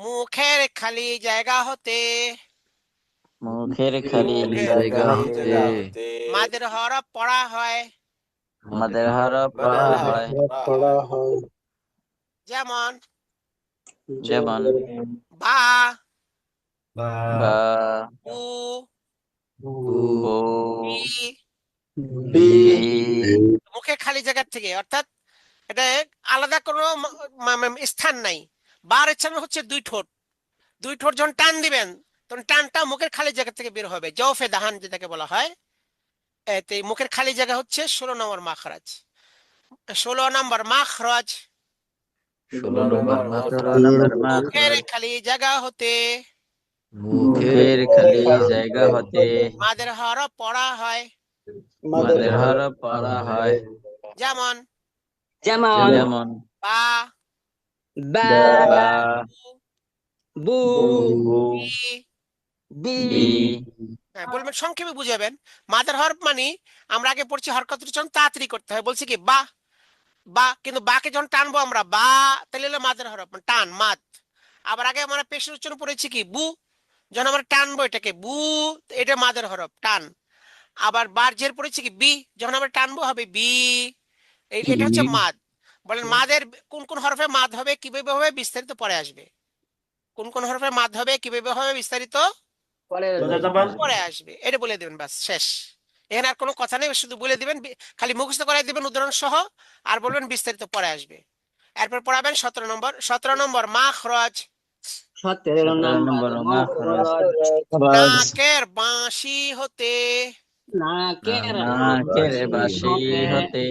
মুখের খালি জায়গা হতে, মুখের খালি জায়গা হতে মাদের হরফ পড়া হয়। আমাদের হরফ পড়া হয়। যেমন যেমন বা, বা, বু, বু, বি। বি। মুখের খালি জায়গা থেকে, অর্থাৎ এটা আলাদা কোনো স্থান নাই। বার উচ্চারণ হচ্ছে দুই ঠোঁট, দুই ঠোঁট যখন টান দিবেন তখন টানটা মুখের খালি জায়গা থেকে বের হবে, জওফে দাহান যেটাকে বলা হয়। এতে মুখের খালি জায়গা হচ্ছে 16 নম্বর মাখরাজ। 16 নম্বর মাখরাজ। 16 নম্বর মুখের মাখরাজ। খালি জায়গা হতে, মুখের খালি জায়গা হতে মাদের হরফ পড়া হয়। আমাদের হরফ পড়া হয়। যেমন যেমন যেমন বা, বা, বা, বু, বু, বি। B, B. হ্যাঁ, বলবেন, সংক্ষেপে বুঝাবেন। মাদের হরফ মানে আমরা আগে পড়ছি হরকত উচ্চারণ তাড়াতাড়ি করতে হয়, বলছি কি বা, বা, কিন্তু বাকে যখন টানবো আমরা বা, তাহলে হলো মাদের হরফ, মানে টান, মাদ। আবার আগে আমরা পেশের উচ্চারণ পড়েছি কি বু, যখন আমরা টানবো এটাকে বু, এটা মাদের হরফ, টান। আবার বার জের পড়েছি কি বি, যখন আমরা টানবো হবে বি, এটা হচ্ছে মাদ। বলেন মাদের কোন কোন হরফে মাদ হবে, কিভাবে হবে, বিস্তারিত পরে আসবে। কোন কোন হরফে মাদ হবে, কিভাবে হবে, বিস্তারিত পরে পরে আসবে। এটা বলে দেবেন, বাস শেষ। এখানে আর কোনো কথা নেই, শুধু বলে দিবেন, খালি মুখস্থ করাই দিবেন উদাহরণ সহ, আর বলবেন বিস্তারিত পরে আসবে। এরপর পড়াবেন 17 নম্বর। 17 নম্বর মাখরাজ। 17 নম্বর মাখরাজ। নাকের বাঁশি হতে, নাকের নাকের বাঁশি হতে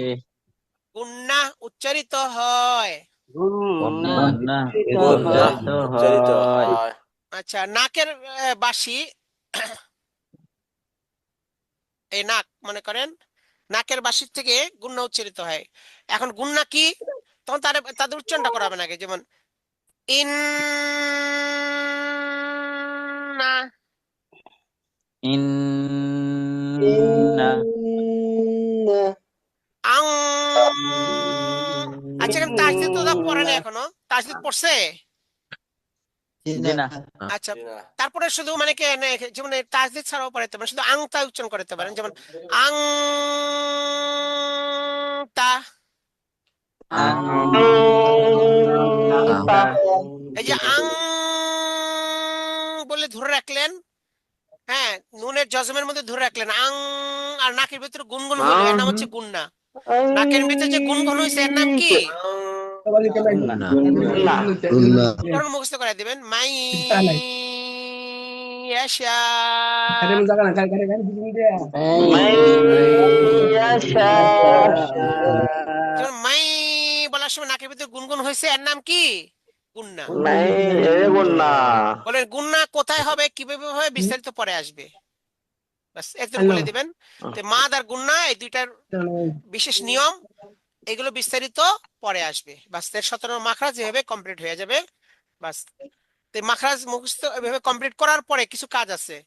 গুন্না উচ্চারিত হয়। গুন্না গুন্না উচ্চারিত হয়। আচ্ছা, নাকের বাঁশি, এই নাক মনে করেন, নাকের বাঁশির থেকে গুন্না উচ্চারিত হয়। এখন গুন্না কি, তখন তাদের উচ্চারণটা করাবেন আগে। যেমন ইন না, ইন্না, আং। আচ্ছা, এখানে তাসদিদ তো পড়ে না এখনো, তাসদিদ পড়ছে? জি না। আচ্ছা, তারপরে শুধু মানে কি যেমন তাসদিদ ছাড়াও পড়াইতে পারেন, শুধু আংতা উচ্চারণ করতে পারেন। যেমন আং তা, আংতা। এই যে আং বলে ধরে রাখলেন, হ্যাঁ, নুনের জজমের মধ্যে ধরে রাখলেন আং, আর নাকের ভিতরে গুনগুন হলো, এর নাম হচ্ছে গুন্না। নাকের ভিতরে যে গুনগুন হয়েছে এর নাম কি? উদাহরণ মুখস্থ করে দিবেন, মাই ইয়াশা, যেমন মাই বলার সময় নাকের ভিতরে গুনগুন হয়েছে, এর নাম কি? গুন্না। নাই এ গুন্না। বলেন গুন্না কোথায় হবে, কিভাবে হবে, বিস্তারিত পরে আসবে, বাস একটু বলে দিবেন। তো মাদ আর গুন্না এই দুইটার বিশেষ নিয়ম, এগুলো বিস্তারিত পরে আসবে। বাস 17 মাখরাজ যেভাবে কমপ্লিট হয়ে যাবে। বাস মাখরাজ মুখস্থ এভাবে কমপ্লিট করার পরে কিছু কাজ আছে।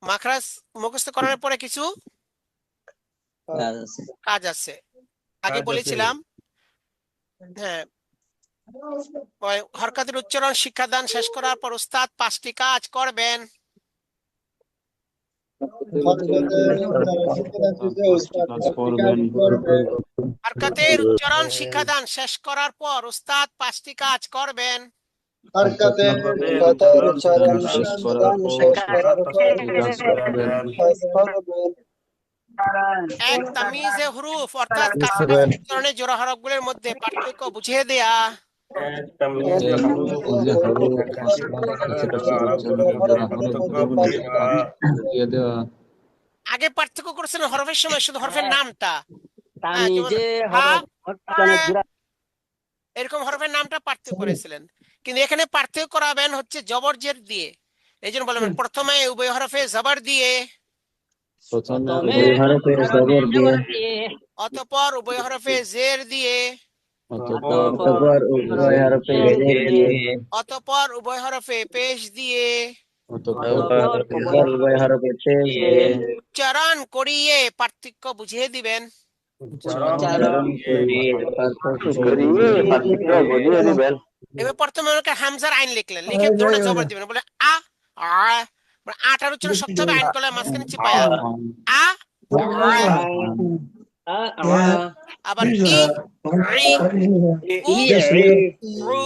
মাখরাজ মুখস্থ করার পরে কিছু কাজ আছে, আগে বলেছিলাম। হ্যাঁ, হরকতের উচ্চারণ শিক্ষাদান শেষ করার পর উস্তাদ 5টি কাজ করবেন। হরকতের উচ্চারণ শিক্ষাদান শেষ করার পর উস্তাদ 5টি কাজ করবেন। এক, তামিজে হুরুফ অর্থাৎ কাফিয়া জোড়া হরফগুলোর মধ্যে পার্থক্য বুঝিয়ে দেয়া। আগে পার্থক্য করছেন হরফের সময় শুধু হরফের নামটা, যেমন এরকম হরফের নামটা পার্থক্য করেছিলেন, কিন্তু এখানে পার্থক্য করাবেন হচ্ছে জবর জের দিয়ে। এই জন্য বলবেন প্রথমে উভয় হরফে জবর দিয়ে, অতঃপর উভয় হরফে জের দিয়ে, অতঃপর উভয় হরফে পেশ দিয়ে, উচ্চারণ করিয়ে পার্থক্য বুঝিয়ে দিবেন। এবার প্রথমে আমাকে হামজার আইন লিখলেন, লিখে দুটো জবর দিবেন, বলে আ আটার উচ্চারণ শক্ত হবে, আইন করলে মাঝখানে চিপায়া আ। আবার ই রি উ রু,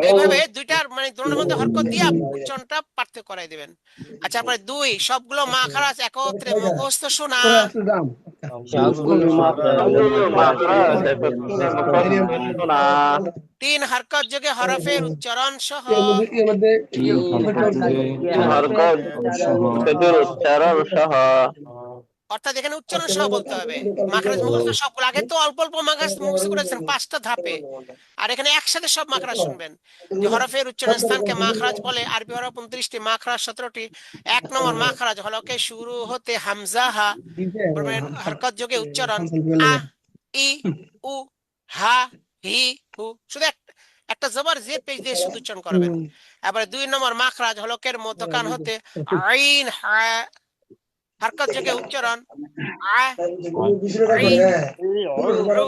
এইভাবে দুইটার মানে দুটোর মধ্যে হরকত দিয়া উচ্চারণটা পার্থক্য করাই দিবেন। আচ্ছা, তারপরে 2, সবগুলো মাখরাজ একত্রে মুখস্থ শোনা। 3 হরকত যোগে হরফের উচ্চারণ সহ, অর্থাৎ এখানে উচ্চারণ সহ বলতে হবে। মাখরাজ মুখস্থ সবগুলো, আগে তো অল্প অল্প মাখরাজ মুখস্থ করেছেন 5টা ধাপে, আর এখানে একসাথে সব মাখরাজ শুনবেন। যে হরফের উচ্চারণ স্থানকে মাখরাজ বলে। আরবি হরফ 29টি, মাখরাজ 17টি। 1 নম্বর মাখরাজ হলকে শুরু হতে হামজা হা হরকত যোগে উচ্চারণ আ ই উ হা হি হু, শুধু একটা জবর যে পেজ দিয়ে শুধু উচ্চারণ করবেন। এবারে 2 নম্বর মাখরাজ হলকের মধ্যকান হতে আইন হা হরকত যোগে উচ্চারণ আ ই রু,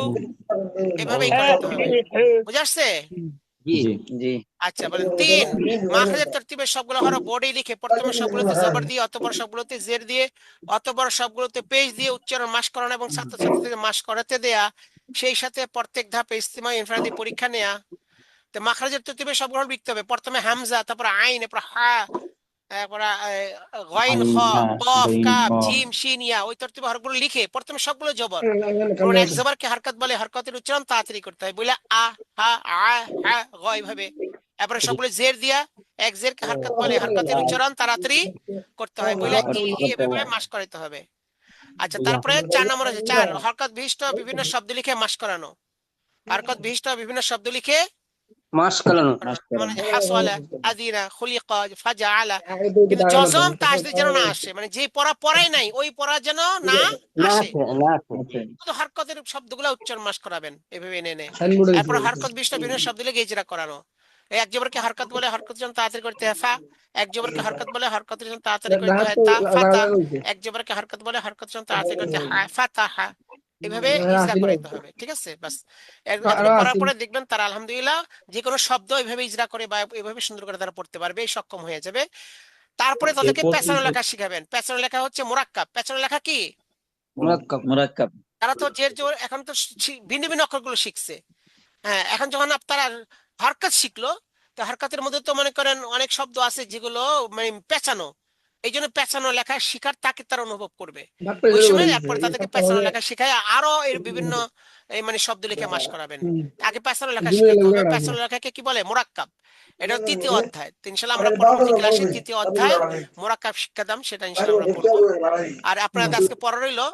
এভাবেই করতে হবে। বুঝে আসছে? আচ্ছা, বলেন 3 মাখরাজের তরতিবে সবগুলো হরফ বোর্ডে লিখে প্রথমে সবগুলোতে জবর দিয়ে, অতঃপর সবগুলোতে জের দিয়ে, অতঃপর সবগুলোতে পেশ দিয়ে উচ্চারণ মাস করানো এবং ছাত্রছাত্রীদের মাস করাতে দেয়া, সেই সাথে প্রত্যেক ধাপে ইস্তিমা ইনফারাদি পরীক্ষা নেয়া। তো মাখরাজের তরতিবে সবগুলো লিখতে হবে, প্রথমে হামজা, তারপর আইন, তারপর হা, তারপর গাইন, খ, কফ, কাফ, জিম, শিন, ইয়া, ওই তরতিবে হরফগুলো লিখে প্রথমে সবগুলো জবর, কারণ এক জবরকে হরকত বলে, হরকতের উচ্চারণ তাড়াতাড়ি করতে হয়, বলে আ হা আ হা গ, এইভাবে। এরপরে সবগুলো জের দিয়া, এক জেরকে হরকত বলে, হরকতের উচ্চারণ তাড়াতাড়ি করতে হয়, বলে ই ই, এভাবে মাস করাতে হবে। আচ্ছা, তারপরে 4 নম্বর আছে 4 হরকত বিশিষ্ট বিভিন্ন শব্দ লিখে মাস করানো। হরকত বিশিষ্ট বিভিন্ন শব্দ লিখে মাস করানো, মানে হাসালা, আদিনা, খুলিকা, ফাজাআলা, কিন্তু জজম তাসদীদ যেন না আসে, মানে যে পড়া পড়াই নাই ওই পড়া যেন না আসে। শুধু হরকতের শব্দগুলো উচ্চারণ মাস করাবেন, এভাবে এনে এরপর হরকত বিশিষ্ট বিভিন্ন শব্দ লিখে ইজরা করানো। এক জবরকে হরকত বলে, হরকত যেন তাড়াতাড়ি করতে হয় ফা। এক জবরকে হরকত বলে, হরকত যেন তাড়াতাড়ি করতে হয় তা, ফাতা। এক জবরকে হরকত বলে, হরকত যেন তাড়াতাড়ি করতে হয় ফাতাহা। এভাবে ইজরা করাইতে হবে, ঠিক আছে? বাস এতটুকু পড়ার পরে দেখবেন তারা আলহামদুলিল্লাহ যে কোনো শব্দ এইভাবে ইজরা করে বা এইভাবে সুন্দর করে তারা পড়তে পারবে, সক্ষম হয়ে যাবে। তারপরে তাদেরকে পেছানো লেখা শিখাবেন। পেছানো লেখা হচ্ছে মুরাক্কাব। পেছানো লেখা কি? মুরাক্কাব। তারা তো জের জোর এখন তো ভিন্ন ভিন্ন অক্ষরগুলো শিখছে। হ্যাঁ, এখন যখন তারা হরকত শিখলো, তো হরকতের মধ্যে তো মনে করেন অনেক শব্দ আছে যেগুলো মানে পেঁচানো, এই জন্য পেঁচানো লেখা শিখার তাকে তারা অনুভব করবে ওই সময়। এরপর তাদেরকে পেঁচানো লেখা শিখায় আরো এর বিভিন্ন এই মানে শব্দ লিখে মাস করাবেন। আগে পেছনে লেখা শিখাইতে হবে। পেছনে লেখাকে কি বলে? মুরাক্কাব। এটা তৃতীয় অধ্যায়। ইনশাআল্লাহ আমরা পরবর্তী ক্লাসে তৃতীয় অধ্যায় মুরাক্কাব শিক্ষাদাম, সেটা ইনশাআল্লাহ আমরা পড়বো। আর আপনারা আজকে পড়া রইলো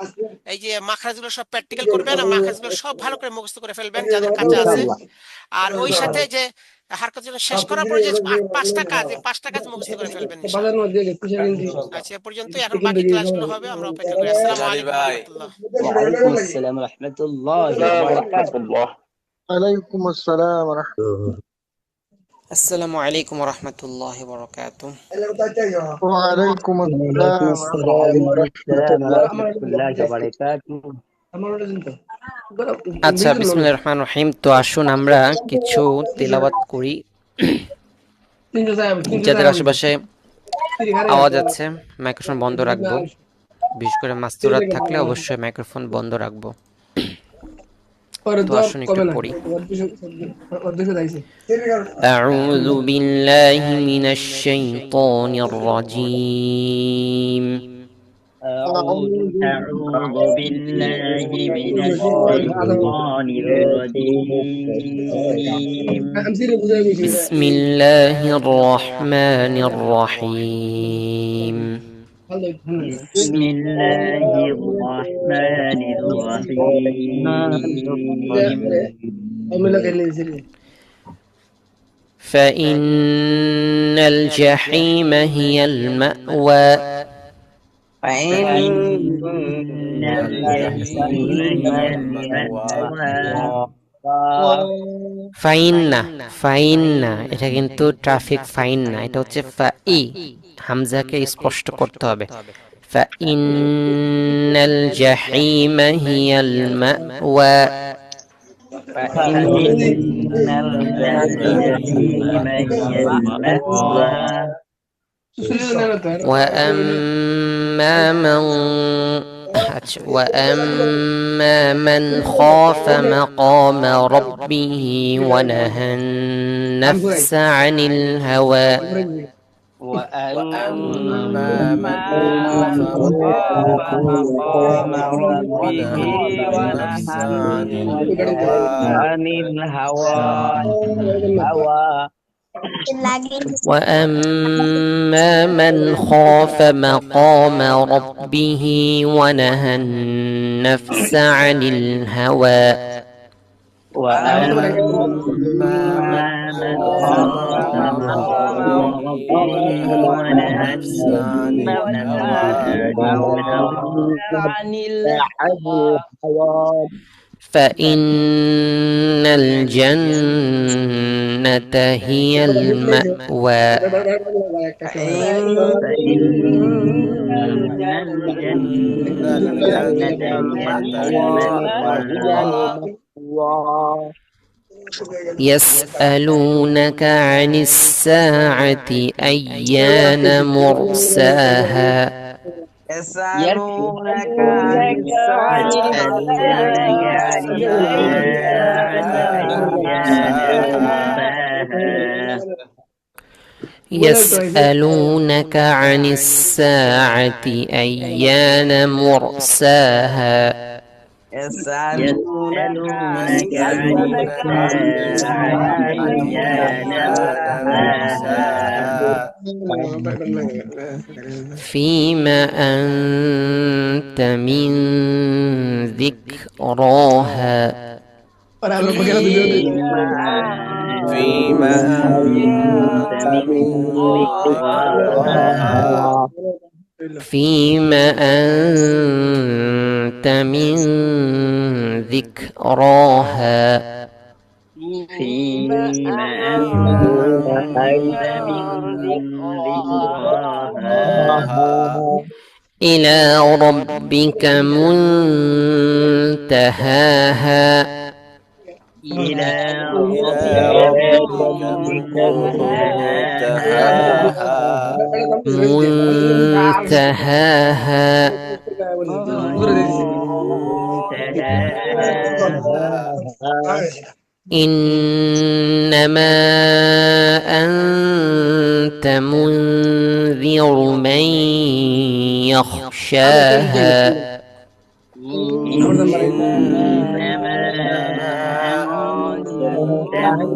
এই যে মাখরাজগুলো সব প্র্যাকটিক্যাল করবেন, আর মাখরাজগুলো সব ভালো করে মুখস্থ করে ফেলবেন যাদের কাছে আছে। আর ওই সাথে যে হারকতগুলো শেষ করার পরে যে 5টা কাজ, এই 5টা কাজ মুখস্থ করে ফেলবেন ইনশাআল্লাহ। আচ্ছা, এ পর্যন্তই। এখন বাকি ক্লাসগুলো হবে, আমরা অপেক্ষা করি। আসসালামু আলাইকুম ওয়া রাহমাতুল্লাহ। وعليكم السلام ورحمة الله وبركاته. الله. عليكم السلام ورحمة আসসালামু আলাইকুম রহমতুল্লাহ বরকাতুহ। وعليكم وعليكم السلام السلام ورحمة الله وبركاته. আচ্ছা, বিসমিল্লাহির রহমানির রহিম। তো আসুন আমরা কিছু তেলাওয়াত করি। যাদের আশেপাশে আওয়াজ আছে মাইক্রোফোন বন্ধ রাখবো, বিশেষ করে মাস্তুরাত থাকলে অবশ্যই মাইক্রোফোন বন্ধ রাখবো। তো আসুন একটু পড়ি। আউযু বিল্লাহি মিনাশ শাইতানির রাজীম। أعوذ بالله من الشيطان الرجيم. বিসমিল্লাহির রহমানির রহিম। بسم الله الرحمن الرحيم. فإن الجحيم هي المأوى. فإن الجحيم هي المأوى. ফাইন্না এটা কিন্তু ট্রাফিক ফাইন না, এটা হচ্ছে ফাই, হামজাকে স্পষ্ট করতে হবে। ফাইন্নাল জাহিমা হিয়াল মাওয়া। فإن الجحيم هي المأوى. وأما من خاف مقام ربه ونهى النفس عن الهوى. وأما من خاف مقام ربه ونهى عن الهوى. وأما من خاف مقام ربه ونهى النفس عن الهوى. وأما من خاف مقام ربه ونهى النفس عن الهوى فإن الجنة هي المأوى. فإن يسألونك عن الساعة أيان مرساها. يسألونك عن يسألونك عن الساعة أيان مرساها. يسألونك عن فيما أنت من ذكراها. فيما أنت من ذكراها. إلى ربك منتهاها. منتهاها. إنما أنت منذر من يخشاها. إنما لمن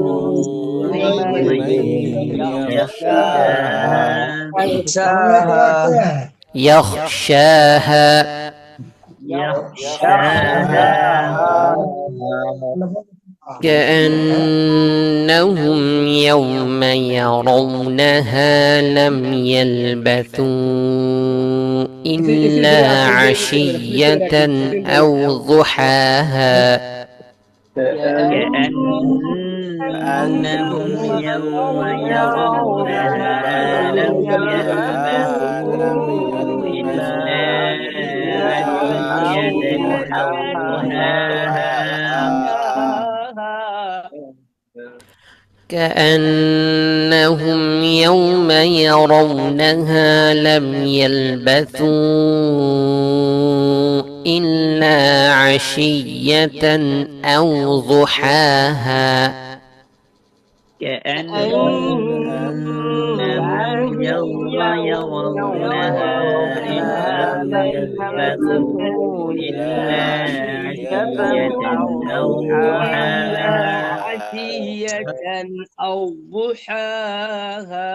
يخشاها كأنهم يوم يرونها لم يلبثوا إلا عشية أو ضحاها كأنهم يوم يرونها لم يلبثوا إلا عشية أو ضحاها كأنهم يوم يرونها لم يلبثوا إلا عشية أو ضحاها كأنهم يوم يرونها لم يلبثوا إلا عشية أو ضحاها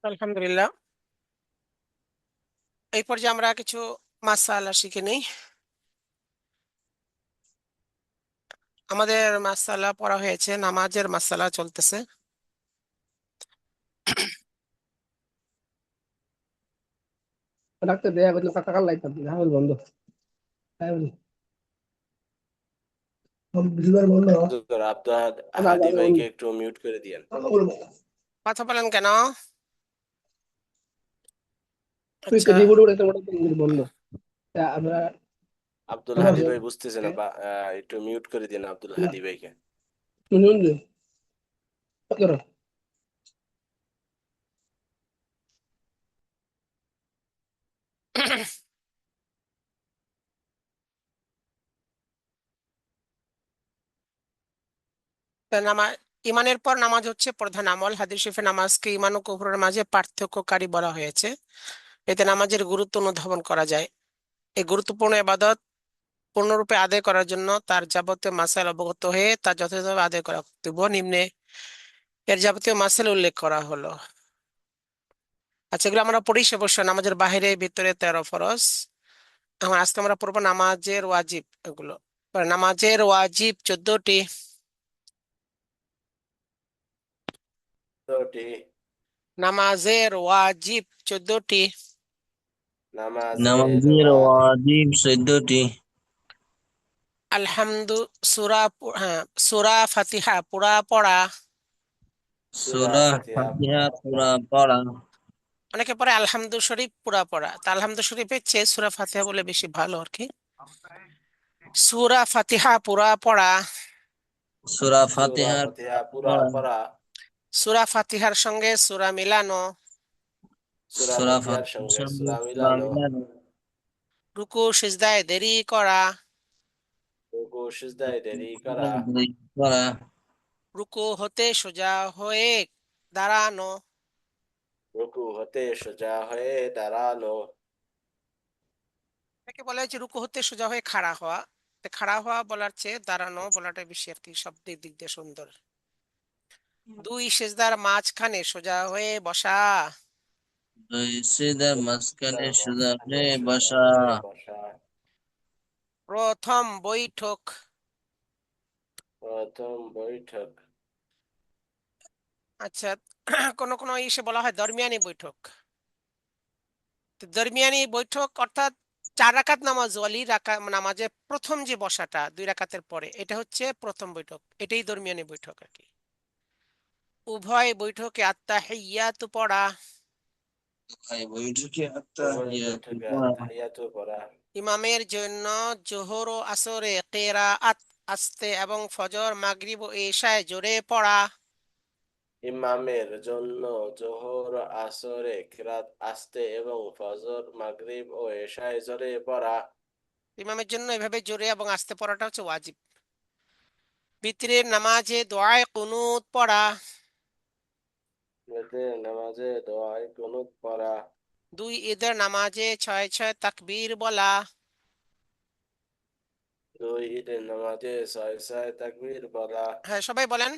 আলহামদুলিল্লাহ, এই পর্যায়ে আমরা কিছু মাসালা শিখে নেই। আমাদের মাসালা পড়া হয়েছে, নামাজের মাসালা চলতেছে। ডাক্তার দেয়া করলে টাকা লাইতাম বন্ধ হাদি ভাইকে একটু মিউট করে দিয়েন। কথা বলেন কেন? তুই আচ্ছা, বন্ধ আমরা আব্দুল হাদি ভাই বুঝতেছে না, একটু মিউট করে দিন আব্দুল হাদি ভাইকে। ইমানের পর নামাজ হচ্ছে প্রধান আমল। হাদিস শরীফে নামাজকে ইমান ও কুফরের মাঝে পার্থক্যকারী বলা হয়েছে। এতে নামাজের গুরুত্ব অনুধাবন করা যায়। এই গুরুত্বপূর্ণ ইবাদত পূর্ণরূপে আদায় করার জন্য তার যাবতীয় মাসাইল অবগত হয়ে তা যথাযথভাবে আদায় করা কর্তব্য। নিম্নে এর যাবতীয় মাসাইল উল্লেখ করা হলো। আচ্ছা, এগুলো আমরা পড়ি অবশ্য নামাজের বাহিরে ভিতরে 13 ফরজ। আজকে আমরা পড়বো নামাজের ওয়াজিব। এগুলো নামাজের ওয়াজিব 14টি। নামাজের ওয়াজিব 14টি। নামাজের ওয়াজিব 14টি। সূরা ফাতিহা পুরা পড়া। সূরা ফাতিহা পুরা পড়া। অনেকে পরে আলহামদু শরীফ পুরা পড়া। তা আলহামদু শরীফের চেয়ে সূরা ফাতিহা বলে বেশি ভালো আর কি। সূরা ফাতিহা পুরা পড়া। সূরা ফাতিহা পুরা পড়া। সূরা ফাতিহার সঙ্গে সূরা মিলানো। সূরা ফাতিহার সঙ্গে সূরা মিলানো। রুকু সিজদায় দেরি করা। রুকু সিজদায় দেরি করা। রুকু হতে সোজা হয়ে দাঁড়ানো। রুকু হতে সোজা হয়ে দাঁড়ানো। এটাকে বলা হয়েছে রুকু হতে সোজা হয়ে খাড়া হওয়া। খাড়া হওয়া বলার চেয়ে দাঁড়ানো বলাটা বেশি আর কি, শব্দের দিক দিয়ে সুন্দর। 2 সিজদার মাঝখানে সোজা হয়ে বসা। 2 সিজদার মাঝখানে সোজা হয়ে বসা। প্রথম বৈঠক। প্রথম বৈঠক। আচ্ছা, কোন কোন ইসে বলা হয় দরমিয়ানি বৈঠক। দরমিয়ানি বৈঠক অর্থাৎ 4 রাকাত নামাজ ওয়ালি নামাজে প্রথম যে বসাটা 2 রাকাতের পরে, এটা হচ্ছে প্রথম বৈঠক। এটাই দরমিয়ানি বৈঠক আর কি। উভয় বৈঠকে আত্তাহিয়াতু পড়া। ইমামের জন্য জোহর ও আসরে কিরাআত আস্তে এবং ফজর মাগরিব ও ইশায় জোরে পড়া। ইমামের জন্য জোহর আসরে কিরাত আস্তে এবং ফজর মাগরিব ও ইশায় জোরে পড়া। ইমামের জন্য এভাবে জোরে এবং আস্তে পড়াটা হচ্ছে ওয়াজিব। বিতরের নামাজে দোয়ায়ে কুনুত পড়া। বেতের নামাজে দোয়ায় কুনুত পড়া। 2 ঈদের নামাজে 6 তাকবীর বলা। 2 ঈদের নামাজে 6 তাকবীর বলা। হ্যাঁ, সবাই বলেন।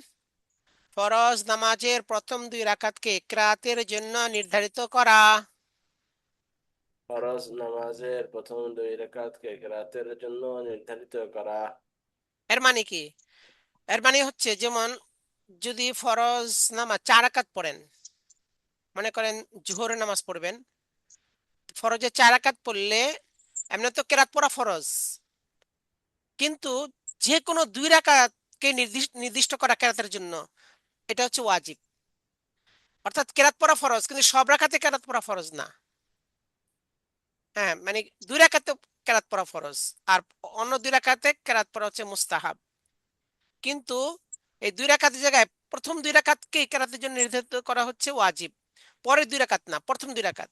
ফরজ নামাজের প্রথম 2 রাকাতকে কিরাতের জন্য নির্ধারিত করা। ফরজ নামাজের প্রথম 2 রাকাতকে কিরাতের জন্য নির্ধারিত করা। এর মানে কি? এর মানে হচ্ছে যেমন যদি ফরজ নামাজ 4 রাকাত পড়েন, মনে করেন জোহরের নামাজ পড়বেন, ফরজে 4 রাকাত পড়লে এমনি তো কেরাত পড়া ফরজ, কিন্তু যে কোনো 2 রাকাতকে নির্দিষ্ট করা কেরাতের জন্য এটা হচ্ছে ওয়াজিব। অর্থাৎ কেরাত পড়া ফরজ, কিন্তু সব রাকাতে কেরাত পড়া ফরজ না। হ্যাঁ, মানে 2 রাকাতে কেরাত পড়া ফরজ, আর অন্য 2 রাকাতে কেরাত পড়া হচ্ছে মুস্তাহাব। কিন্তু এই 2 রাকাতের জায়গায় প্রথম 2 রাকাতকে কেরাতের জন্য নির্ধারিত করা হচ্ছে ওয়াজিব, পরের 2 রাকাত না, প্রথম 2 রাকাত।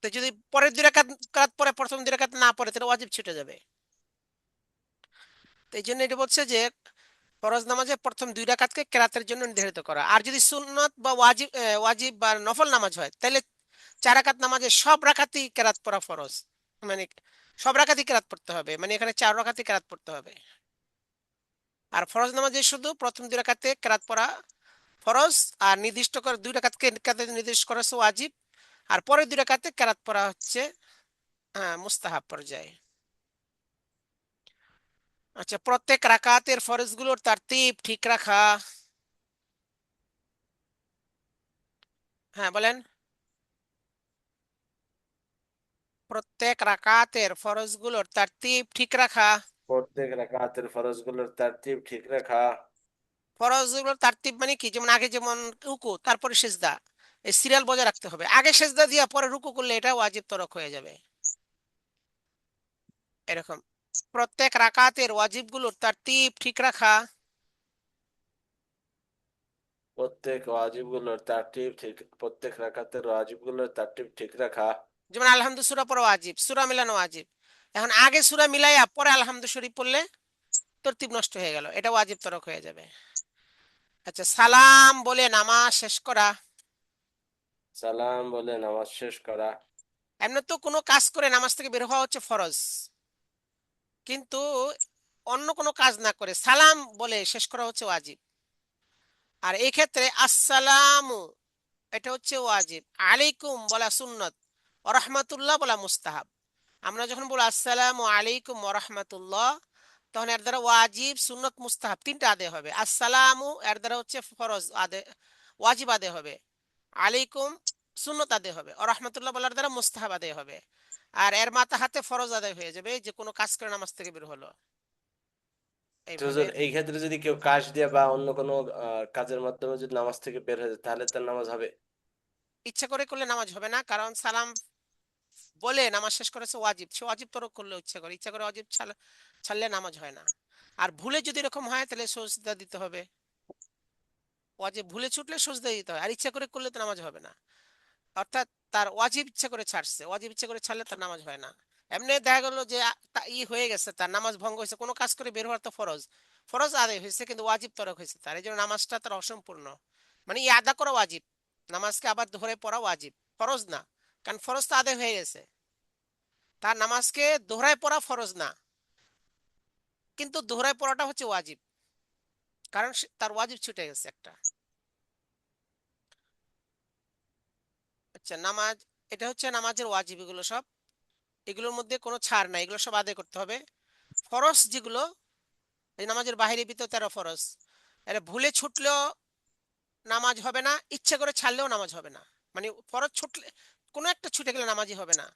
তো যদি পরের 2 রাকাত কেরাত পরে প্রথম 2 রাকাত না পড়ে, তাহলে ওয়াজিব ছুটে যাবে। তো এই জন্য এটা বলছে যে ফরজ নামাজে প্রথম 2 রাকাতকে কেরাতের জন্য নির্ধারিত করা। আর যদি সুন্নত বা ওয়াজিব বা নফল নামাজ হয়, তাহলে 4 রাকাত নামাজে সব রাকাতই কেরাত পড়া ফরজ, মানে সব রাকাতই কেরাত পড়তে হবে, মানে এখানে 4 রাকাতই কেরাত পড়তে হবে। আর ফরজ নামাজে শুধু প্রথম 2 রাকাতে কেরাত পড়া ফরজ, আর নির্দিষ্ট করে 2 রাকাতকে কেরাতে নির্দিষ্ট করা হচ্ছে ওয়াজিব, আর পরের 2 রাকাতে কেরাত পড়া হচ্ছে মুস্তাহাব পর্যায়ে। আচ্ছা, প্রত্যেক রাকাতের ফরজগুলোর তারতিব ঠিক রাখা। হ্যাঁ, বলেন। প্রত্যেক রাকাতের ফরজগুলোর তারতিব ঠিক রাখা। প্রত্যেক রাকাতের ফরজগুলোর তারতিব ঠিক রাখা। ফরজগুলোর তারতিব মানে কি? যেমন আগে যেমন রুকু, তারপরে সেজদা, এই সিরিয়াল বজায় রাখতে হবে। আগে সেজদা দিয়া পরে রুকু করলে এটা ওয়াজিব তরক হয়ে যাবে। এরকম প্রত্যেক রাকাতের ওয়াজিবগুলোর তারতিব ঠিক রাখা। প্রত্যেক রাকাতের ওয়াজিবগুলোর তারতিব ঠিক রাখা। যেমন আলহামদু সূরা পড়া ওয়াজিব, সূরা মিলানো ওয়াজিব। এখন আগে সূরা মিলাইয়া পরে আলহামদু শরীফ পড়লে তরতিব নষ্ট হয়ে গেল, এটা ওয়াজিব তরক হয়ে যাবে। আচ্ছা, সালাম বলে নামাজ শেষ করা। সালাম বলে নামাজ শেষ করা। এমনি তো কোনো কাজ করে নামাজ থেকে বের হওয়া হচ্ছে ফরজ, কিন্তু অন্য কোনো কাজ না করে সালাম বলে শেষ করা হচ্ছে ওয়াজিব। আর এই ক্ষেত্রে আসসালামু এটা হচ্ছে ওয়াজিব, আলাইকুম বলা সুন্নত, ওয়া রাহমাতুল্লাহ বলা মুস্তাহাব। আমরা যখন বলি আসসালামু আলাইকুম ওয়া রাহমাতুল্লাহ, তখন এর দ্বারা ওয়াজিব, সুন্নত, মুস্তাহাব তিনটা আদায় হবে। আসসালামু এর দ্বারা হচ্ছে ফরজ আদায়, ওয়াজিব আদায় হবে। আলাইকুম সুন্নত আদায় হবে। ওয়া রাহমাতুল্লাহ বলার দ্বারা মুস্তাহাব আদায় হবে। আর এর মাথা হাতে ফরজ আদায় হয়ে যাবে, যে কোনো কাজ করে নামাজ থেকে বের হলো তো এইভাবে। এই ক্ষেত্রে যদি কেউ কাশ দিয়ে বা অন্য কোনো কাজের মাধ্যমে যদি নামাজ থেকে বের হয়ে যায়, তাহলে তার নামাজ হবে? ইচ্ছা করে করলে নামাজ হবে না, কারণ সালাম বলে নামাজ শেষ করেছে ওয়াজিব, সে ওয়াজিব তরক করলে ইচ্ছা করে ওয়াজিব ছাড়লে নামাজ হয় না। আর ভুলে যদি এরকম হয়, তাহলে সজদা দিতে হবে। ওয়াজিব ভুলে ছুটলে সজদা দিতে হয়, আর ইচ্ছা করে করলে তো নামাজ হবে না। অর্থাৎ তার ওয়াজিব ইচ্ছা করে ছাড়ছে, ওয়াজিব ইচ্ছা করে ছাড়লে তার নামাজ হয় না। এমনি দেখা গেল যে হয়ে গেছে, তার নামাজ ভঙ্গ হয়েছে, কোনো কাজ করে বের হওয়ার তো ফরজ, ফরজ আদায় হয়েছে, কিন্তু ওয়াজিব তরক হয়েছে তার, এই জন্য নামাজটা তার অসম্পূর্ণ। মানে আদা করা ওয়াজিব, নামাজকে আবার ধরে পড়া ওয়াজিব, ফরজ না, কারণ ফরজ তো আদায় হয়ে গেছে। তার নামাজকে দোহরায় পড়া ফরজ না, কিন্তু দোহরায় পড়াটা হচ্ছে ওয়াজিব, কারণ তার ওয়াজিব ছুটে গেছে একটা। আচ্ছা, নামাজ, এটা হচ্ছে নামাজের ওয়াজিব, এগুলো সব, এগুলোর মধ্যে কোনো ছাড় নাই, এগুলো সব আদায় করতে হবে। ফরজ যেগুলো, এই নামাজের বাহিরে ভিতর 13 ফরজ, এটা ভুলে ছুটলেও নামাজ হবে না, ইচ্ছা করে ছাড়লেও নামাজ হবে না। মানে ফরজ ছুটলে, কোনো একটা ছুটে গেলে নামাজই হবে না।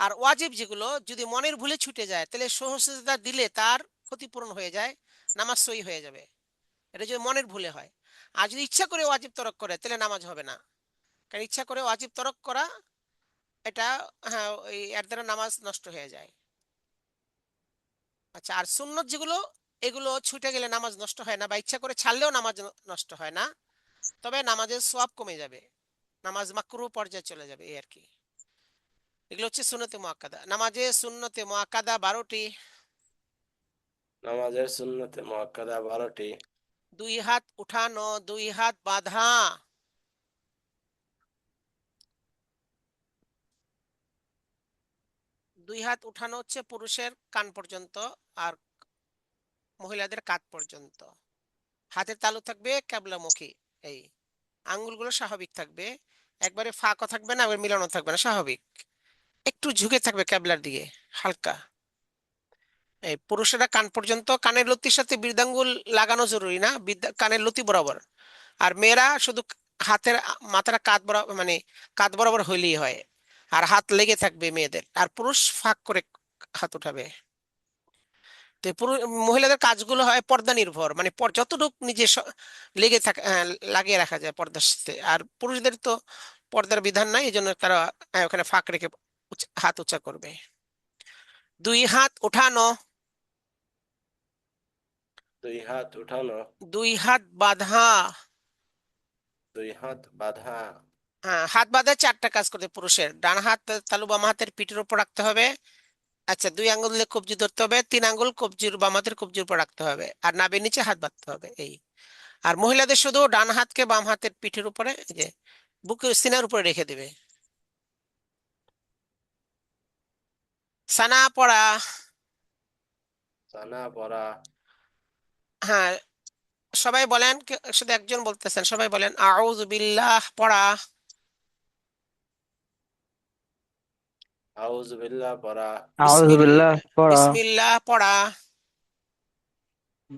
আর ওয়াজিব যেগুলো যদি মনের ভুলে ছুটে যায়, তাহলে সহজতা দিলে তার ক্ষতিপূরণ হয়ে যায়, নামাজ সহি হয়ে যাবে। এটা যদি মনের ভুলে হয়। আর যদি ইচ্ছা করে ওয়াজিব তরক করে, তাহলে নামাজ হবে না, কারণ ইচ্ছা করে ওয়াজিব তরক করা এটা, হ্যাঁ, এর দ্বারা নামাজ নষ্ট হয়ে যায়। আচ্ছা, আর সুন্নত যেগুলো, এগুলো ছুটে গেলে নামাজ নষ্ট হয় না, বা ইচ্ছা করে ছাড়লেও নামাজ নষ্ট হয় না, তবে নামাজের সওয়াব কমে যাবে, নামাজ মাকরুহ পর্যায়ে চলে যাবে, এই আর কি। এগুলো হচ্ছে সুন্নতে মুআক্কাদা। নামাজে সুন্নতে মুআক্কাদা 12টি। নামাজের সুন্নতে মুআক্কাদা 12টি। 2 হাত উঠানো, 2 হাত বাঁধা। 2 হাত উঠানো হচ্ছে পুরুষের কান পর্যন্ত আর মহিলাদের কাঁধ পর্যন্ত। হাতের তালু থাকবে ক্যাবলামুখী, এই আঙ্গুলগুলো স্বাভাবিক থাকবে, একবারে ফাঁকও থাকবে না, আবার মিলানো থাকবে না, স্বাভাবিক। একটু ঝুঁকে থাকবে ক্যাবলার দিকে হালকা। এই পুরুষেরা কান পর্যন্ত, কানের লতির সাথে বৃদ্ধাঙ্গুল লাগানো জরুরি না, কানের লতি বরাবর। আর মেয়েরা শুধু হাতের মাথাটা কাঁধ বরাবর, মানে কাঁধ বরাবর হইলেই হয়, আর হাত লেগে থাকবে মেয়েদের, আর পুরুষ ফাঁক করে হাত উঠাবে। তো মহিলাদের কাজগুলো হয় পর্দা নির্ভর, মানে যতটুকু নিজে লেগে থাকে লাগিয়ে রাখা যায় পর্দার সাথে। আর পুরুষদের তো পর্দার বিধান নাই, এই জন্য তারা ওখানে ফাঁক রেখে হাত উঁচা করবে। 2 হাত উঠানো, 2 হাত উঠানো, 2 হাত বাঁধা। 2 হাত বাঁধা। হ্যাঁ, হাত বাঁধা 4টা কাজ করতে পুরুষের। ডান হাত তালু বাম হাতের পিঠের উপর রাখতে হবে। আচ্ছা, 2 আঙ্গুল দিয়ে কবজি ধরতে হবে, 3 আঙ্গুল কবজির বাম হাতের কবজির উপর রাখতে হবে, আর নাভির নিচে হাত বাঁধতে হবে, এই। আর মহিলাদের শুধু ডান হাতকে বাম হাতের পিঠের উপরে, এই যে বুকে সিনার উপরে রেখে দিবে। সানা পড়া। সানা পড়া। হ্যাঁ, সবাই বলেন, শুধু একজন বলতেছেন, সবাই বলেন আউযু বিল্লাহ পড়া। আউযু বিল্লাহ পড়া। আউযু বিল্লাহ পড়া। বিসমিল্লাহ পড়া।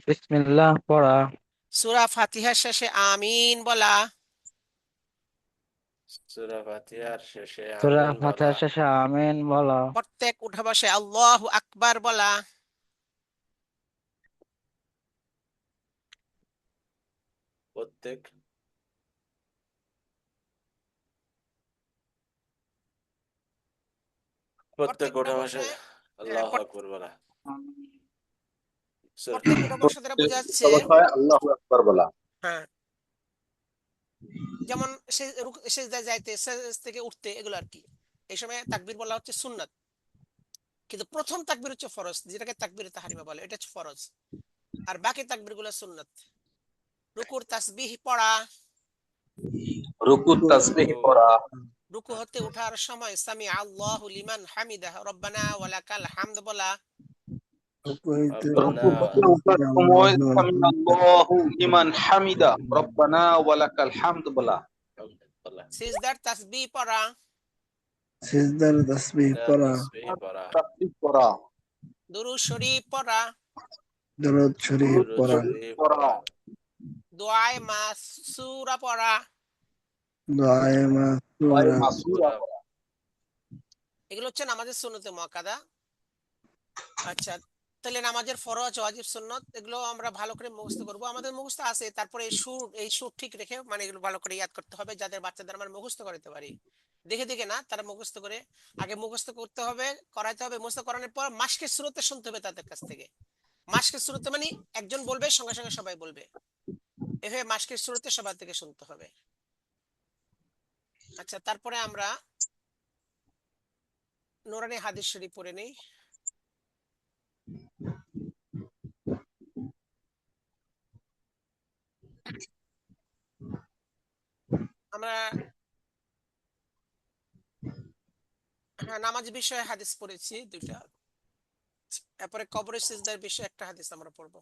বিসমিল্লাহ পড়া। সূরা ফাতিহার শেষে আমিন বলা। সূরা ফাতিহার শেষে সূরা আমিন বলা। ফাতিহার শেষে আমিন বলা। প্রত্যেক উঠা বসে আল্লাহু আকবার বলা। প্রত্যেক উঠা বসে আল্লাহু আকবার বলা। প্রত্যেক উঠা বসে দ্বারা বোঝা যাচ্ছে আল্লাহু আকবার বলা। হ্যাঁ, যেমন সেজদায় যাইতে, সেজদা থেকে উঠতে, এগুলো আর কি। এই সময় তাকবীর বলা হচ্ছে সুন্নাত, কিন্তু প্রথম তাকবীর হচ্ছে ফরজ, যেটাকে তাকবীরে তাহরিমা বলে, এটা হচ্ছে ফরজ। আর বাকি তাকবীর গুলো সুন্নাত। রুকুর তাসবিহ পড়া। রুকু তাসবিহ পড়া। রুকু হতে ওঠার সময় সামি আল্লাহু লিমান হামিদাহ রব্বানা ওয়ালাকাল হামদ বলা। রুকু হতে ওঠার সময় সামি আল্লাহু লিমান হামিদা রব্বানা ওয়ালাকাল হামদ বলা। সিজদার তাসবিহ পড়া। সিজদার তাসবিহ পড়া। তাসবিহ পড়া। দুরূদ শরীফ পড়া। দরুদ শরীফ পড়া। দোয়ায়ে মাসুরা পড়া। দোয়ায়ে মাসুরা। এগুলো হচ্ছে নামাজের সুন্নতে মুআক্কাদা। আচ্ছা, তাহলে নামাজের ফরজ, ওয়াজিব, সুন্নত এগুলো আমরা ভালো করে মুখস্থ করব। আমাদের মুখস্থ আছে, তারপরে এই সুর ঠিক রেখে, মানে এগুলো ভালো করে ইয়াদ করতে হবে, যাদের বাচ্চাদের আমরা মুখস্থ করাতে পারি। দেখে দেখে না, তারা মুখস্থ করে, আগে মুখস্থ করতে হবে, করাইতে হবে। মুখস্থ করানোর পর মাসকে সুরতে শুনতে হবে তাদের কাছ থেকে। মাসকে সুরতে মানে একজন বলবে, সঙ্গে সঙ্গে সবাই বলবে, এভাবে মাসকে সুরতে সবার থেকে শুনতে হবে। আচ্ছা, তারপরে আমরা নুরানি হাদিস শরীফ পড়ে নেই। আমরা নামাজ বিষয়ে হাদিস পড়েছি 2টা। এরপরে কবরের সিজদার বিষয়ে একটা হাদিস আমরা পড়বো।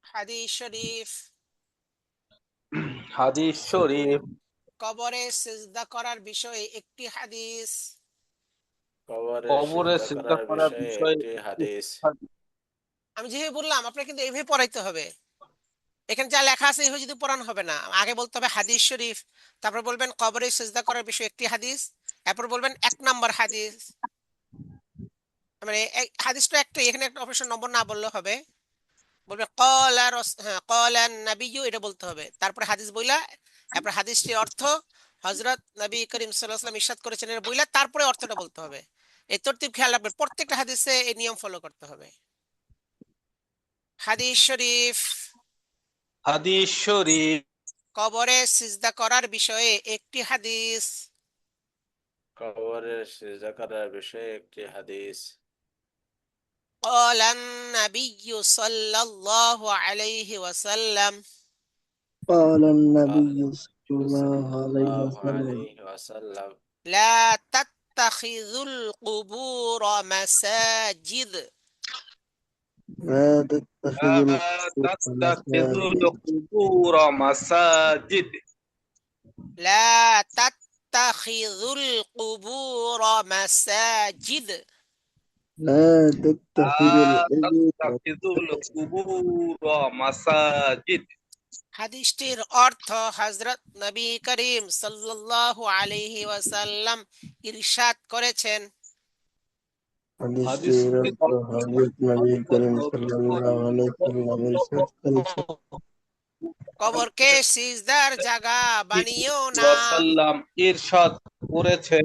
হাদিস শরীফ। হাদিস শরীফ। কবরে সিজদা করার বিষয়ে একটি হাদিস। কবরে সিজদা করার বিষয়ে একটি হাদিস। আমি যেভাবে বললাম, আপনাকে কিন্তু এইভাবে পড়াইতে হবে। এখানে যা লেখা আছে এইভাবে যদি পড়ানো হবে না, আগে বলতে হবে হাদিস শরীফ, তারপর বলবেন কবরে সিজদা করার বিষয়ে একটি হাদিস, এরপর বলবেন 1 নম্বর হাদিস। মানে হাদিসটা একটাই, এখানে একটা অপারেশন নম্বর না বললে হবে। বলবে ক্বালা নবিয়্যু, এটা বলতে হবে। তারপরে হাদিস বইলা, তারপর হাদিসটির অর্থ হযরত নবী করিম সাল্লাল্লাহু আলাইহি ওয়াসাল্লাম ইরশাদ করেছেন এটা বইলা, তারপরে অর্থটা বলতে হবে। এই তরতিব খেয়াল রাখবেন, প্রত্যেকটা হাদিসে এই নিয়ম ফলো করতে হবে। হাদিস শরীফ। হাদিস শরীফ। কবরে সিজদা করার বিষয়ে একটি হাদিস। কবরে সিজদা করার বিষয়ে একটি হাদিস। قال النبي صلى الله عليه وسلم قال النبي صلى صلى الله عليه الله وسلم عليه وسلم لا تتخذوا القبور مساجد لا تتخذوا لا القبور تتخذوا مساجد القبور مساجد لا تتخذوا القبور مساجد لا تتخذوا لا القبور تتخذوا القبور مساجد হাদিসটির অর্থ হযরত নবী করিম সাল্লাল্লাহু আলাইহি ওয়াসাল্লাম ইরশাদ করেছেন হাদিসটির অর্থ হযরত নবী করিম সাল্লাল্লাহু আলাইহি ওয়াসাল্লাম ইরশাদ করেছেন কবরকে সিজদার জায়গা বানিও না ওয়াসাল্লাম ইরশাদ করেছেন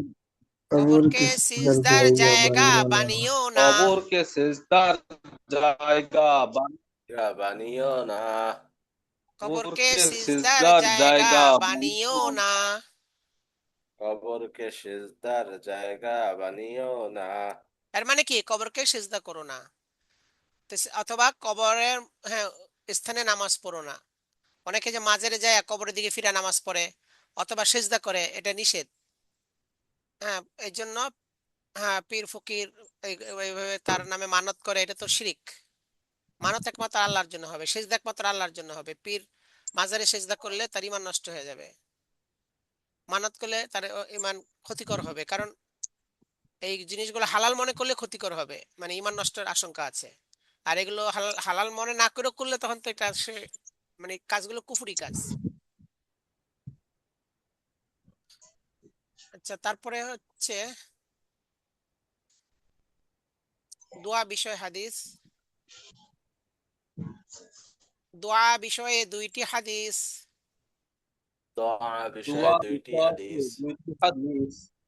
কবরকে কবরকে সিজদার জায়গা বানিও না কবরকে সিজদার জায়গা বানিও না কবরকে কবরকে সিজদার সিজদার জায়গা জায়গা বানিও না কবরকে সিজদার জায়গা বানিও না এর মানে কি কবরকে সিজদা করো না অথবা কবরের স্থানে নামাজ পড়ো না অনেকে যে মাজারে যায় কবরের দিকে ফিরে নামাজ পড়ে অথবা সিজদা করে এটা নিষেধ এই জন্য পীর ফকির এইভাবে তার নামে মানত করে এটা তো শিরিক মানত একমাত্র আল্লাহর জন্য হবে সিজদা একমাত্র আল্লাহর জন্য হবে পীর মাজারে সিজদা করলে তার ঈমান নষ্ট হয়ে যাবে মানত করলে তার ঈমান ক্ষতিকর হবে কারণ এই জিনিসগুলো হালাল মনে করলে ক্ষতিকর হবে মানে ঈমান নষ্টের আশঙ্কা আছে আর এগুলো হালাল মনে না করে করলে তখন তো এটা মানে কাজগুলো কুফরি কাজ আচ্ছা তারপরে হচ্ছে দোয়া বিষয় হাদিস দোয়া বিষয়ে দুইটি হাদিস দোয়া বিষয়ে দুইটি হাদিস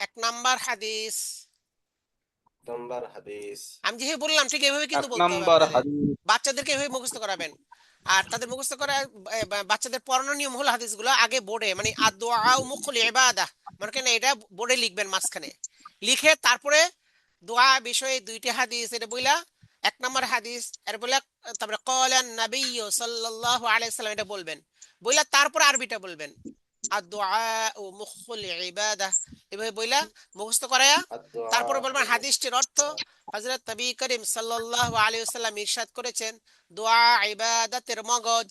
এক নাম্বার হাদিস আমি যেভাবে বললাম ঠিক এভাবে কিন্তু বলতে হবে বাচ্চাদেরকে এভাবে মুখস্থ করাবেন আর তাদের মুখস্থ করা বাচ্চাদের পড়ানো নিয়ম হলো হাদিসগুলো আগে বোর্ডে মানে আদ-দুআ মুখুল ইবাদাহ মানে কেন এটা বোর্ডে লিখবেন মাঝখানে লিখে তারপরে দোয়া বিষয়ে দুইটি হাদিস এটা বইলা এক নম্বর হাদিস এর বইলা তারপরে ক্বালান নবী সাল্লাল্লাহু আলাইহি ওয়াসাল্লাম এটা বলবেন বইলা তারপর আরবিটা বলবেন আদ-দুআ মুখুল ইবাদাহ এভাবে বইলা মুখস্থ করায়া তারপরে বলবেন হাদিসটির অর্থ হযরত নবী করিম সাল্লাল্লাহু আলাইহি ওয়াসাল্লাম ইরশাদ করেছেন দোয়া ইবাদতের মগজ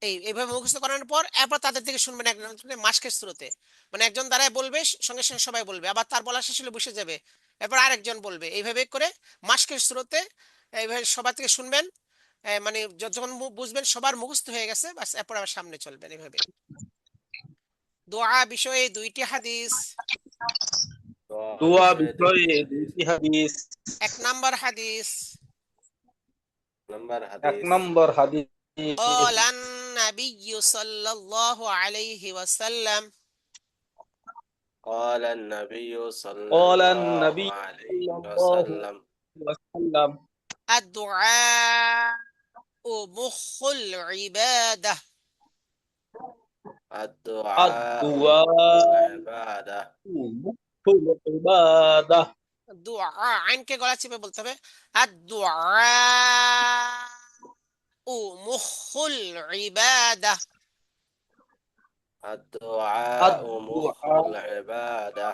এইভাবে মুখস্থ করানোর পর এরপর তাদের থেকে শুনবেন একজন মাসকের স্রোতে মানে একজন দাঁড়ায় বলবে সঙ্গে সঙ্গে সবাই বলবে আবার তার বলা শেষ হলে বসে যাবে এরপর আরেকজন বলবে এইভাবে করে মাসকের স্রোতে এইভাবে সবার থেকে শুনবেন মানে যখন বুঝবেন সবার মুখস্থ হয়ে গেছে বাস এরপর আবার সামনে চলবেন এইভাবে দোয়া বিষয়ে দুইটি হাদিস দোয়া বিষয়ে দুইটি হাদিস এক নাম্বার হাদিস এক নম্বর হাদিস قال النبي صلى الله عليه وسلم قال النبي صلى قال الله النبي عليه صلى الله وسلم الدعاء مخ العبادة الدعاء الدعاء مخ العبادة دعاء عينك গলা চিপে বলতে হবে الدعاء مخ العبادة الدعاء مخ العبادة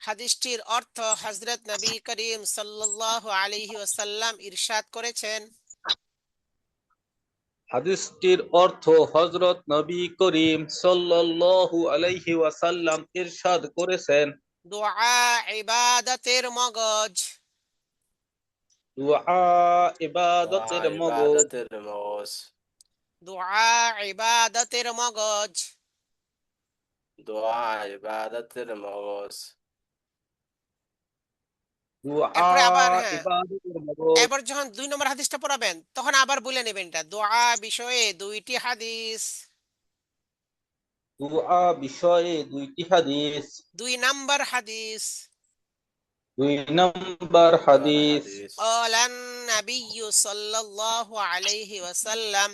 হাদিসটির অর্থ হযরত নবী করিম সাল্লাল্লাহু আলাইহি ওয়াসাল্লাম ইরশাদ করেছেন হাদিসটির অর্থ হযরত নবী করিম সাল্লাল্লাহু আলাইহি ওয়াসাল্লাম ইরশাদ করেছেন দোয়া ইবাদতের মগজ দোয়া ইবাদতের মগজ দোয়া ইবাদতের মগজ দোয়া ইবাদতের মগজ এবার যখন 2 নম্বর হাদিসটা পড়াবেন তখন আবার বলে নেবেন এটা দোয়া বিষয়ে দুইটি হাদিস দোয়া বিষয়ে দুইটি হাদিস 2 নম্বর হাদিস 2 নম্বর হাদিস قال النبي صلى الله عليه وسلم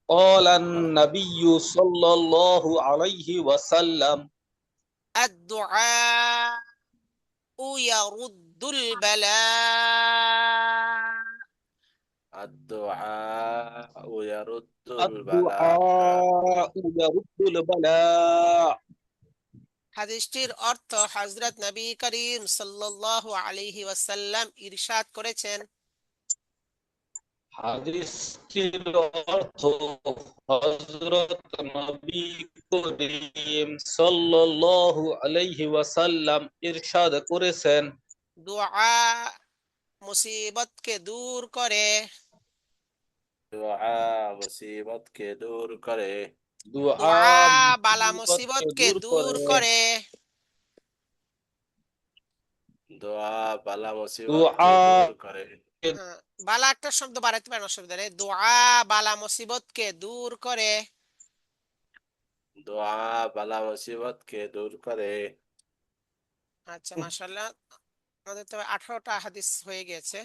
قال النبي صلى الله عليه وسلم الدعاء يرد البلاء الدعاء يرد البلاء الدعاء يرد البلاء হাদিসটির অর্থ হযরত নবী করিম সাল্লাল্লাহু আলাইহি ওয়াসাল্লাম ইরশাদ করেছেন হাদিসটির অর্থ হযরত নবী করিম সাল্লাল্লাহু আলাইহি ওয়াসাল্লাম ইরশাদ করেছেন দুআ মুসিবতকে দূর করে दुआ मुसीबत के दूर करे দুআ দুআ বালা মুসিবতকে মুসিবতকে দূর দূর করে করে दुआ बाला मुसीबत দুআ के दूर करे বালা একটা শব্দ বাড়াইতে পারেন অসুবিধা নেই দুআ বালা মুসিবতকে দূর করে दुआ बाला मुसीबत के दूर करे আচ্ছা মাশাআল্লাহ আমাদের তো 18টা হাদিস হয়ে গেছে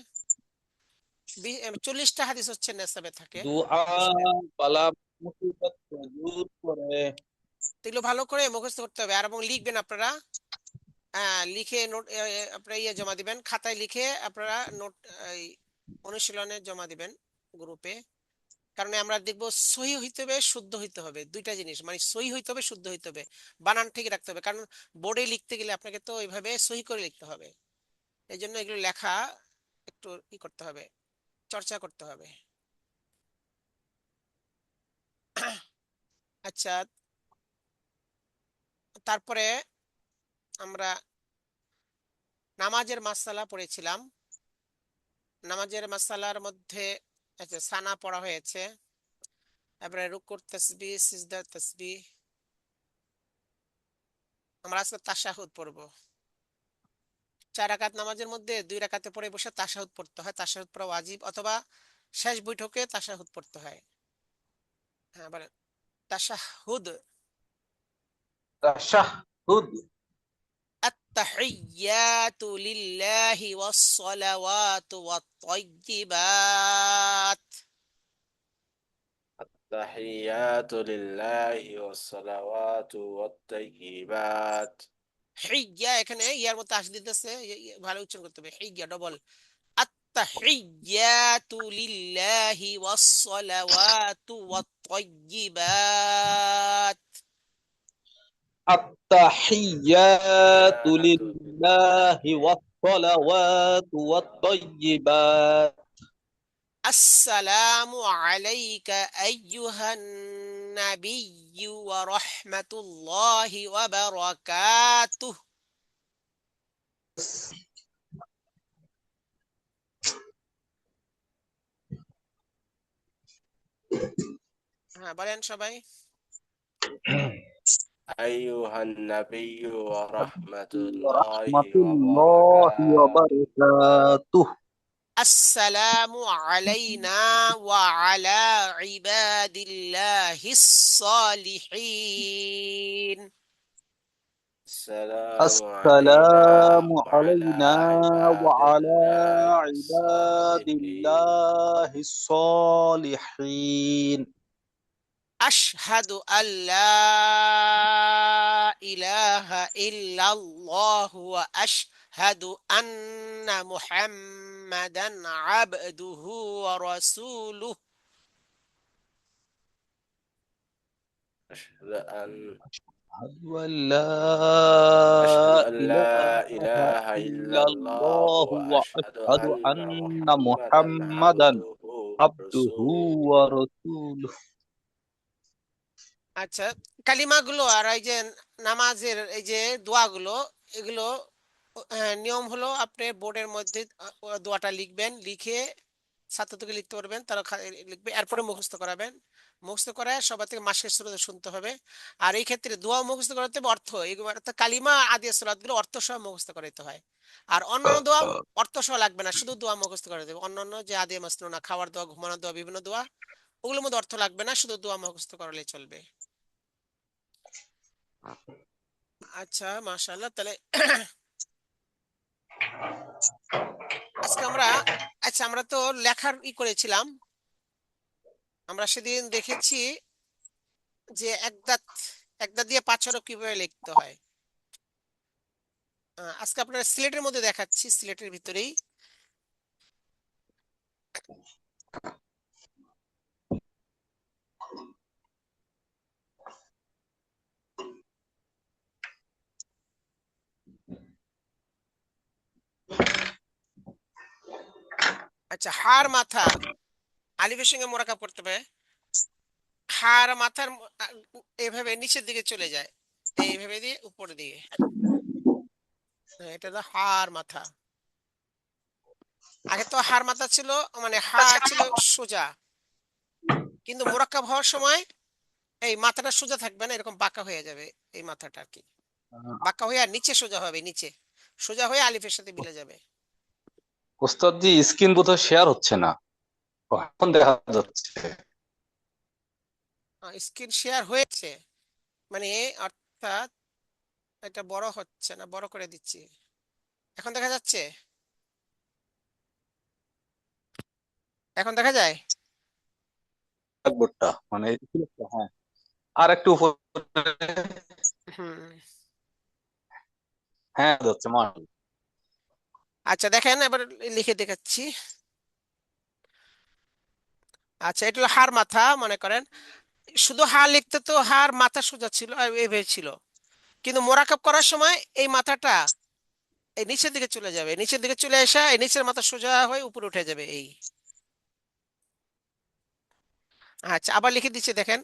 40টা হাদিস হচ্ছে নেসাবে থাকে দুআ বালা মুসিবতকে দূর করে এগুলো ভালো করে মুখস্থ করতে হবে আর এবং লিখবেন আপনারা লিখে নোট আপনারা জমা দিবেন খাতায় লিখে আপনারা নোট অনুশীলনে জমা দিবেন গ্রুপে কারণ আমরা দেখব সহি হইতে হবে শুদ্ধ হইতে হবে দুইটা জিনিস মানে সহি হইতে হবে শুদ্ধ হইতে হবে বানান ঠিক রাখতে হবে কারণ বোর্ডে লিখতে গেলে আপনাকে তো ওইভাবে সহি করে লিখতে হবে এই জন্য এগুলো লেখা একটু করতে হবে চর্চা করতে হবে আচ্ছা তারপরে আমরা নামাজের মাসালা পড়েছিলাম নামাজের মাসালার মধ্যে আচ্ছা সানা পড়া হয়েছে তারপরে রুকুর তাসবিহ সিজদার তাসবিহ আমরা আজকে তাশাহুদ পড়ব 4 রাকাত নামাজের মধ্যে 2 রাকাতে পড়ে বসে তাশাহুদ পড়তে হয় তাশাহুদ পড়া ওয়াজিব অথবা শেষ বৈঠকে তাশাহুদ পড়তে হয় হ্যাঁ বলেন তাশাহুদ তাশাহুদ التحيات لله والصلوات والطيبات التحيات لله والصلوات والطيبات হিজ্ঞা এখানে ইয়ার মতো আসে দিতেছে ভালো উচ্চারণ করতে হবে হিজ্ঞা ডবল التحيات لله والصلوات والطيبات التحيات لله والصلوات والطيبات السلام عليك أيها النبي ورحمة الله وبركاته হ্যাঁ বলেন সবাই أيها النبي ورحمة ورحمة الله الله وبركاته السلام علينا وعلى عباد الله الصالحين السلام علينا وعلى عباد الله الصالحين أشهد أن لا إله إلا الله وأشهد أن محمدا عبده ورسوله أشهد أن لا إله إلا الله وأشهد أن محمدا عبده ورسوله আচ্ছা কালিমাগুলো আর এই যে নামাজের এই যে দোয়াগুলো এগুলো নিয়ম হলো আপনি বোর্ডের মধ্যে দোয়াটা লিখবেন লিখে ছাত্রদেরকে লিখতে পারবেন তারা লিখবে এরপরে মুখস্থ করাবেন মুখস্থ করায় সবার থেকে মাসের শুরুতে শুনতে হবে আর এই ক্ষেত্রে দোয়া মুখস্থ করাতে হবে অর্থ এগুলো কালিমা আদি সালাতগুলো অর্থ সহ মুখস্থ করাতে হয় আর অন্যান্য দোয়া অর্থ সহ লাগবে না শুধু দোয়া মুখস্থ করে দেবে অন্যান্য যে আদি মাসনুনা খাওয়ার দোয়া ঘুমানোর দোয়া বিভিন্ন দোয়া ওগুলোর মধ্যে অর্থ লাগবে না শুধু দোয়া মুখস্থ করলেই চলবে আচ্ছা মাশাআল্লাহ তাহলে আজকে আমরা তো লেখার করেছিলাম আমরা সেদিন দেখেছি যে এক দাঁত দিয়ে 5 হরফ কিভাবে লিখতে হয় আজকে আপনারা সিলেটের মধ্যে দেখাচ্ছি, সিলেটের ভিতরেই। আচ্ছা, হাড় মাথা আলিফের সঙ্গে মোরাকাব করতে হবে। হাড় মাথার এইভাবে নিচের দিকে চলে যায়, এইভাবে দিয়ে উপরের দিকে। এটা হলো হাড় মাথা। আগে তো হাড় মাথা ছিল, মানে হা ছিল সোজা, কিন্তু মোরাক্কাব হওয়ার সময় এই মাথাটা সোজা থাকবে না, এরকম বাঁকা হয়ে যাবে এই মাথাটা আর কি। বাঁকা হয়ে আর নিচে সোজা হবে, নিচে সোজা হয়ে আলিফের সাথে মিলে যাবে। ওস্তাদ জি, স্ক্রিন বোধহয় শেয়ার হচ্ছে না, এখন দেখা যাচ্ছে। স্ক্রিন শেয়ার হয়েছে, মানে অর্থাৎ এটা বড় হচ্ছে না, বড় করে দিচ্ছি। এখন দেখা যাচ্ছে? এখন দেখা যায়? ব্ল্যাকবোর্ডটা মানে হ্যাঁ, আর একটু উপরে। হুম। হ্যাঁ যাচ্ছে মান। আচ্ছা দেখেন, এবার লিখে দেখাচ্ছি। আচ্ছা, এটা হলো হাড় মাথা। মনে করেন শুধু হাড় লিখতে তো হাড় মাথা সোজা ছিল, এভাবে ছিল, কিন্তু মোরাকাব করার সময় এই মাথাটা এই নিচের দিকে চলে যাবে, নিচের দিকে চলে আসা এই নিচের মাথা সোজা হয়ে উপরে উঠে যাবে এই। আচ্ছা, আবার লিখে দিচ্ছি দেখেন।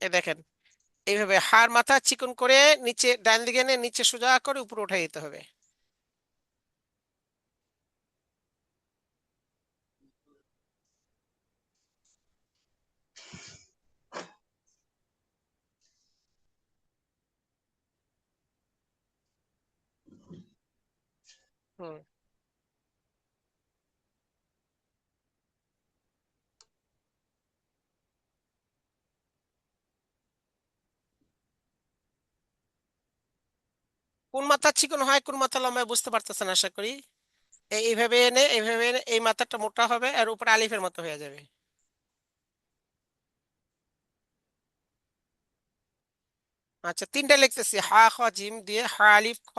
এই দেখেন, এইভাবে হাড় মাথা চিকন করে নিচে ডান দিকে এনে নিচে সোজা করে উপরে উঠে দিতে হবে। হুম। কোন মাথা চিকন হয় কোন মাথা লম্বা হয় বুঝতে পারতেছেন আশা করি। এইভাবে এনে এইভাবে এনে এই মাথাটা মোটা হবে আর উপরে আলিফের মতো হয়ে যাবে। আচ্ছা, তিনটা লিখতেছি, হা খ জিম দিয়ে হা আলিফ খ।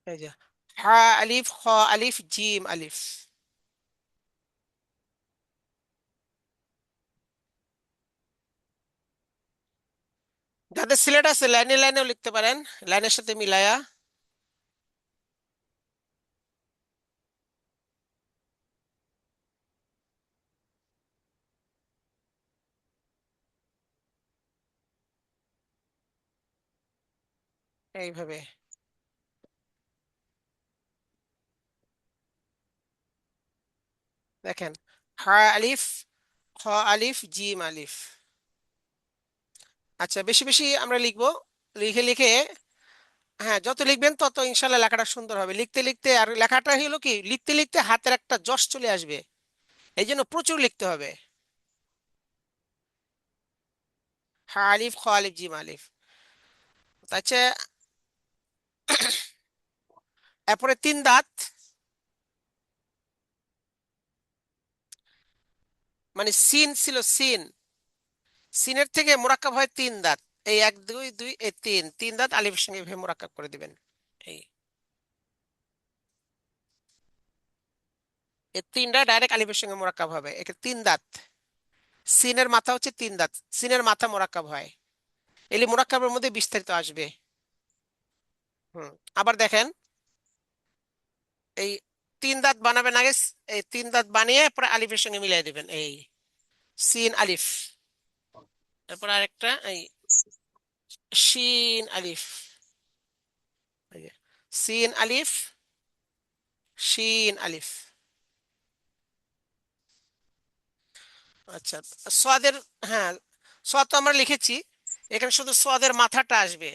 এই যে হা আলিফ খ আলিফ জিম আলিফ। যাদের সিলেট আছে লাইনে লাইনেও লিখতে পারেন, লাইনের সাথে মিলায়া। এইভাবে দেখেন, হা আলিফ খ আলিফ জিম আলিফ। আচ্ছা, বেশি বেশি আমরা লিখবো, লিখে লিখে, হ্যাঁ যত লিখবেন তত ইনশাল্লাহ লেখাটা সুন্দর হবে। লিখতে লিখতে আর লেখাটা হলো কি, লিখতে লিখতে হাতের একটা যশ চলে আসবে, এই জন্য প্রচুর লিখতে হবে। হা আলিফ খ আলিফ জিম আলিফ। আচ্ছা, এরপরে তিন দাঁত, মানে সিন ছিল সিন, সিনের থেকে মোরাক্কাব হয় তিন দাঁত। এই এক দুই দুই এই তিন, তিন দাঁত আলিফের সঙ্গে এভাবে মোরাক্কাব করে দিবেন। এই এই তিনটা ডাইরেক্ট আলিফের সঙ্গে মোরাক্কাব হবে, একে তিন দাঁত। সিনের মাথা হচ্ছে তিন দাঁত, সিনের মাথা মোরাক্কাব হয়, এলি মোরাক্কাবের মধ্যে বিস্তারিত আসবে। হুম। আবার দেখেন, এই তিন দাঁত বানাবেন আগে, এই তিন দাঁত বানিয়ে পরে আলিফের সঙ্গে মিলিয়ে দিবেন, এই সিন আলিফ। তারপর আরেকটা এই শিন আলিফ, এই যে সিন আলিফ শিন আলিফ। আচ্ছা, সোয়াদের, হ্যাঁ সোয়াদ তো আমরা লিখেছি, এখানে শুধু সোয়াদের মাথাটা আসবে,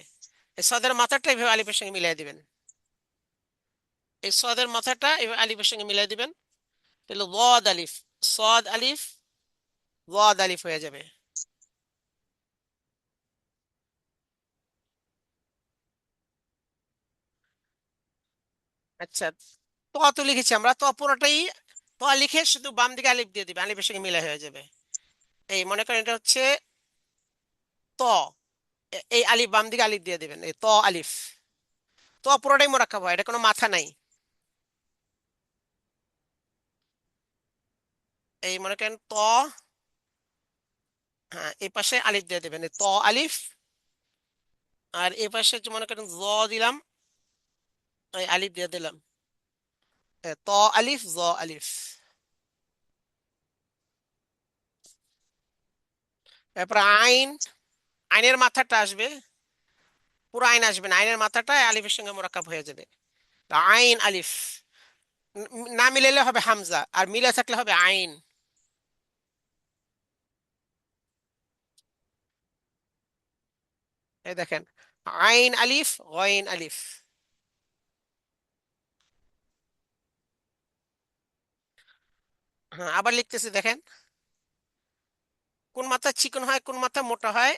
এই সোয়াদের মাথাটা এইভাবে আলিফের সঙ্গে মিলিয়ে দিবেন। এই সদের মাথাটা এবার আলিফের সঙ্গে মিলাই দিবেন, তাহলে ওয়াদ আলিফ, সদ আলিফ, ওয়াদ আলিফ হয়ে যাবে। আচ্ছা, তো লিখেছি আমরা, তো পুরোটাই তো লিখে শুধু বাম দিকে আলিফ দিয়ে দিবে, আলিফের সঙ্গে মিলাই হয়ে যাবে। এই মনে করেন এটা হচ্ছে ত, এই আলিফ বাম দিকে আলিফ দিয়ে দিবেন, এই ত আলিফ। তো পুরোটাই মোরাক্কাব হয়, এটা কোনো মাথা নাই। এই মনে করেন ত, হ্যাঁ এই পাশে আলিফ দিয়ে দেবেন, এই ত আলিফ। আর এই পাশে যে মনে করেন জ দিলাম, এই আলিফ দিয়ে দিলাম, ত আলিফ জ আলিফ। এরপর আইন, আইনের মাথাটা আসবে, পুরো আইন আসবে না, আইনের মাথাটা আলিফের সঙ্গে মোরাক্কাব হয়ে যাবে, আইন আলিফ। না মিলাইলে হবে হামজা, আর মিলে থাকলে হবে আইন। এই দেখেন, আইন আলিফ গইন আলিফ। হ্যাঁ আবার লিখতেছি, দেখেন কোন মাথা চিকন হয় কোন মাথা মোটা হয়,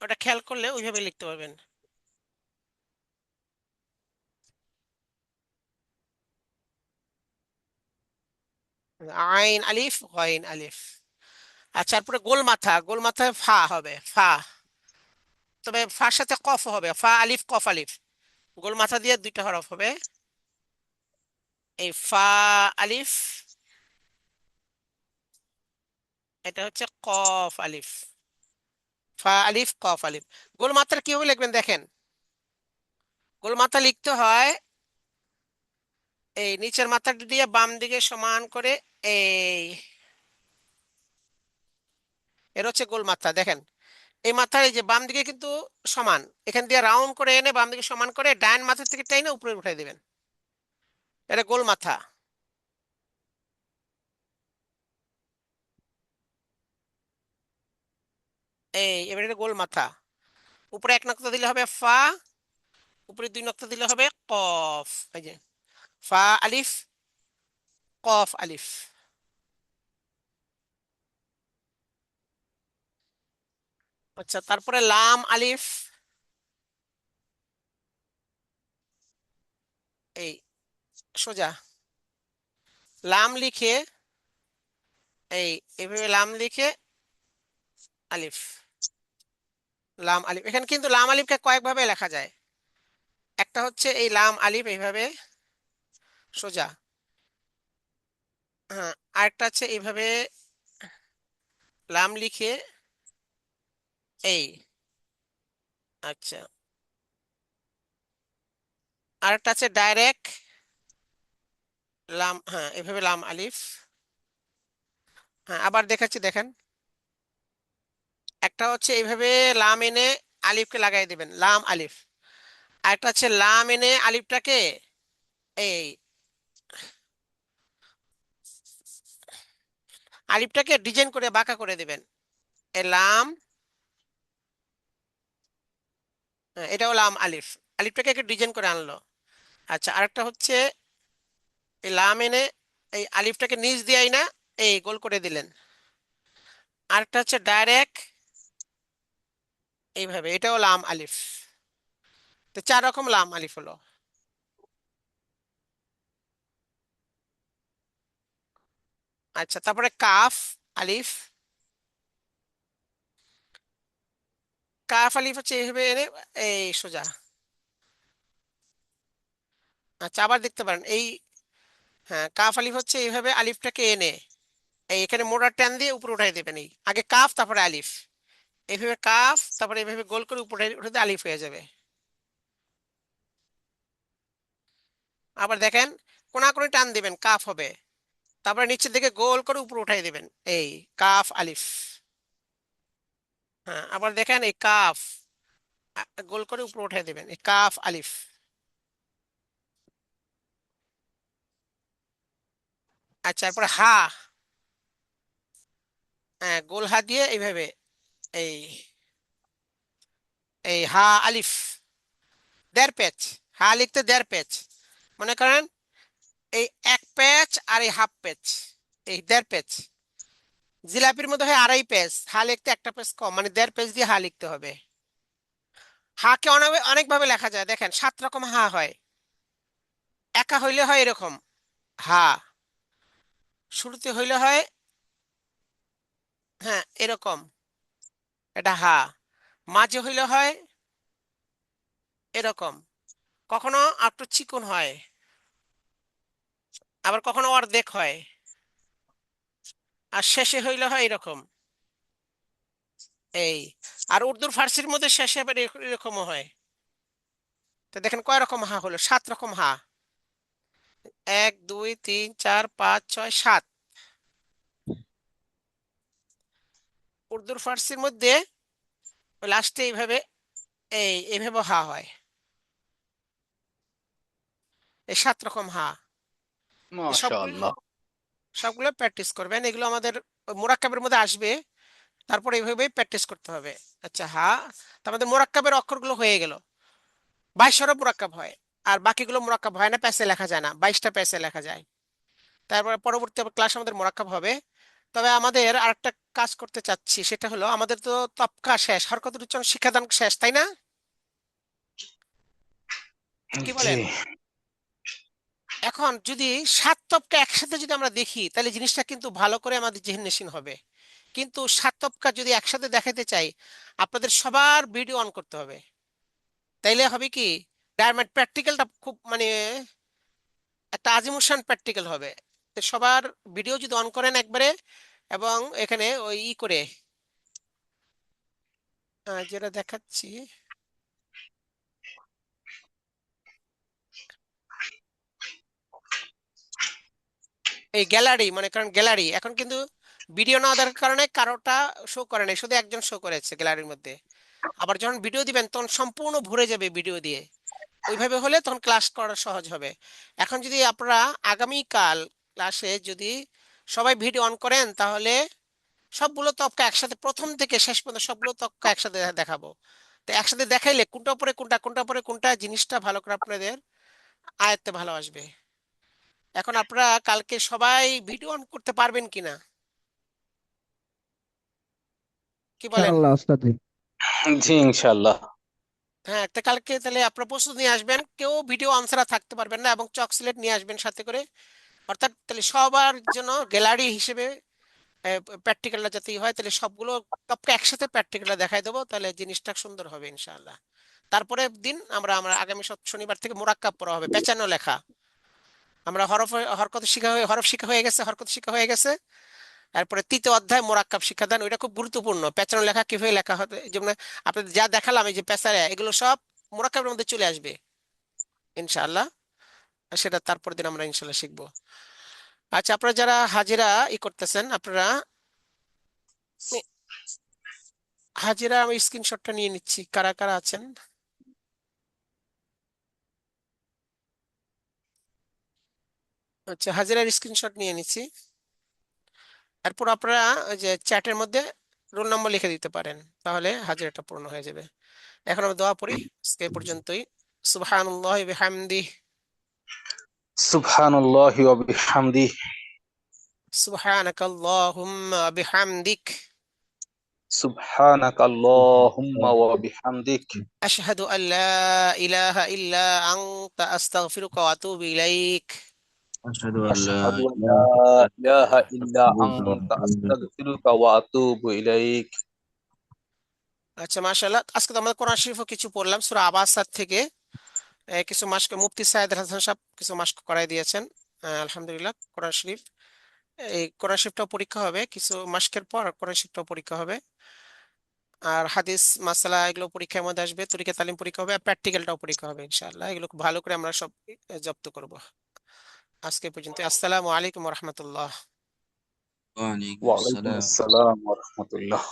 ওটা খেয়াল করলে ওইভাবে লিখতে পারবেন। আইন আলিফ গইন আলিফ। আচ্ছা, তারপরে গোল মাথা, গোল মাথায় ফা হবে, ফা, তবে ফার সাথে কফ হবে, ফা আলিফ কফ আলিফ, গোল মাথা দিয়ে দুইটা হরফ হবে, এই ফা আলিফ, এটা হচ্ছে কফ আলিফ, ফা আলিফ কফ আলিফ। গোল মাথার কিভাবে লিখবেন দেখেন, গোল মাথা লিখতে হয় এই নিচের মাথাটা দিয়ে বাম দিকে সমান করে, এই এর হচ্ছে গোল মাথা। দেখেন এই মাথার এই যে বাম দিকে কিন্তু সমান, এখান দিয়ে রাউন্ড করে এনে বাম দিকে সমান করে ডান মাথা থেকে টেনে উপরে উঠাই দিবেন, এটা গোল মাথা। এই এবার এটা গোল মাথা, উপরে এক নক্তা দিলে হবে ফা, উপরে দুই নক্তা দিলে হবে কফ, এই যে ফা আলিফ কফ আলিফ। আচ্ছা, তারপরে লাম আলিফ, এই সোজা লাম লিখে, এই এভাবে লাম লিখে আলিফ, লাম আলিফ। এখানে কিন্তু লাম আলিফকে কয়েকভাবে লেখা যায়, একটা হচ্ছে এই লাম আলিফ এইভাবে সোজা, হ্যাঁ আরেকটা হচ্ছে এইভাবে লাম লিখে, এই আচ্ছা, আরেকটা আছে ডাইরেক্ট লাম, হ্যাঁ এভাবে লাম আলিফ। হ্যাঁ আবার দেখাচ্ছি, দেখেন একটা হচ্ছে এইভাবে লাম এনে আলিফকে লাগাই দিবেন, লাম আলিফ। আরেকটা হচ্ছে লাম এনে আলিফটাকে এই আলিফটাকে ডিজাইন করে বাঁকা করে দিবেন, এই লাম, এটাও লাম আলিফ, আলিফটাকে একটু ডিজাইন করে আনলো। আচ্ছা, আরেকটা হচ্ছে এই লাম এনে এই আলিফটাকে নিচ দিয়াই না এই গোল করে দিলেন। আরেকটা হচ্ছে ডাইরেক্ট এইভাবে, এটাও লাম আলিফ। তো 4 রকম লাম আলিফ হলো। আচ্ছা, তারপরে কাফ আলিফ, কাফ আলিফ হচ্ছে এইভাবে এনে এই সোজা। আচ্ছা, আবার দেখতে পারেন এই, হ্যাঁ কাফ আলিফ হচ্ছে এইভাবে আলিফটাকে এনে এই এখানে মোড়ার টান দিয়ে উপরে উঠাই দেবেন, এই আগে কাফ তারপরে আলিফ, এইভাবে কাফ তারপরে এইভাবে গোল করে উপরে উঠাতে আলিফ হয়ে যাবে। আবার দেখেন কোনাকুনি টান দিবেন, কাফ হবে, তারপরে নিচের দিকে গোল করে উপরে উঠাই দিবেন, এই কাফ আলিফ। হ্যাঁ আবার দেখেন এই কাফ গোল করে উপরে উঠাই দিবেন, এই কাফ আলিফ। আচ্ছা, এরপরে হা, হ্যাঁ গোল হা দিয়ে এইভাবে এই এই হা আলিফ, 1.5 পেজ, হা লিখতে 1.5 পেজ, মনে করেন এই 1 পেজ আর এই হাফ পেজ, এই 1.5 পেজ। জিলাপির মধ্যে হয় 2.5 পেজ, হা লিখতে একটা পেজ কম, মানে 1.5 পেজ দিয়ে হা লিখতে হবে। হাকে অনেক ভাবে লেখা যায়, দেখেন 7 রকম হা হয়। একা হইলে হয় এরকম হা, শুরুতে হইলে হয় হ্যাঁ এরকম, এটা হা। মাঝে হইলে হয় এরকম, কখনো একটু চিকন হয়, আবার কখনো অর্ধেক হয়, আর শেষে হইলে হয় এরকম এই। আর উর্দুর ফার্সির মধ্যে শেষে আবার এরকমও হয়। তো দেখেন কয় রকম হা হলো, 7 রকম হা। 1 2 3 4 5 6 7। উর্দুর ফার্সির মধ্যে লাস্টে এইভাবে এইভাবে হা হয়, এই 7 রকম হা। সবগুলো মাশাআল্লাহ। সবগুলো প্র্যাকটিস করবেন, এগুলো আমাদের মোরাক্কাবের মধ্যে আসবে। তারপর এইভাবেই প্র্যাকটিস করতে হবে। আচ্ছা হা, তার মধ্যে মোরাক্কাবের অক্ষরগুলো হয়ে গেল। 22 হরফ মোরাক্কাব হয়, আর বাকিগুলো মোরাক্কাব হয় না, প্যাসে লেখা যায় না, 22টা প্যাসে লেখা যায়। তারপরে পরবর্তী ক্লাস আমাদের মোরাক্কাব হবে। তবে আমাদের আরেকটা কাজ করতে চাচ্ছি, সেটা হলো আমাদের তো তবকা শেষ, হরকত উচ্চারণ শিক্ষাদান শেষ, তাই না? কি জি। বলেন? এখন যদি 7 তবকা একসাথে যদি আমরা দেখি, তাহলে জিনিসটা কিন্তু ভালো করে আমাদের জেহনেশিন হবে। কিন্তু 7 তবকা যদি একসাথে দেখাতে চাই, আপনাদের সবার ভিডিও অন করতে হবে। তাইলে হবে কি, ডায়মন্ড প্র্যাকটিক্যালটা খুব মানে একটা আজিমুসান প্র্যাকটিক্যাল হবে। তো সবার ভিডিও যদি অন করেন একবারে, এবং এখানে ওই করে যেটা দেখাচ্ছি, এই গ্যালারি, মনে করেন গ্যালারি এখন কিন্তু ভিডিও না দেওয়ার কারণে কারোটা শো করে নাই, শুধু একজন শো করেছে গ্যালারির মধ্যে। আবার যখন ভিডিও দিবেন তখন সম্পূর্ণ ভরে যাবে ভিডিও দিয়ে। ওইভাবে হলে তখন ক্লাস করা সহজ হবে। এখন যদি আপনারা আগামীকাল ক্লাসে যদি সবাই ভিডিও অন করেন, তাহলে সবগুলো তক্কা একসাথে প্রথম থেকে শেষ পর্যন্ত সবগুলো তক্কা একসাথে দেখাবো। তো একসাথে দেখাইলে কোনটা পরে কোনটা, কোনটা পরে কোনটা, জিনিসটা ভালো করে আপনাদের আয়ত্তে ভালো আসবে। এখন আপনারা কালকে সবাই ভিডিও অন করতে পারবেন কিনা, কি বলেন? ইনশাআল্লাহ ওস্তাদ। জি ইনশাআল্লাহ। হ্যাঁ, তো কালকে তাহলে আপনারা প্রস্তুত নিয়ে আসবেন, কেউ ভিডিও আনসার থাকতে পারবেন না, এবং চকলেট নিয়ে আসবেন সাথে করে। অর্থাৎ তাহলে সবার জন্য গ্যালারি হিসেবে প্র্যাকটিক্যালটা যাতেই হয়, তাহলে সবগুলো টপকে একসাথে প্র্যাকটিক্যালটা দেখাই দেবো, তাহলে জিনিসটা সুন্দর হবে ইনশাআল্লাহ। তারপরে দিন আমরা আমরা আগামী শনিবার থেকে মোরাক্কাব পড়া হবে, পেঁচানো লেখা। আমরা হরকত শিখা হয়ে হরফ শিখা হয়ে গেছে, হরকত শিখা হয়ে গেছে। তারপরে 3য় অধ্যায় মোরাক্কাব শিক্ষাদান, ওইটা খুব গুরুত্বপূর্ণ। পেঁচানো লেখা কিভাবে লেখা হবে, যেমন আপনাদের যা দেখালাম, এই যে পেঁচারা, এগুলো সব মোরাক্কাবের মধ্যে চলে আসবে ইনশাআল্লাহ। সেটা তারপর দিন আমরা ইনশাআল্লাহ শিখবো। আচ্ছা, আপনারা যারা হাজিরা করতেছেন, আপনারা হাজিরা, আমি স্ক্রিনশটটা নিয়ে নিচ্ছি, কারা কারা আছেন। আচ্ছা, হাজিরার স্ক্রিনশট নিয়ে নিচ্ছি। এরপর আপনারা ওই যে চ্যাটের মধ্যে রোল নম্বর লিখে দিতে পারেন, তাহলে হাজিরাটা পূর্ণ হয়ে যাবে। এখন আমরা দোয়া পড়ি, আজকে এ পর্যন্তই। সুবহানাল্লাহি ওয়া বিহামদিহি, সুবহানাল্লাহি ওয়া বিহামদিহি, সুবহানাকাল্লাহুম্মা ওয়া বিহামদিক, সুবহানাকাল্লাহুম্মা ওয়া বিহামদিক, আশহাদু আল্লা ইলাহা ইল্লা আনতা আস্তাগফিরুকা ওয়া আতুবু ইলাইক। أشهد أن لا আশহাদু আল লা إله إلا ইলাহা ইল্লা أنت আনতা আস্তাগফিরুকা ওয়া আতুবু ইলাইক। আচ্ছা, মাশাআল্লাহ, আজকে তো আমরা কোরআন শরীফও কিছু পড়লাম সূরা আবাসাত থেকে। কিছু মাস্ক মুফতি সাইদ হাসান সাহেব কিছু মাস্ক করাই দিয়েছেন। আলহামদুলিল্লাহ। কোরআন শরীফ, এই কোরআন শরীফটাও পরীক্ষা হবে, কিছু মাসকের পর কোরআন শরীফটাও পরীক্ষা হবে। আর হাদিস মাসালা এগুলো পরীক্ষার মধ্যে আসবে, তরিকা তালিম পরীক্ষা হবে, আর প্র্যাকটিক্যালটাও পরীক্ষা হবে ইনশাআল্লাহ। এগুলো খুব ভালো করে আমরা সব জব্দ করব। আজকে এই পর্যন্ত। আসসালামু আলাইকুম ওয়া রাহমাতুল্লাহ। وعليكم ওয়া আলাইকুম السلام আসসালাম ওয়া রাহমাতুল্লাহ।